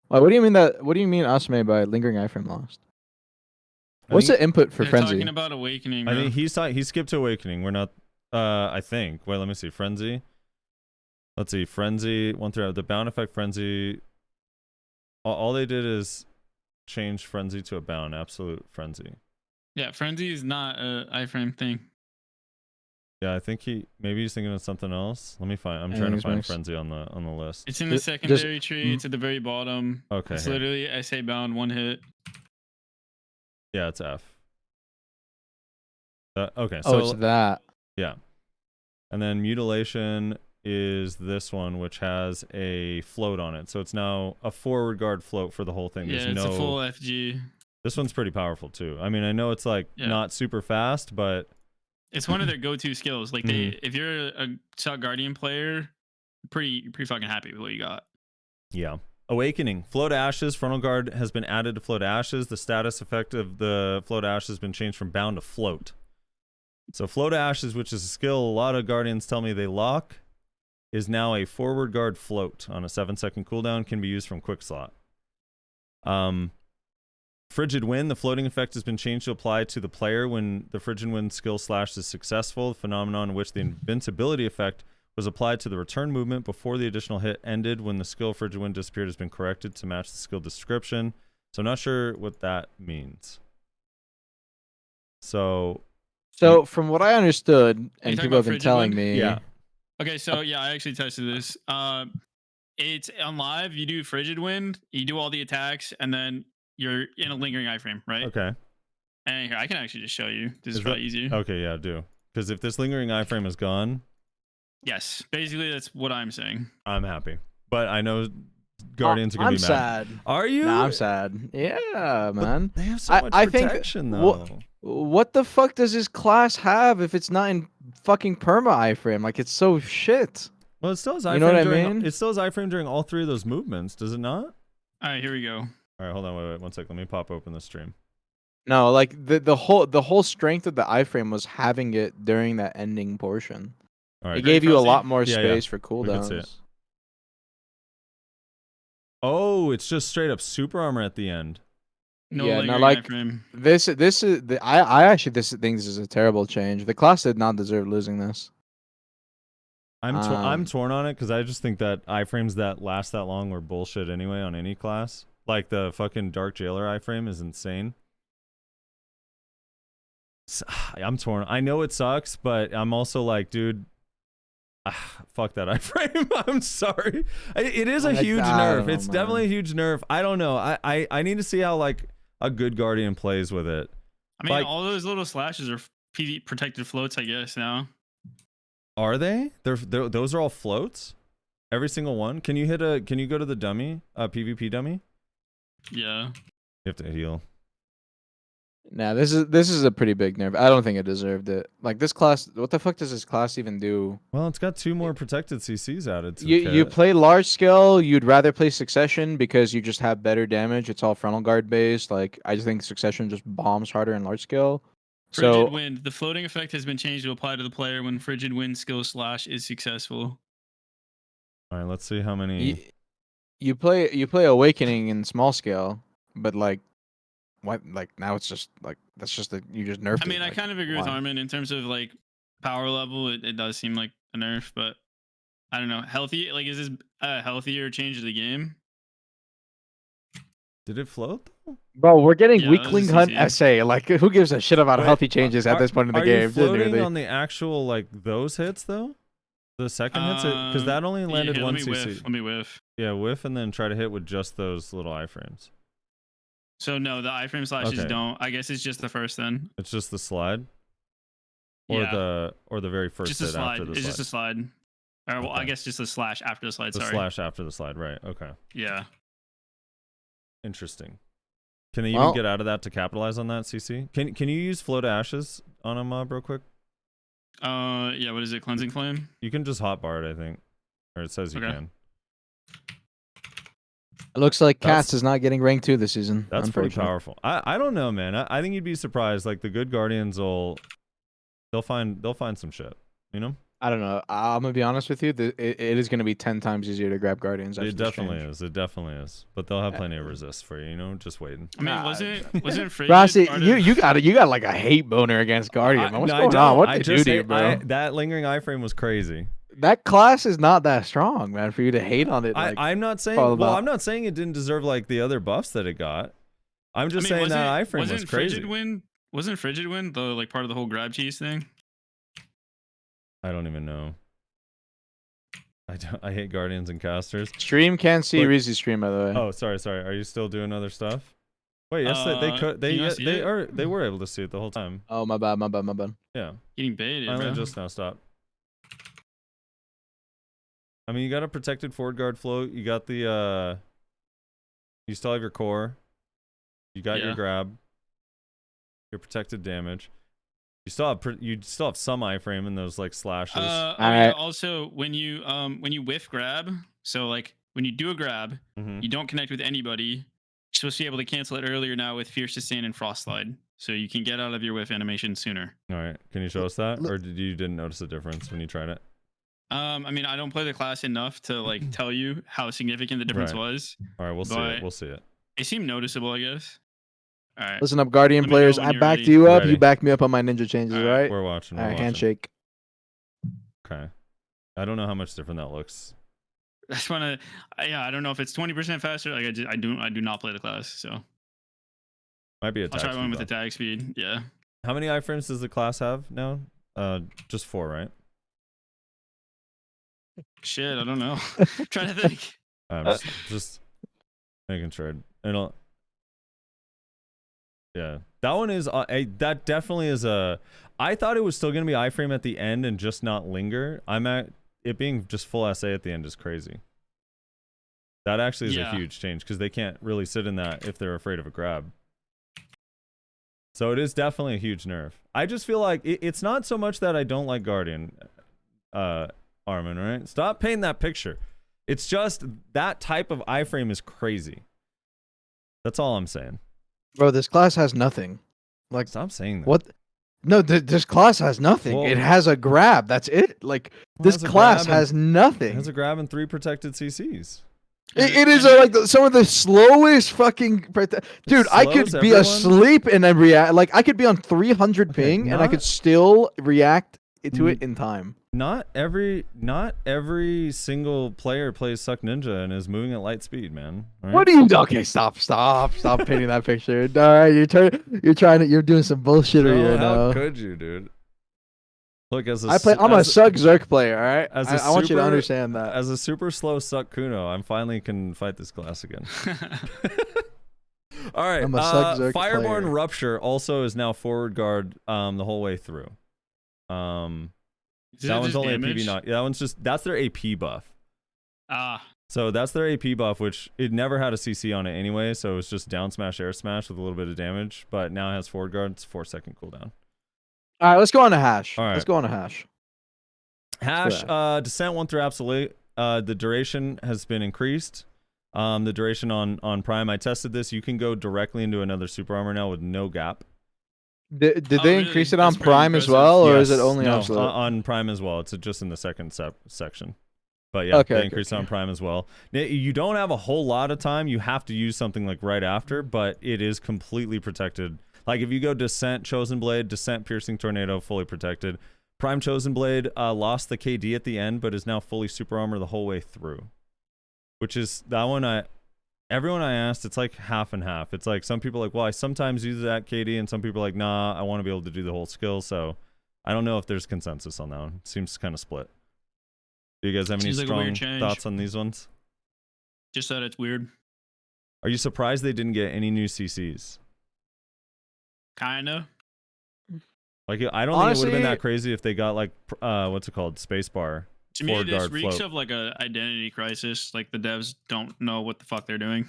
Wait, what do you mean what do you mean Asme by lingering iframe lost? What's the input for They're Frenzy? talking about Awakening. I think he skipped to Awakening. We're not, I think. Wait, let me see. Frenzy. Let's see. Frenzy. 1-3. The bound effect Frenzy. All they did is change Frenzy to a bound. Absolute Frenzy. Yeah, Frenzy is not a iframe thing. Yeah, I think maybe he's thinking of something else. Let me find. I'm trying to find Frenzy on the list. It's in the secondary tree. It's at the very bottom. Okay. It's literally SA bound, 1 hit. Yeah, it's F. Okay. So it's that. Yeah. And then Mutilation is this one, which has a float on it. So it's now a forward guard float for the whole thing. Yeah, it's a full FG. This one's pretty powerful too. I mean, I know it's like not super fast, but it's one of their go-to skills. Like if you're a Shock Guardian player, pretty fucking happy with what you got. Yeah. Awakening. Float Ashes. Frontal Guard has been added to Float Ashes. The status effect of the Float Ashes has been changed from bound to float. So Float Ashes, which is a skill a lot of Guardians tell me they lock, is now a forward guard float on a 7-second cooldown. Can be used from quick slot. Frigid Wind. The floating effect has been changed to apply to the player when the Frigid Wind skill slash is successful. The phenomenon in which the invincibility effect was applied to the return movement before the additional hit ended when the skill Frigid Wind disappeared has been corrected to match the skill description. So I'm not sure what that means. So from what I understood, and people have been telling me. Yeah. Okay, so yeah, I actually tested this. It's on live, you do Frigid Wind, you do all the attacks, and then you're in a lingering iframe, right? Okay. And here, I can actually just show you. This is probably easier. Okay, yeah, do. Because if this lingering iframe is gone. Yes, basically that's what I'm saying. I'm happy. But I know Guardians are going to be mad. I'm sad. Are you? Nah, I'm sad. Yeah, man. But they have so much protection, though. What the fuck does this class have if it's not in fucking perma iframe? Like, it's so shit. Well, it still has iframe. You know what I mean? It still has iframe during all 3 of those movements, does it not? All right, here we go. All right, hold on, wait, 1 sec. Let me pop open the stream. No, like the whole strength of the iframe was having it during that ending portion. All right. It gave you a lot more space for cooldowns. See it. Oh, it's just straight up super armor at the end. No, yeah, no, like iframe. this is I actually think this is a terrible change. The class did not deserve losing this. I'm torn on it because I just think that iframes that last that long were bullshit anyway on any class. Like the fucking Dark Jailer iframe is insane. I'm torn. I know it sucks, but I'm also like, dude, fuck that iframe. I'm sorry. It is a huge nerf. It's definitely a huge nerf. I don't know. I need to see how like a good Guardian plays with it. I mean, like, all those little slashes are PV protected floats, I guess now. Are they? Those are all floats. Every single one. Can you go to the dummy? PvP dummy. Yeah. You have to heal. Nah, this is a pretty big nerf. I don't think it deserved it. Like this class, what the fuck does this class even do? Well, it's got 2 more protected CCs added to you play large scale, you'd rather play Succession because you just have better damage. It's all frontal guard based. Like I just think Succession just bombs harder in large scale. Frigid Wind. The floating effect has been changed to apply to the player when Frigid Wind skill slash is successful. All right, let's see how many. You play Awakening in small scale, but like, what? Like now it's just like that's just you just nerfed. I mean, it. I kind of agree with Armin in terms of like power level. It does seem like a nerf, but I don't know. Healthy, like, is this a healthier change to the game? Did it float? Bro, we're getting Weakling Hunt essay. Like, who gives a shit about healthy changes at this point in the game? Are you floating on the actual like those hits though? The second hits, because that only landed 1 CC. Let me whiff. Yeah, whiff and then try to hit with just those little iframes. So no, the iframe slashes don't. I guess it's just the first then. It's just the slide. Or the very first just a hit slide. after the it's slide. Just a slide. Or well, I guess just a slash after the slide. The sorry. slash after the slide, right? Okay. Yeah. Interesting. Can they even get out of that to capitalize on that, CC? Can you use Flow to Ashes on a mob real quick? Yeah, what is it? Cleansing Flame? You can just hotbar it, I think. Or it says you can. It looks like That's- Cats is not getting ranked 2 this season. That's pretty unfortunately. powerful. I don't know, man. I think you'd be surprised. Like the good guardians they'll find some shit. You know? I don't know. I'm gonna be honest with you. It is gonna be 10 times easier to grab Guardians. After It this definitely change. is. It definitely is. But they'll have plenty of resist for you. You know, just waiting. I mean, Nah, wasn't Frigid Rossi, part you of- you got like a hate boner against Guardian. Man. What's No, going don't. on? What I did they do just to you, hate- bro? that lingering iframe was crazy. That class is not that strong, man. For you to hate on it, like, I'm not saying. all Well, about- I'm not saying it didn't deserve like the other buffs that it got. I'm just I mean, saying that wasn't- iframe was wasn't crazy. Wasn't Frigid Wind the like part of the whole grab cheese thing? I don't even know. I hate guardians and casters. stream can't see Look- Reezy's stream, by the way. Oh, sorry. Are you still doing other stuff? Wait, yes, they could. can you not see it? They were able to see it the whole time. Oh, my bad. Yeah, Getting baited, finally bro. just now stopped. I mean, you got a protected forward guard float. You got the you still have your core. You got your Yeah. grab. Your protected damage. You still have some iframe in those like slashes. Yeah, Alright. also, when you whiff grab, so like when you do a grab, Mhm. you don't connect with anybody. You're supposed to be able to cancel it earlier now with Fierce Sustain and Frost Slide, so you can get out of your whiff animation sooner. All right, can you show us that, Look- or didn't notice a difference when you tried it? I mean, I don't play the class enough to like tell you how significant the difference Right. was. All right, we'll see it. But- We'll see it. It seemed noticeable, I guess. All right. Listen up, Guardian Let me know players. when I you're backed ready. you up. Ready. You backed me up on my ninja changes, Alright, right? We're watching. All We're right, watching. handshake. Okay. I don't know how much different that looks. I just want to. Yeah, I don't know if it's 20% faster. Like I do not play the class, so Might be a I'll tag try speed one with buff. attack speed. Yeah. How many iframes does the class have now? Just 4, right? Shit, I don't know. Trying to think. Just making sure. Yeah, that one is. That definitely is a. I thought it was still gonna be iframe at the end and just not linger. I'm at it being just full SA at the end is crazy. That actually is a Yeah. huge change because they can't really sit in that if they're afraid of a grab. So it is definitely a huge nerf. I just feel like it's not so much that I don't like Guardian, Armin, right? Stop painting that picture. It's just that type of iframe is crazy. That's all I'm saying. Bro, this class has nothing. Like, Stop saying that. what? No, this class has nothing. Well- it has a grab. That's it. Like, Well, this it has a class grab and- has It nothing. has a grab and 3 protected CCs. It is like some of the slowest fucking. Dude, I slows could be everyone? asleep and then react. Like, I could be on 300 Okay, ping and I could not- still react to it in time. Not every single player plays Suck Ninja and is moving at light speed, man. All right? What do you? Okay, stop painting that picture. All right, you're doing some bullshittery No, right how now. could you, dude? Look, I'm a Suck Zerk player. All right, as a I want you to super- understand that. As a super slow Suck Kuno, I'm finally can fight this class again. All right, I'm a Suck Zerk Fireborn player. Rupture also is now forward guard the whole way through. Is That it one's just only damage? a PB not. Yeah, that one's just that's their AP buff. Ah, So that's their AP buff, which it never had a CC on it anyway. So it's just down smash, air smash with a little bit of damage. But now it has forward guard. It's 4-second cooldown. All right, let's go on to hash. All right. Let's go on to hash. Hash Correct. Descent 1 through Absolute. The duration has been increased. The duration on Prime. I tested this. You can go directly into another super armor now with no gap. Did Oh, they really? increase it on That's pretty Prime as impressive. well, or is Yes. it only no, Absolute? on Prime as well? It's just in the second section. But yeah, Okay, they okay, increased it okay. on Prime as well. You don't have a whole lot of time. You have to use something like right after, but it is completely protected. Like if you go Descent, Chosen Blade, Descent, Piercing Tornado, fully protected. Prime Chosen Blade lost the KD at the end, but is now fully super armor the whole way through. Which is that one everyone I asked, it's like half and half. It's like some people are like, well, I sometimes use that KD, and some people are like, nah, I want to be able to do the whole skill. So I don't know if there's consensus on that one. It seems kind of split. Do you guys have any Seems like a weird strong change. thoughts on these ones? just that it's weird. Are you surprised they didn't get any new CCs? Kinda. Like, I don't think it would have been Honestly- that crazy if they got like, what's it called, spacebar. To me, Forward this guard reeks float. of like a identity crisis. Like the devs don't know what the fuck they're doing.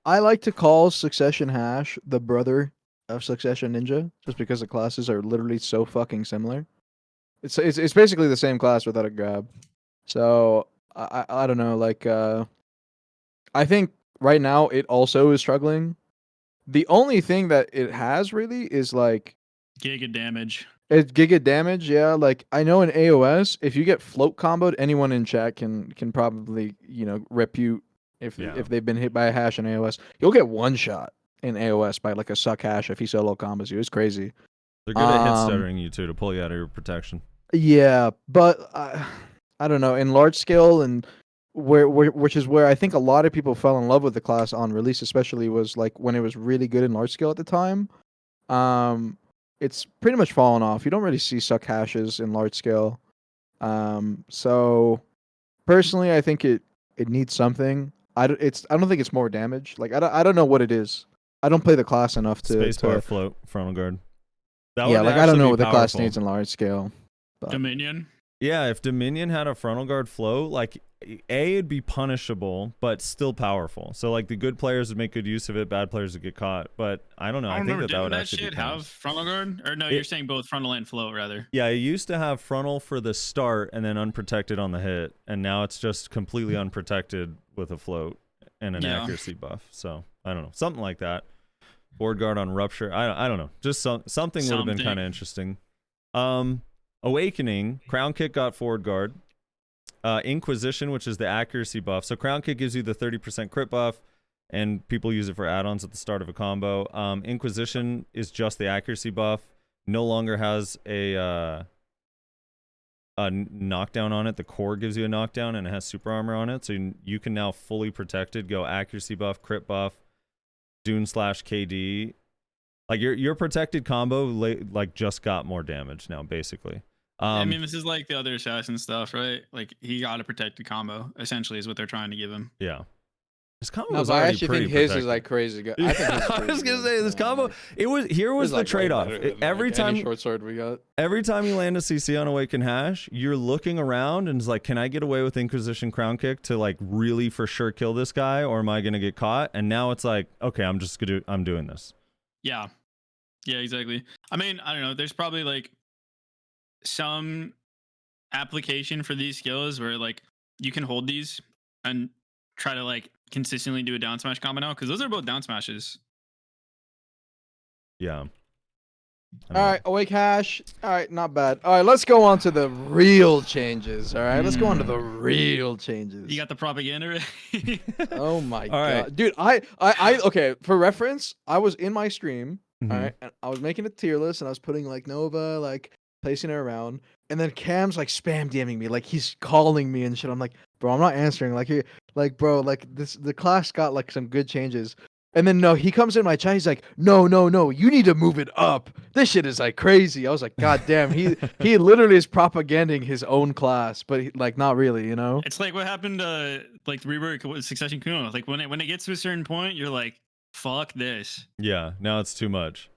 I like to call Succession Hash the brother of Succession Ninja, just because the classes are literally so fucking similar. It's basically the same class without a grab. So I don't know, like I think right now it also is struggling. The only thing that it has really is like Giga damage. it's giga damage. Yeah, like I know in AOS, if you get float comboed, anyone in chat can probably repute if they've been hit by a hash in AOS. You'll get one shot in AOS by like a suck hash if he solo combos you. It's crazy. They're good at hit stuttering you too to pull you out of your protection. Yeah, but I don't know. In large scale and which is where I think a lot of people fell in love with the class on release, especially was like when it was really good in large scale at the time. It's pretty much fallen off. You don't really see suck hashes in large scale. So personally, I think it needs something. I don't think it's more damage. Like I don't know what it is. I don't play the class enough to Spacebar float frontal guard. That yeah, would like I don't know actually what be the class powerful. needs in large scale. But Dominion. Yeah, if Dominion had a frontal guard float, like it'd be punishable, but still powerful. So like the good players would make good use of it, bad players would get caught. But I don't know. I think that would actually be have frontal guard, or no? You're saying both frontal and float rather. Yeah, it used to have frontal for the start and then unprotected on the hit, and now it's just completely unprotected with a float and an accuracy buff. So I don't know, something like that. Board guard on rupture. I don't know. Just something would have been kind of interesting. Awakening, crown kick got forward guard. Inquisition, which is the accuracy buff. So crown kick gives you the 30% crit buff, and people use it for add-ons at the start of a combo. Inquisition is just the accuracy buff. No longer has a knockdown on it. The core gives you a knockdown, and it has super armor on it. So you can now fully protected go accuracy buff, crit buff, Dune / KD. Like your protected combo like just got more damage now, basically. I mean, this is like the other assassin stuff, right? Like he got a protected combo, essentially, is what they're trying to give him. Yeah. His combo no, was but I already actually pretty think his protected. is like crazy good. I was gonna say this combo. It was was the like trade-off. Every time short sword we got. Every time you land a CC on Awaken Hash, you're looking around and it's like, can I get away with Inquisition Crown Kick to like really for sure kill this guy, or am I gonna get caught? And now it's like, okay, I'm doing this. Yeah. Yeah, exactly. I mean, I don't know. There's probably like some application for these skills where like you can hold these and try to like consistently do a down smash combo now, because those are both down smashes. Yeah. All right, Awake Hash. All right, not bad. All right, let's go on to the real changes. All right, let's go on to the real changes. You got the propaganda ready? Oh my god, right. dude! I okay. For reference, I was in my stream. All right, and I was making a tier list, and I was putting like Nova, like placing it around, and then Cam's like spam DMing me, like he's calling me and shit. I'm like, bro, I'm not answering. Like, bro, like the class got like some good changes. And then no, he comes in my chat. He's like, no, you need to move it up. This shit is like crazy. I was like, god damn, he literally is propaganding his own class, but like not really, you know. It's like what happened to like the rework with Succession Kuno. Like when it gets to a certain point, you're like, fuck this. Yeah, now it's too much.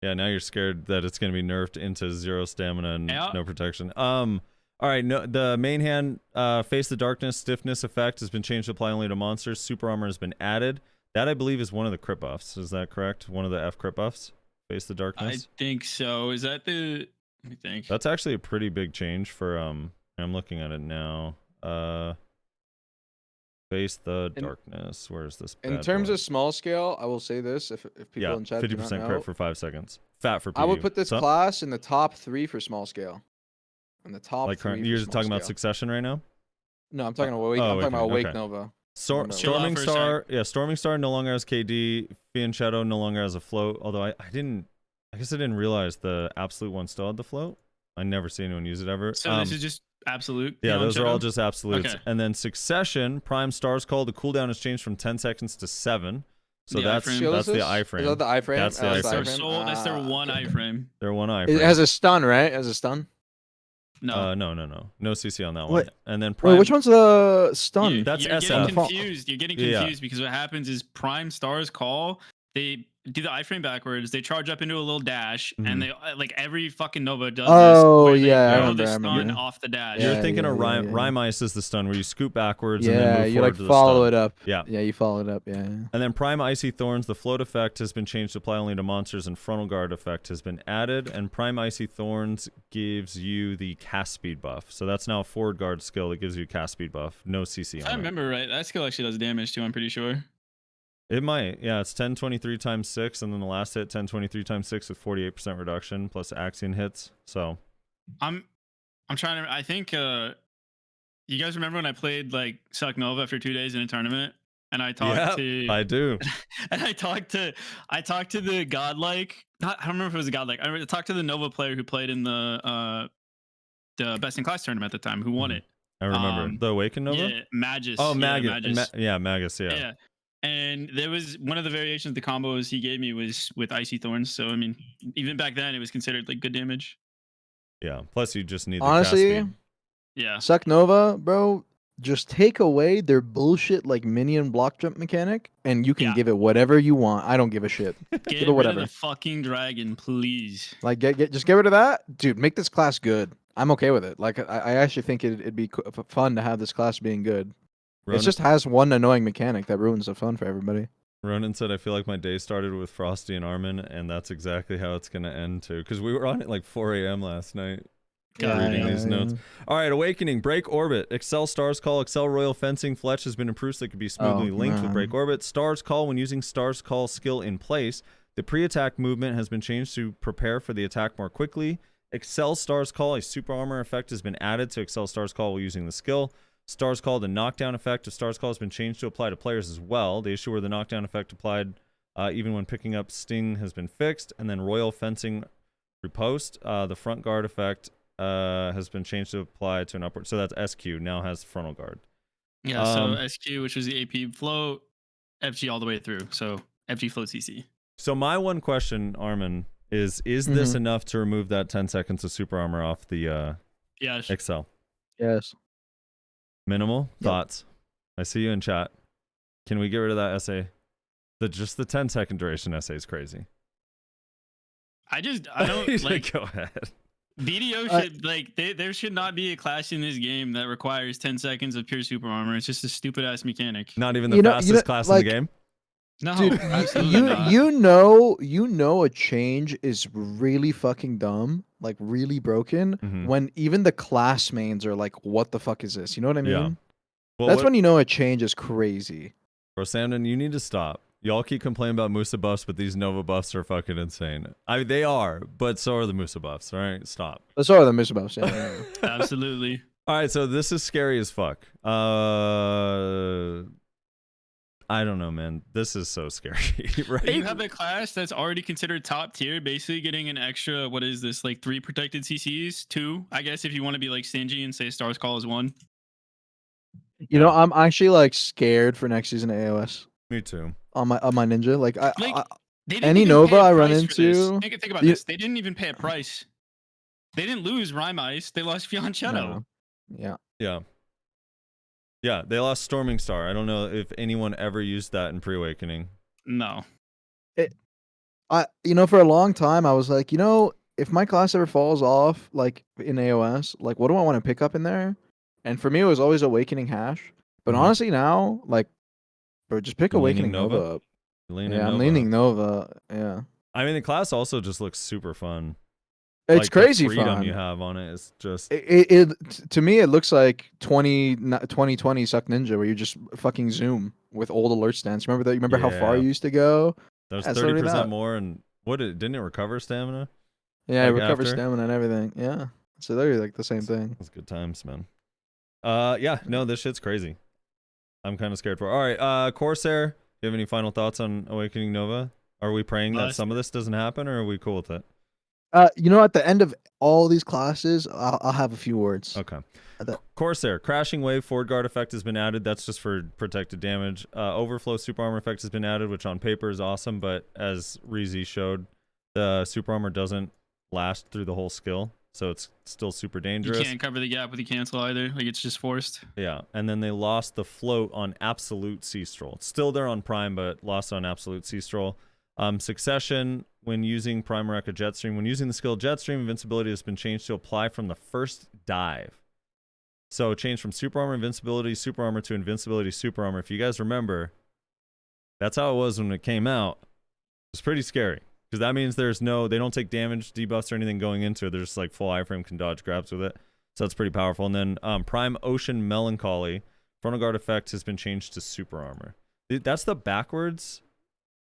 Yeah, now you're scared that it's gonna be nerfed into 0 stamina and no protection. All right, no, the main hand Face the Darkness stiffness effect has been changed to apply only to monsters. Super armor has been added. That I believe is one of the crit buffs. Is that correct? One of the F crit buffs? Face the Darkness? I think so. Is that the... Let me think. That's actually a pretty big change for I'm looking at it now. Face the Darkness. Where's this? In terms of small scale, I will say this: if people in chat 50% crit for 5 seconds. Fat for PU. I would put this class in the top 3 for small scale. In the top like 3. You're talking about Succession right now? No, I'm talking about Awake. I'm talking about Awake Nova. Storming Star, Storming Star no longer has KD. Fiend Shadow no longer has a float. Although I guess I didn't realize the absolute one still had the float. I never see anyone use it ever. So this is just absolute. Yeah, those are all just absolutes. Okay. And then Succession, Prime Stars Call, the cooldown has changed from 10 seconds to 7. So that's the iframe. Is that the iframe? That's the iframe. That's their one iframe. Their one iframe. It has a stun, right? It has a stun. No. No CC on that one. What? And then Prime. Wait, which one's the stun? That's You're SF. getting confused. You're getting confused because what happens is Prime Stars Call, they do the iframe backwards, they charge up into a little dash, and they like every fucking Nova does this. Yeah, I remember. Stun off the dash. You're thinking of Rhyme Ice is the stun where you scoop backwards and then move forward you like to the follow stun. it up. Yeah, you follow it up. Yeah. And then Prime Icy Thorns, the float effect has been changed to apply only to monsters, and Frontal Guard effect has been added. And Prime Icy Thorns gives you the cast speed buff, so that's now a forward guard skill that gives you a cast speed buff. No CC on it. I remember right. That skill actually does damage too. I'm pretty sure. It might. Yeah, it's 1023 times 6, and then the last hit 1023 times 6 with 48% reduction plus Axion hits. So I'm trying to. I think you guys remember when I played like Suck Nova after 2 days in a tournament, and I talked to I do. and I talked to the godlike. I don't remember if it was a godlike. I talked to the Nova player who played in the best in class tournament at the time, who won it. I remember the Awaken Nova. Yeah, Magus. Oh, yeah, Magus. Magus. Magus. Yeah. Yeah. And there was one of the variations of the combos he gave me was with Icy Thorns. So I mean, even back then it was considered like good damage. Yeah. Plus, you just need the Honestly, cast speed. Yeah. Suck Nova, bro, just take away their bullshit like minion block jump mechanic, and you can Yeah. give it whatever you want. I don't give a shit. Get Give it rid whatever. of the fucking dragon, please. Like just get rid of that, dude. Make this class good. I'm okay with it. Like I actually think it'd be fun to have this class being good. It just has one annoying mechanic that ruins the fun for everybody. Ronan said, I feel like my day started with Frosty and Armin, and that's exactly how it's going to end, too. Because we were on at like 4 a.m. last night. Reading these notes. All right, Awakening, Break Orbit, Excel Stars Call, Excel Royal Fencing, Fletch has been improved so it can be smoothly linked with Break Orbit. Stars Call, when using Stars Call skill in place, the pre-attack movement has been changed to prepare for the attack more quickly. Excel Stars Call, a super armor effect has been added to Excel Stars Call while using the skill. Stars Call, the knockdown effect of Stars Call has been changed to apply to players as well. The issue where the knockdown effect applied even when picking up Sting has been fixed. And then Royal Fencing Riposte, the front guard effect has been changed to apply to an upward. So that's SQ, now has frontal guard. Yeah, so SQ, which was the AP float, FG all the way through. So FG float CC. So my one question, Armin, is this enough to remove that 10 seconds of super armor off the Excel? Yes. Minimal thoughts. I see you in chat. Can we get rid of that essay? Just the 10-second duration essay is crazy. I don't like. Go ahead. BDO should there should not be a class in this game that requires 10 seconds of pure super armor. It's just a stupid ass mechanic. Not even the fastest class in the game. No, dude, absolutely not. you know a change is really fucking dumb, like really broken, when even the class mains are like, what the fuck is this? You know what I mean? Yeah. Well, that's when you know a change is crazy. Bro, Samden, you need to stop. Y'all keep complaining about Musa buffs, but these Nova buffs are fucking insane. They are, but so are the Musa buffs. All right, stop. So are the Musa buffs. Yeah. Absolutely. All right, so this is scary as fuck. I don't know, man. This is so scary, right? You have a class that's already considered top tier, basically getting an extra, what is this, like 3 protected CCs? 2, I guess, if you want to be like stingy and say Stars Call is 1. You know, I'm actually like scared for next season AOS. Me too. On my ninja, like any Nova I run into. Think about this. They didn't even pay a price. They didn't lose Rhyme Ice. They lost Fianchetto. No. Yeah, they lost Storming Star. I don't know if anyone ever used that in Pre-Awakening. No. For a long time, I was like, if my class ever falls off, like in AOS, like what do I want to pick up in there? And for me, it was always Awakening Hash. But honestly, now, like, bro, just pick Awakening Nova up. I'm leaning Nova. Yeah. I mean, the class also just looks super fun. It's like crazy the freedom fun. You have on it is just. To me, it looks like 2020 Suck Ninja, where you just fucking zoom with old alert stance. Remember that? You remember how far you used to go? That was 30% more, and didn't it recover stamina? Yeah, it recovers stamina and everything. Yeah, so they're like the same thing. That's good times, man. Yeah, no, this shit's crazy. I'm kind of scared for it. All right, Corsair, do you have any final thoughts on Awakening Nova? Are we praying that some of this doesn't happen, or are we cool with it? At the end of all these classes, I'll have a few words. Okay. Corsair, Crashing Wave Forward Guard effect has been added. That's just for protected damage. Overflow Super Armor effect has been added, which on paper is awesome, but as Reezy showed, the Super Armor doesn't last through the whole skill, so it's still super dangerous. You can't cover the gap with the cancel either. Like, it's just forced. Yeah, and then they lost the float on Absolute Sea Stroll. It's still there on Prime, but lost on Absolute Sea Stroll. Succession, when using Prime Rekka Jetstream. When using the skill Jetstream, invincibility has been changed to apply from the first dive. So change from Super Armor Invincibility, Super Armor to Invincibility, Super Armor. If you guys remember, that's how it was when it came out. It's pretty scary, because that means they don't take damage, debuffs, or anything going into it. They're just like full iframe, can dodge grabs with it. So that's pretty powerful. And then Prime Ocean Melancholy, Frontal Guard effect has been changed to Super Armor. That's the backwards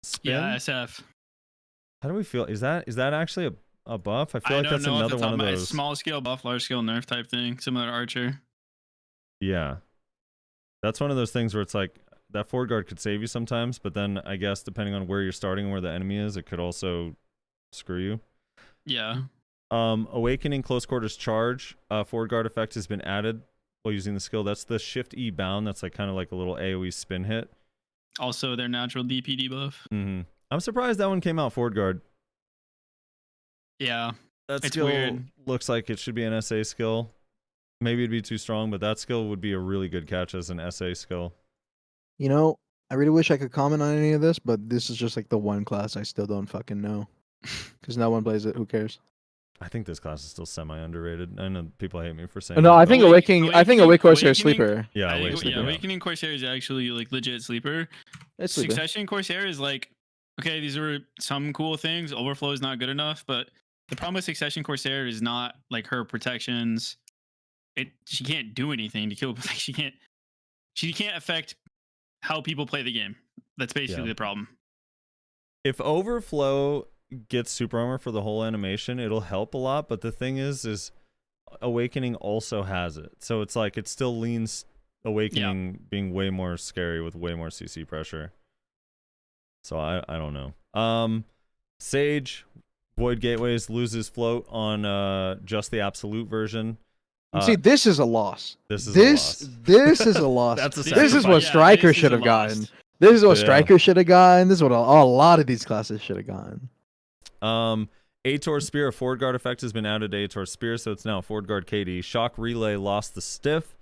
spin. Yeah, SF. How do we feel? Is that actually a buff? I feel I like don't that's know off the another top one of of my those. small scale buff, large scale nerf type thing, similar to Archer. Yeah, that's one of those things where it's like that forward guard could save you sometimes, but then I guess depending on where you're starting and where the enemy is, it could also screw you. Yeah. Awakening close quarters charge. Forward guard effect has been added while using the skill. That's the Shift E bound. That's like kind of like a little AoE spin hit. Also, their natural DP debuff. I'm surprised that one came out forward guard. Yeah. That It's skill weird. looks like it should be an SA skill. Maybe it'd be too strong, but that skill would be a really good catch as an SA skill. You know, I really wish I could comment on any of this, but this is just like the one class I still don't fucking know. Because no one plays it. Who cares? I think this class is still semi underrated. I know people hate me for saying. No, it, I but- think Awakening. I think Awake Corsair is sleeper. Yeah, I Awake think, Sleeper. Awakening Corsair is actually like legit sleeper. It's sleeper. Succession Corsair is like, okay, these are some cool things. Overflow is not good enough, but the problem with Succession Corsair is not like her protections. She can't do anything to kill. Like she can't affect how people play the game. That's basically Yeah. the problem. If Overflow gets super armor for the whole animation, it'll help a lot. But the thing is Awakening also has it, so it's like it still leans Awakening being way more scary with way more CC pressure. So I don't know. Sage Void Gateways loses float on just the absolute version. See, this is a loss. This is This is a loss. That's a This is sacrifice. what Yeah, Striker this is should a have loss. gotten. This is what Yeah. Striker should have gotten. This is what a lot of these classes should have gotten. Ator Spear, a forward guard effect has been added to Ator Spear, so it's now forward guard KD. Shock Relay lost the stiff,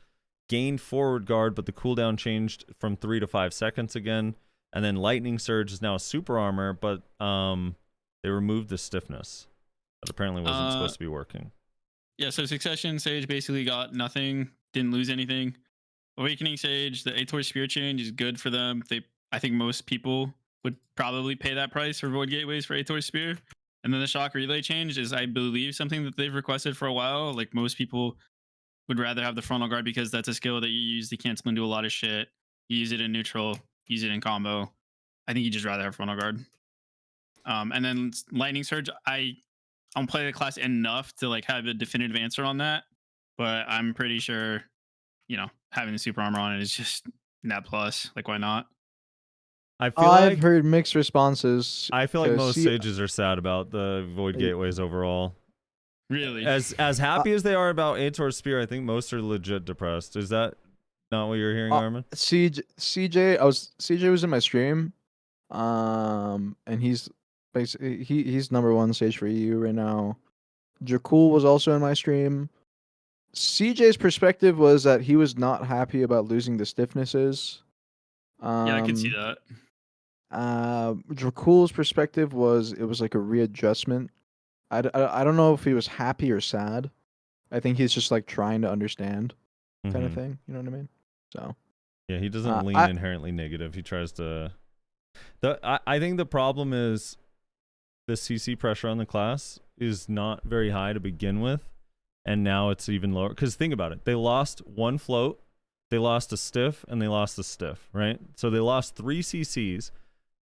gained forward guard, but the cooldown changed from 3 to 5 seconds again. And then Lightning Surge is now a super armor, but they removed the stiffness. That apparently wasn't supposed to be working. Yeah, so Succession Sage basically got nothing, didn't lose anything. Awakening Sage, the Ator Spear change is good for them. I think most people would probably pay that price for Void Gateways for Ator Spear. And then the Shock Relay change is, I believe, something that they've requested for a while. Like most people would rather have the Frontal Guard because that's a skill that you use to cancel and do a lot of shit. You use it in neutral, use it in combo. I think you just rather have Frontal Guard. And then Lightning Surge, I don't play the class enough to like have a definitive answer on that, but I'm pretty sure, having the super armor on it is just net plus. Like, why not? I feel I've like heard mixed responses. I feel like 'cause most see, sages are sad about the Void Gateways overall. Really? As happy as they are about Ator Spear, I think most are legit depressed. Is that not what you're hearing, Armin? CJ was in my stream, and he's basically he's number one stage for EU right now. Jakul was also in my stream. CJ's perspective was that he was not happy about losing the stiffnesses. Yeah, I could see that. Drakul's perspective was it was like a readjustment. I don't know if he was happy or sad. I think he's just like trying to understand kind of Mhm. thing. You know what I mean? So Yeah, he doesn't lean inherently negative. He tries to. I think the problem is the CC pressure on the class is not very high to begin with, and now it's even lower. Because think about it, they lost one float, they lost a stiff, and they lost a stiff, right? So they lost 3 CCs,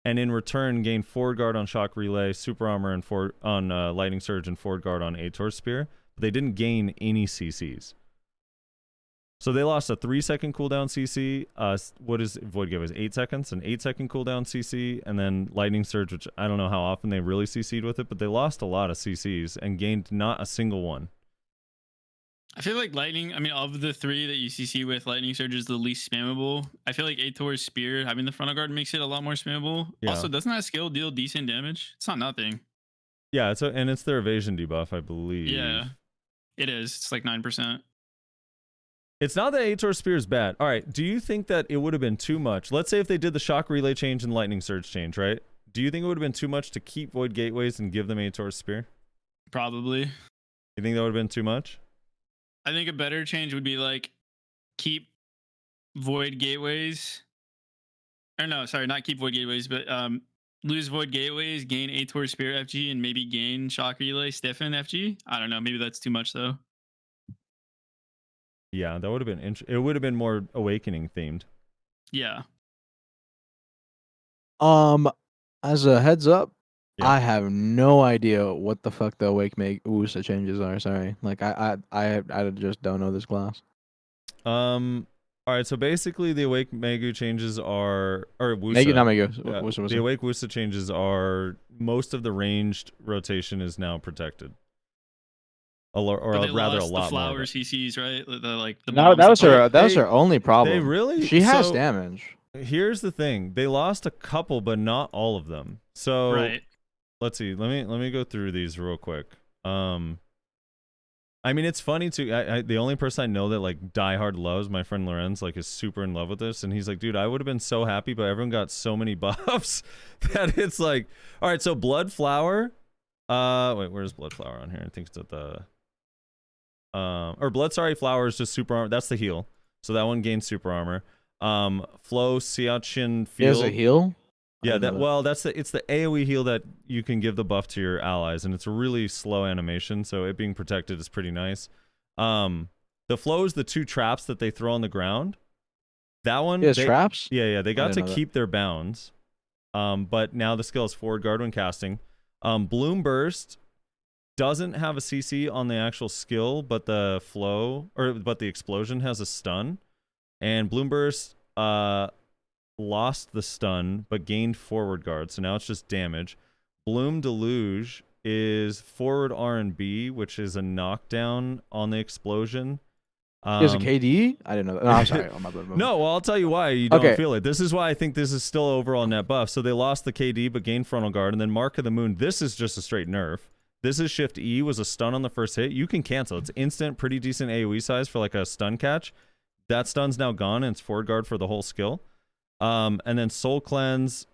and in return gained forward guard on Shock Relay, super armor, and on Lightning Surge, and forward guard on Ator Spear. But they didn't gain any CCs. So they lost a 3-second cooldown CC. What is Void Gateways? 8 seconds, an 8-second cooldown CC, and then Lightning Surge, which I don't know how often they really CC'd with it, but they lost a lot of CCs and gained not a single one. I feel like Lightning, of the 3 that you CC with, Lightning Surge is the least spammable. I feel like Ator's Spear, having the frontal guard, makes it a lot more spammable. Yeah. Also, doesn't that skill deal decent damage? It's not nothing. Yeah, and it's their evasion debuff, I believe. Yeah, it is. It's like 9%. It's not that Ator Spear is bad. All right, do you think that it would have been too much? Let's say if they did the Shock Relay change and Lightning Surge change, right? Do you think it would have been too much to keep Void Gateways and give them Ator Spear? Probably. You think that would have been too much? I think a better change would be like keep Void Gateways. Or no, sorry, not keep Void Gateways, but lose Void Gateways, gain Ator Spear FG, and maybe gain Shock Relay Stiffen FG. I don't know. Maybe that's too much though. Yeah, that would have been it would have been more Awakening themed. Yeah. As a heads up, Yeah. I have no idea what the fuck the Awake Make Wusa changes are. Sorry, like I just don't know this class. All right, so basically the Awake Megu changes are, or Megu, not Wusa. Megu. Yeah, Wusa, the Wusa. Awake Wusa changes are most of the ranged rotation is now protected. Or But they rather, a lost the lot more. flower CCs, right? The No, bomb that was support. her. That was her only problem. They really. She has so damage. Here's the thing: they lost a couple, but not all of them. So Right. let's see. Let me go through these real quick. I mean, it's funny too. The only person I know that like diehard loves, my friend Lorenz, like is super in love with this, and he's like, dude, I would have been so happy, but everyone got so many buffs that it's like, all right, so Blood Flower. Wait, where's Blood Flower on here? I think it's at the or Blood Sorry Flower is just super armor. That's the heal, so that one gains super armor. Flow Siachin Field. There's a heal. Yeah, it's the AoE heal that you can give the buff to your allies, and it's a really slow animation, so it being protected is pretty nice. The flow is the 2 traps that they throw on the ground. That one, traps. Yeah, they got to know that. keep their bounds. But now the skill is forward guard when casting. Bloom Burst doesn't have a CC on the actual skill, but the explosion has a stun, and Bloom Burst lost the stun but gained forward guard, so now it's just damage. Bloom Deluge is forward R&B, which is a knockdown on the explosion. He has a KD? I didn't know that. No, I'm sorry. No, well, I'll tell you why you don't feel it. This is why I think this is still overall net buff. So they lost the KD but gained frontal guard, and then Mark of the Moon, this is just a straight nerf. This is Shift E, was a stun on the first hit. You can cancel. It's instant, pretty decent AoE size for like a stun catch. That stun's now gone, and it's forward guard for the whole skill. And then Soul Cleanse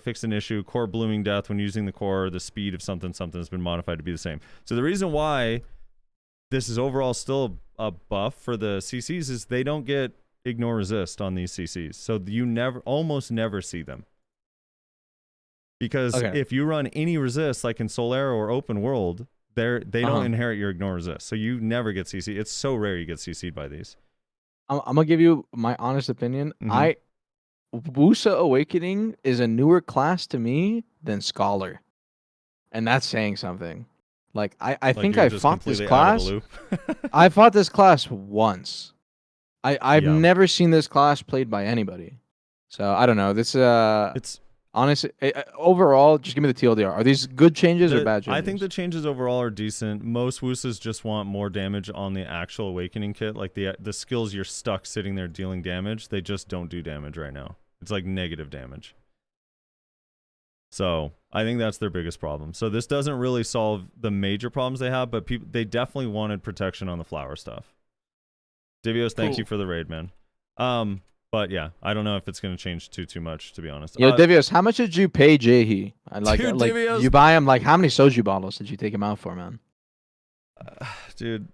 fixed an issue. Core Blooming Death, when using the core, the speed of something has been modified to be the same. So the reason why this is overall still a buff for the CCs is they don't get ignore resist on these CCs. So you almost never see them. Because if you run any resist, like in Solera or Open World, they don't inherit your ignore resist. So you never get CC. It's so rare you get CC'd by these. I'm gonna give you my honest opinion. Wusa Awakening is a newer class to me than Scholar, and that's saying something. Like I think I fought this class. I fought this class once. I've never seen this class played by anybody. So I don't know. This it's honestly overall. Just give me the TLDR. Are these good changes or bad changes? I think the changes overall are decent. Most Wusas just want more damage on the actual Awakening kit. Like the skills, you're stuck sitting there dealing damage. They just don't do damage right now. It's like negative damage. So I think that's their biggest problem. So this doesn't really solve the major problems they have, but they definitely wanted protection on the flower stuff. Divios, thank you for the raid, man. But yeah, I don't know if it's going to change too much, to be honest. Yo, Divios, how much did you pay Jahi? Like Divios, you buy him, like, how many soju bottles did you take him out for, man? Dude,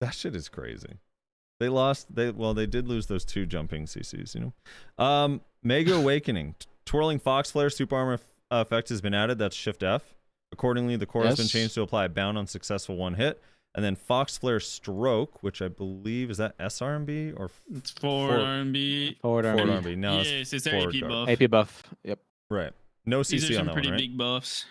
that shit is crazy. They did lose those 2 jumping CCs, you know. Mega Awakening. Twirling Fox Flare super armor effect has been added. That's Shift F. Accordingly, the core has been changed to apply a bound on successful 1 hit. And then Fox Flare Stroke, which I believe is that SRMB or it's forward RMB. Forward RMB. No, yes, it's their AP buff. AP buff. Yep. Right. No CC These are some on that pretty one, right? big buffs.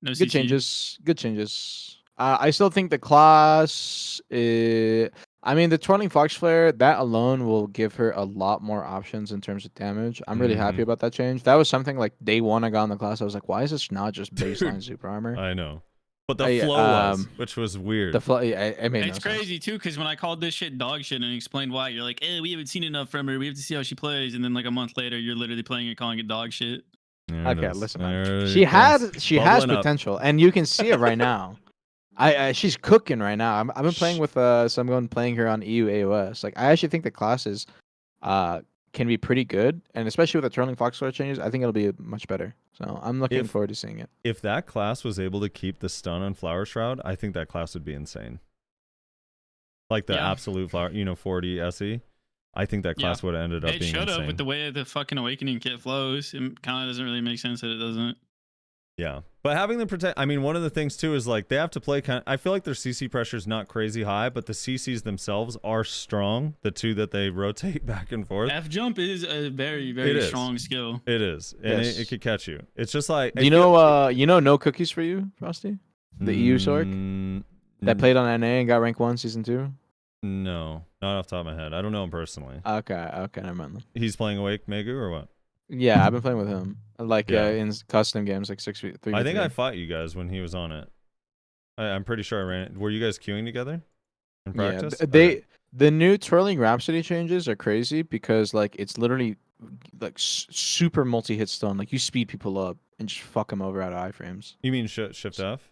No Good CC. changes. Good changes. I still think the class. I mean, the Twirling Fox Flare, that alone will give her a lot more options in terms of damage. I'm really happy about that change. That was something like day 1 I got in the class. I was like, why is this not just baseline super armor? I know. But the flow was, which was weird. The flow, it made It's crazy too, because when I called this shit dog shit and explained why, you're like, "Hey, we haven't seen enough from her. We have to see how she plays." And then like a month later, you're literally playing it, calling it dog shit. Okay, listen, man. She has potential, and you can see it right now. She's cooking right now. I've been playing with someone playing her on EU AOS. Like I actually think the classes can be pretty good, and especially with the Twirling Fox Flare changes, I think it'll be much better. So I'm looking forward to seeing it. If that class was able to keep the stun on Flower Shroud, I think that class would be insane. Like the absolute flower, 40 SE. I think that class would have ended up being insane. It should have, with the way the fucking Awakening kit flows. It kind of doesn't really make sense that it doesn't. Yeah. But having them protect, I mean, one of the things too is like they have to play I feel like their CC pressure is not crazy high, but the CCs themselves are strong. The two that they rotate back and forth. F jump is a very strong skill. It is, and Yes. it could catch you. It's just like Do you know? No cookies for you, Frosty. The EU Sork that played on NA and got rank 1 season 2. No, not off the top of my head. I don't know him personally. Okay, never mind then. He's playing Awake Megu or what? Yeah, I've been playing with him, like Yeah. in custom games, like 6v3. I think I fought you guys when he was on it. I'm pretty sure I ran it. Were you guys queuing together in practice? Yeah, the new Twirling Rhapsody changes are crazy because like it's literally like super multi-hit stun. Like you speed people up and just fuck them over out of iframes. You mean Shift F?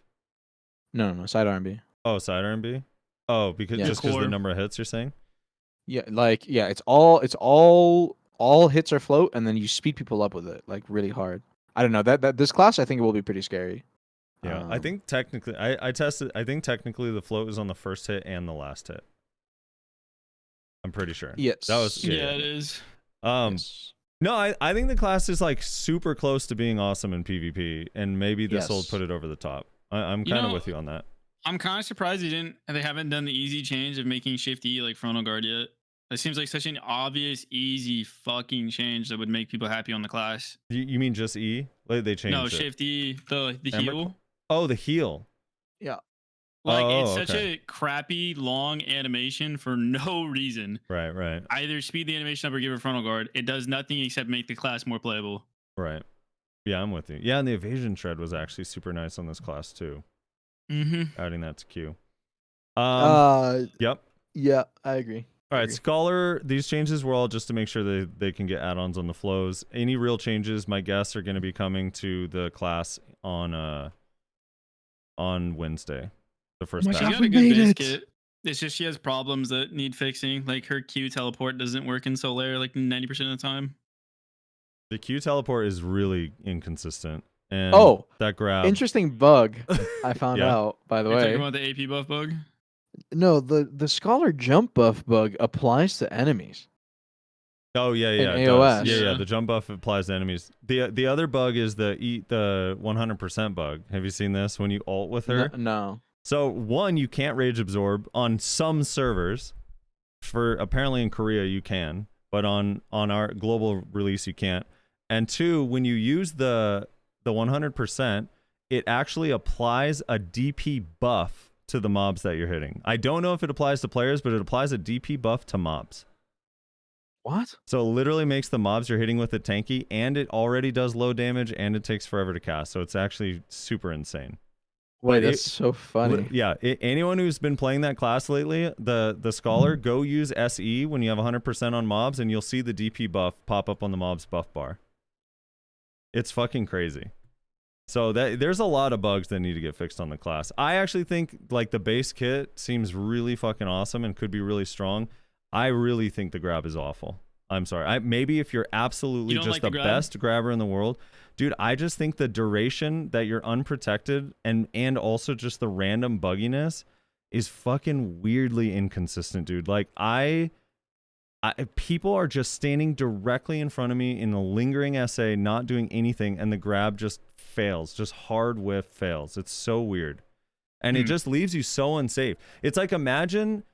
No, side R&B. Oh, side R&B? Oh, because Yeah. just because the number of hits you're saying? Yeah, it's all hits are float, and then you speed people up with it like really hard. I don't know that this class I think it will be pretty scary. Yeah, I think technically I tested. I think technically the float is on the first hit and the last hit. I'm pretty sure. Yes. That was Yeah, it is. Yes. No, I think the class is like super close to being awesome in PvP, and maybe this will Yes. put it over the top. I'm kind of with you on that. I'm kind of surprised they haven't done the easy change of making Shift E like frontal guard yet. It seems like such an obvious, easy fucking change that would make people happy on the class. You mean just E? Like they changed No, it. Shift E, the Ember- heal. Oh, the heal. Yeah. Like Oh, it's such okay. a crappy long animation for no reason. Right. Either speed the animation up or give it frontal guard. It does nothing except make the class more playable. Right. Yeah, I'm with you. Yeah, and the evasion shred was actually super nice on this class too. Mm-hmm. Adding that to Q. Yep. Yeah, I agree. All right, Scholar, these changes were all just to make sure they can get add-ons on the flows. Any real changes, my guess, are going to be coming to the class on Wednesday, the first She's patch. got a good base kit. It's just she has problems that need fixing. Like her Q teleport doesn't work in Solaire like 90% of the time. The Q teleport is really inconsistent. And that grab. Interesting bug I found out, by the You're way. talking about the AP buff bug? No, the Scholar jump buff bug applies to enemies. Oh yeah, in it AOS. does. Yeah. The jump buff applies to enemies. The other bug is the 100% bug. Have you seen this when you ult with her? No. So one, you can't rage absorb on some servers. For apparently in Korea you can, but on our global release you can't. And two, when you use the 100%, it actually applies a DP buff to the mobs that you're hitting. I don't know if it applies to players, but it applies a DP buff to mobs. What? So it literally makes the mobs you're hitting with it tanky, and it already does low damage, and it takes forever to cast. So it's actually super insane. Wait, that's so funny. Yeah, anyone who's been playing that class lately, the Scholar, go use SE when you have 100% on mobs, and you'll see the DP buff pop up on the mob's buff bar. It's fucking crazy. So there's a lot of bugs that need to get fixed on the class. I actually think like the base kit seems really fucking awesome and could be really strong. I really think the grab is awful. I'm sorry. Maybe if you're absolutely just like the best grabber in the world, dude, I just think the duration that you're unprotected and also just the random bugginess is fucking weirdly inconsistent, dude. Like people are just standing directly in front of me in a lingering SA, not doing anything, and the grab just fails, just hard whiff fails. It's so weird, and it just leaves you so unsafe. It's like imagine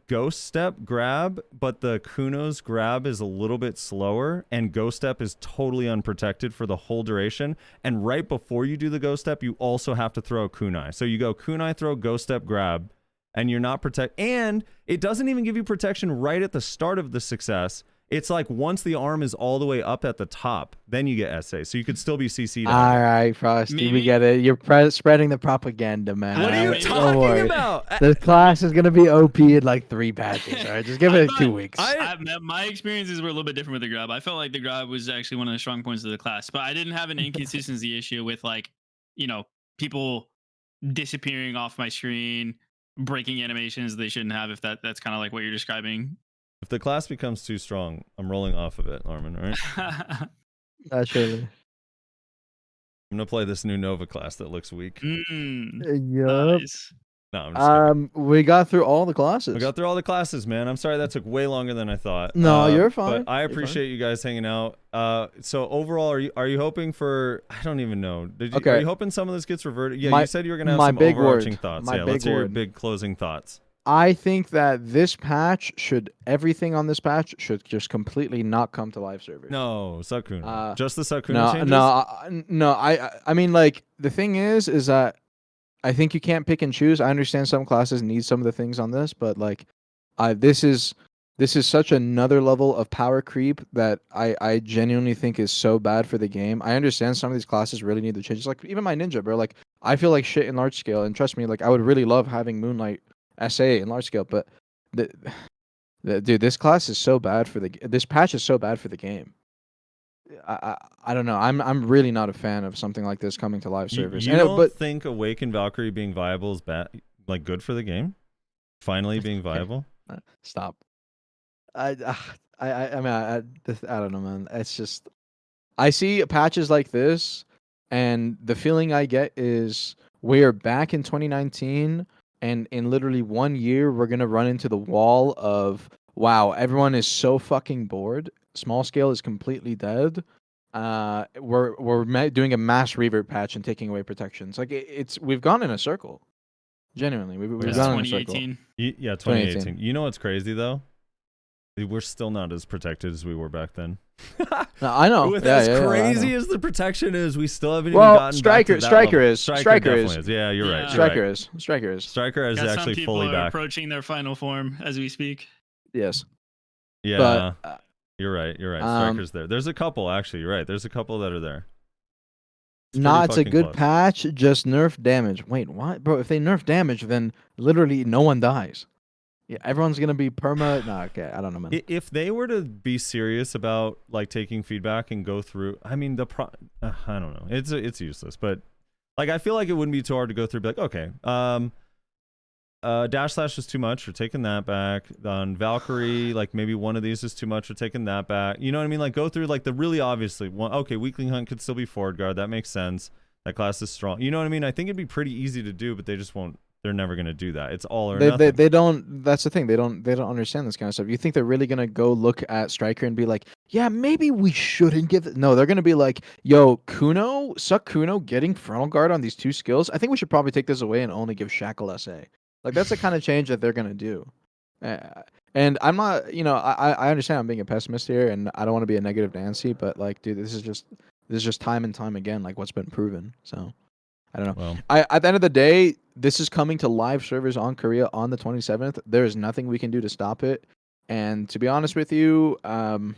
Ghost Step grab, but the Kuno's grab is a little bit slower, and Ghost Step is totally unprotected for the whole duration. And right before you do the Ghost Step, you also have to throw a Kunai. So you go Kunai, throw Ghost Step, grab, and you're not and it doesn't even give you protection right at the start of the success. It's like once the arm is all the way up at the top, then you get SA. So you could still be CC'd. All right, Frosty, we get it. You're spreading the propaganda, man. What are you talking about? The class is gonna be OP in like 3 patches. All right, just give it 2 weeks. My experiences were a little bit different with the grab. I felt like the grab was actually one of the strong points of the class, but I didn't have an inconsistency issue with like, people disappearing off my screen, breaking animations they shouldn't have. If that's kind of like what you're describing. If the class becomes too strong, I'm rolling off of it, Armin, all right? Surely. I'm going to play this new Nova class that looks weak. Yup. Nice. No, I'm just kidding. We got through all the classes. We got through all the classes, man. I'm sorry that took way longer than I thought. No, you're fine. But I You're fine. appreciate you guys hanging out. So overall, are you hoping for? I don't even know. Okay. Are you hoping some of this gets reverted? Yeah, you said you were gonna have my some big overarching word. thoughts. My Yeah, big let's hear your word. big closing thoughts. I think that this patch everything on this patch should just completely not come to live servers. No, Sakuna. Just the Sakuna No, changes? no. I mean, like, the thing is that I think you can't pick and choose. I understand some classes need some of the things on this, but like, this is such another level of power creep that I genuinely think is so bad for the game. I understand some of these classes really need the changes. Like even my ninja, bro. Like I feel like shit in large scale, and trust me, like I would really love having Moonlight SA in large scale, but dude, this class is so bad for this patch is so bad for the game. I don't know. I'm really not a fan of something like this coming to live servers. You don't think Awakened Valkyrie being viable is bad, like good for the game? Finally being viable? Stop. I mean I don't know, man. It's just I see patches like this, and the feeling I get is we're back in 2019, and in literally 1 year we're gonna run into the wall of wow, everyone is so fucking bored. Small scale is completely dead. We're doing a mass revert patch and taking away protections. Like it's we've gone in a circle. Genuinely, we've gone in a circle. 2018. Yeah, 2018. You know what's crazy though? We're still not as protected as we were back then. No, I know. As crazy as the protection is, we still haven't even gotten Striker, back to that Striker level. is. Striker is. Yeah, you're right. Striker is. Striker is. Striker is Got actually some people fully are back. approaching their final form as we speak. Yes. Yeah. But, you're right. You're right. Striker's there. There's a couple actually. You're right. There's a couple that are there. It's a good patch. Just nerf damage. Wait, what, bro? If they nerf damage, then literally no one dies. Yeah, everyone's gonna be perma. No, okay, I don't know, man. If they were to be serious about like taking feedback and go through, I mean, I don't know. It's useless, but like I feel like it wouldn't be too hard to go through. And be like, okay, dash slash is too much. We're taking that back. On Valkyrie, like maybe one of these is too much. We're taking that back. You know what I mean? Like go through like the really obviously one. Okay, weakling hunt could still be forward guard. That makes sense. That class is strong. You know what I mean? I think it'd be pretty easy to do, but they just won't. They're never gonna do that. It's all or nothing. They don't. That's the thing. They don't understand this kind of stuff. You think they're really gonna go look at Striker and be like, yeah, maybe we shouldn't give it. No, they're gonna be like, yo, Kuno getting frontal guard on these two skills. I think we should probably take this away and only give Shackle SA. Like that's the kind of change that they're gonna do. And I'm not, I understand I'm being a pessimist here, and I don't want to be a negative Nancy, but like, dude, this is just time and time again, like what's been proven. So. I don't know. Well, At the end of the day, this is coming to live servers on Korea on the 27th. There is nothing we can do to stop it. And to be honest with you, I'm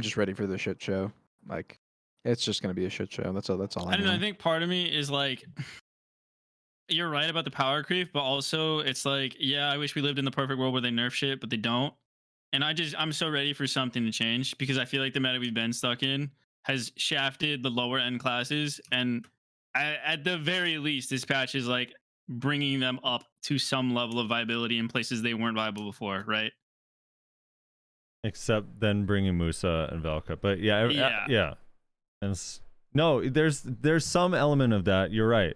just ready for the shit show. Like, it's just gonna be a shit show. That's all. I don't know. I think part of me is like, you're right about the power creep, but also it's like, yeah, I wish we lived in the perfect world where they nerf shit, but they don't. And I'm so ready for something to change because I feel like the meta we've been stuck in has shafted the lower end classes, and at the very least, this patch is like bringing them up to some level of viability in places they weren't viable before, right? Except then bringing Musa and Velka, but yeah. And no, there's some element of that. You're right.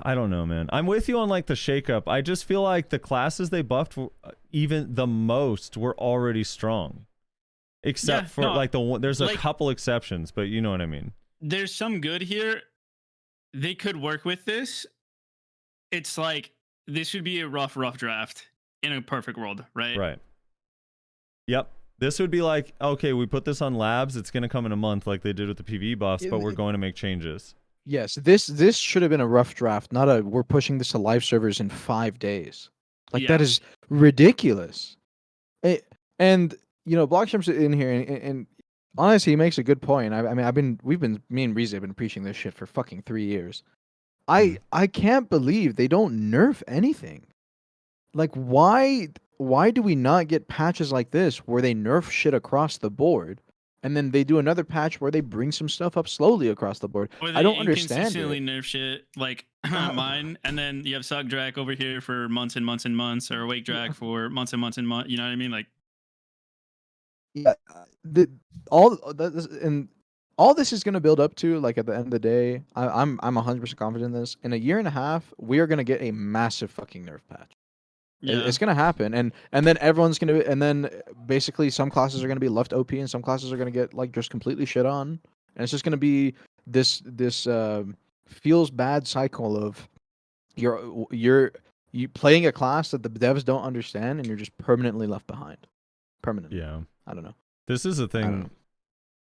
I don't know, man. I'm with you on like the shakeup. I just feel like the classes they buffed even the most were already strong, except for like there's a couple exceptions, but you know what I mean. There's some good here. They could work with this. It's like this would be a rough draft in a perfect world, right? Right. Yep. This would be like, okay, we put this on labs. It's going to come in a month like they did with the PvE buffs, but we're going to make changes. Yes, this should have been a rough draft, not a we're pushing this to live servers in 5 days. Like that is ridiculous. And Blockchamp's in here, and honestly, he makes a good point. I mean, me and Reezy have been preaching this shit for fucking 3 years. I can't believe they don't nerf anything. Like, why do we not get patches like this where they nerf shit across the board, and then they do another patch where they bring some stuff up slowly across the board? Or they I don't understand inconsistently it. nerf shit like mine, and then you have Suck Drac over here for months and months and months, or Wake Drac for months and months and months. You know what I mean? Like, Yeah, and all this is gonna build up to, like, at the end of the day, I'm 100% confident in this. In a year and a half, we are gonna get a massive fucking nerf patch. Yeah. It's gonna happen, and then everyone's gonna, and then basically some classes are gonna be left OP, and some classes are gonna get like just completely shit on, and it's just gonna be this feels bad cycle of you playing a class that the devs don't understand, and you're just permanently left behind. Permanently. Yeah. I don't know. This is a I don't thing. know.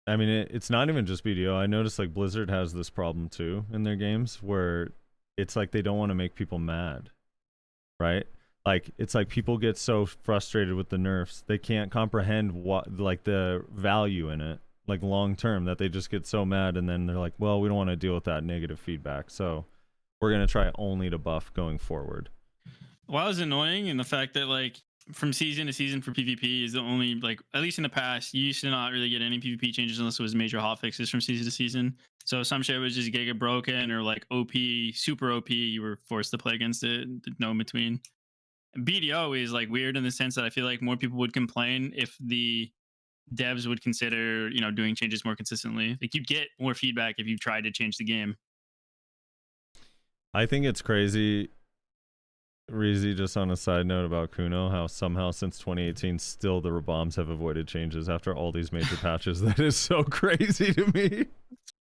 I mean, it's not even just BDO. I noticed like Blizzard has this problem too in their games where it's like they don't want to make people mad, right? Like it's like people get so frustrated with the nerfs, they can't comprehend what like the value in it, like long term, that they just get so mad, and then they're like, well, we don't want to deal with that negative feedback, so we're gonna try only to buff going forward. Well, it's annoying in the fact that like from season to season for PvP is the only, like, at least in the past, you used to not really get any PvP changes unless it was major hotfixes from season to season. So some shit was just get broken or like OP, super OP. You were forced to play against it. No in between. BDO is like weird in the sense that I feel like more people would complain if the devs would consider, you know, doing changes more consistently. Like you'd get more feedback if you tried to change the game. I think it's crazy, Reezy, just on a side note about Kuno, how somehow since 2018 still the Raboms have avoided changes after all these major patches. That is so crazy to me.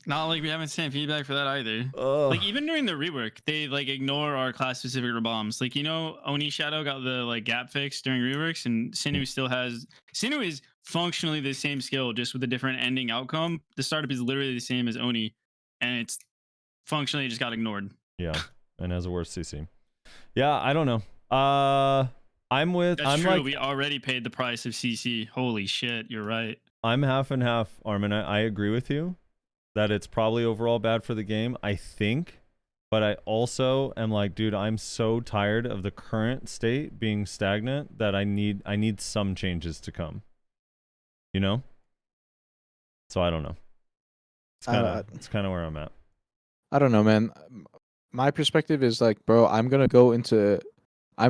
Not like we haven't seen feedback for that either. Oh. Like even during the rework, they like ignore our class specific bombs. Like, you know, Oni Shadow got the like gap fix during reworks, and Sinu still has. Sinu is functionally the same skill, just with a different ending outcome. The startup is literally the same as Oni, and it's functionally just got ignored. Yeah, and has a worse CC. Yeah, I don't know. I'm with. That's I'm true. like, We already paid the price of CC. Holy shit, you're right. I'm half and half, Armin. I agree with you that it's probably overall bad for the game, I think. But I also am like, dude, I'm so tired of the current state being stagnant that I need some changes to come. You know? So I don't know. It's kind of where I'm at. I don't know, man. My perspective is like, bro, I'm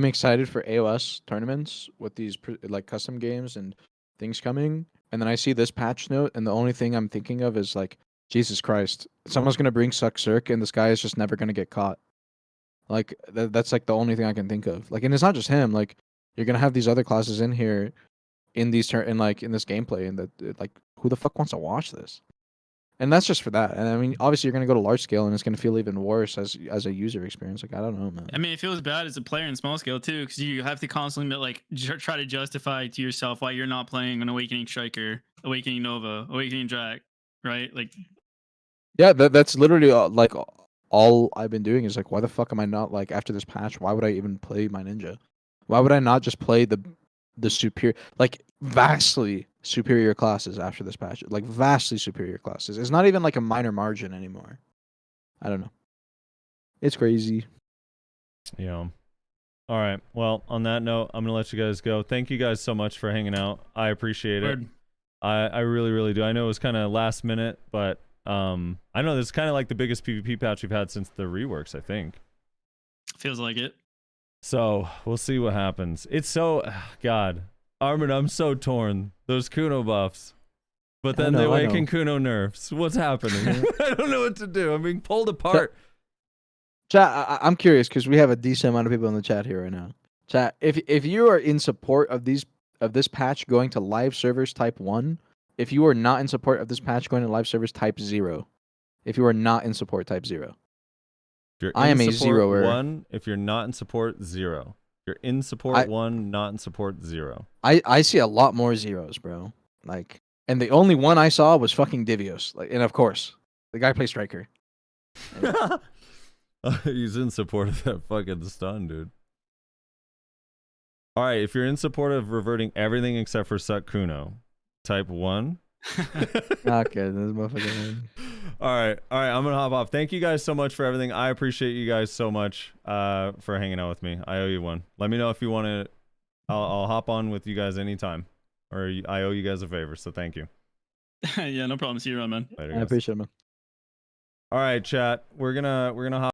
excited for AOS tournaments with these like custom games and things coming, and then I see this patch note, and the only thing I'm thinking of is like, Jesus Christ, someone's gonna bring Suck Circ, and this guy is just never gonna get caught. Like that's like the only thing I can think of. Like, and it's not just him. Like, you're gonna have these other classes in here, in these in this gameplay, and that like, who the fuck wants to watch this? And that's just for that. And I mean, obviously, you're gonna go to large scale, and it's gonna feel even worse as a user experience. Like, I don't know, man. I mean, it feels bad as a player in small scale too, because you have to constantly like try to justify to yourself why you're not playing an Awakening Striker, Awakening Nova, Awakening Drac, right? Like, Yeah, that's literally like all I've been doing is like, why the fuck am I not like after this patch? Why would I even play my ninja? Why would I not just play the superior, like vastly superior classes after this patch? Like vastly superior classes. It's not even like a minor margin anymore. I don't know. It's crazy. Yeah. All right. Well, on that note, I'm gonna let you guys go. Thank you guys so much for hanging out. I appreciate it. I really, really do. I know it was kind of last minute, but I know this is kind of like the biggest PvP patch we've had since the reworks, I think. Feels like it. So we'll see what happens. It's so, God, Armin, I'm so torn. Those Kuno buffs, but then the Awaken Kuno nerfs. What's happening? I don't know what to do. I'm being pulled apart. Chat, I'm curious because we have a decent amount of people in the chat here right now. Chat, if you are in support of this patch going to live servers type 1, if you are not in support of this patch going to live servers type 0, if you are not in support type 0. I am a 0-er. 1, if you're not in support, 0. You're in support 1, not in support 0. I see a lot more 0s, bro. Like, and the only one I saw was fucking Divios. Like, and of course, the guy plays striker. He's in support of that fucking stun, dude. All right, if you're in support of reverting everything except for Suck Kuno, type 1. Okay, this motherfucker. All right, I'm gonna hop off. Thank you guys so much for everything. I appreciate you guys so much for hanging out with me. I owe you one. Let me know if you want to. I'll hop on with you guys anytime, or I owe you guys a favor. So thank you. Yeah, no problem. See you around, man. Later, I appreciate it, man. All right, chat. We're gonna hop.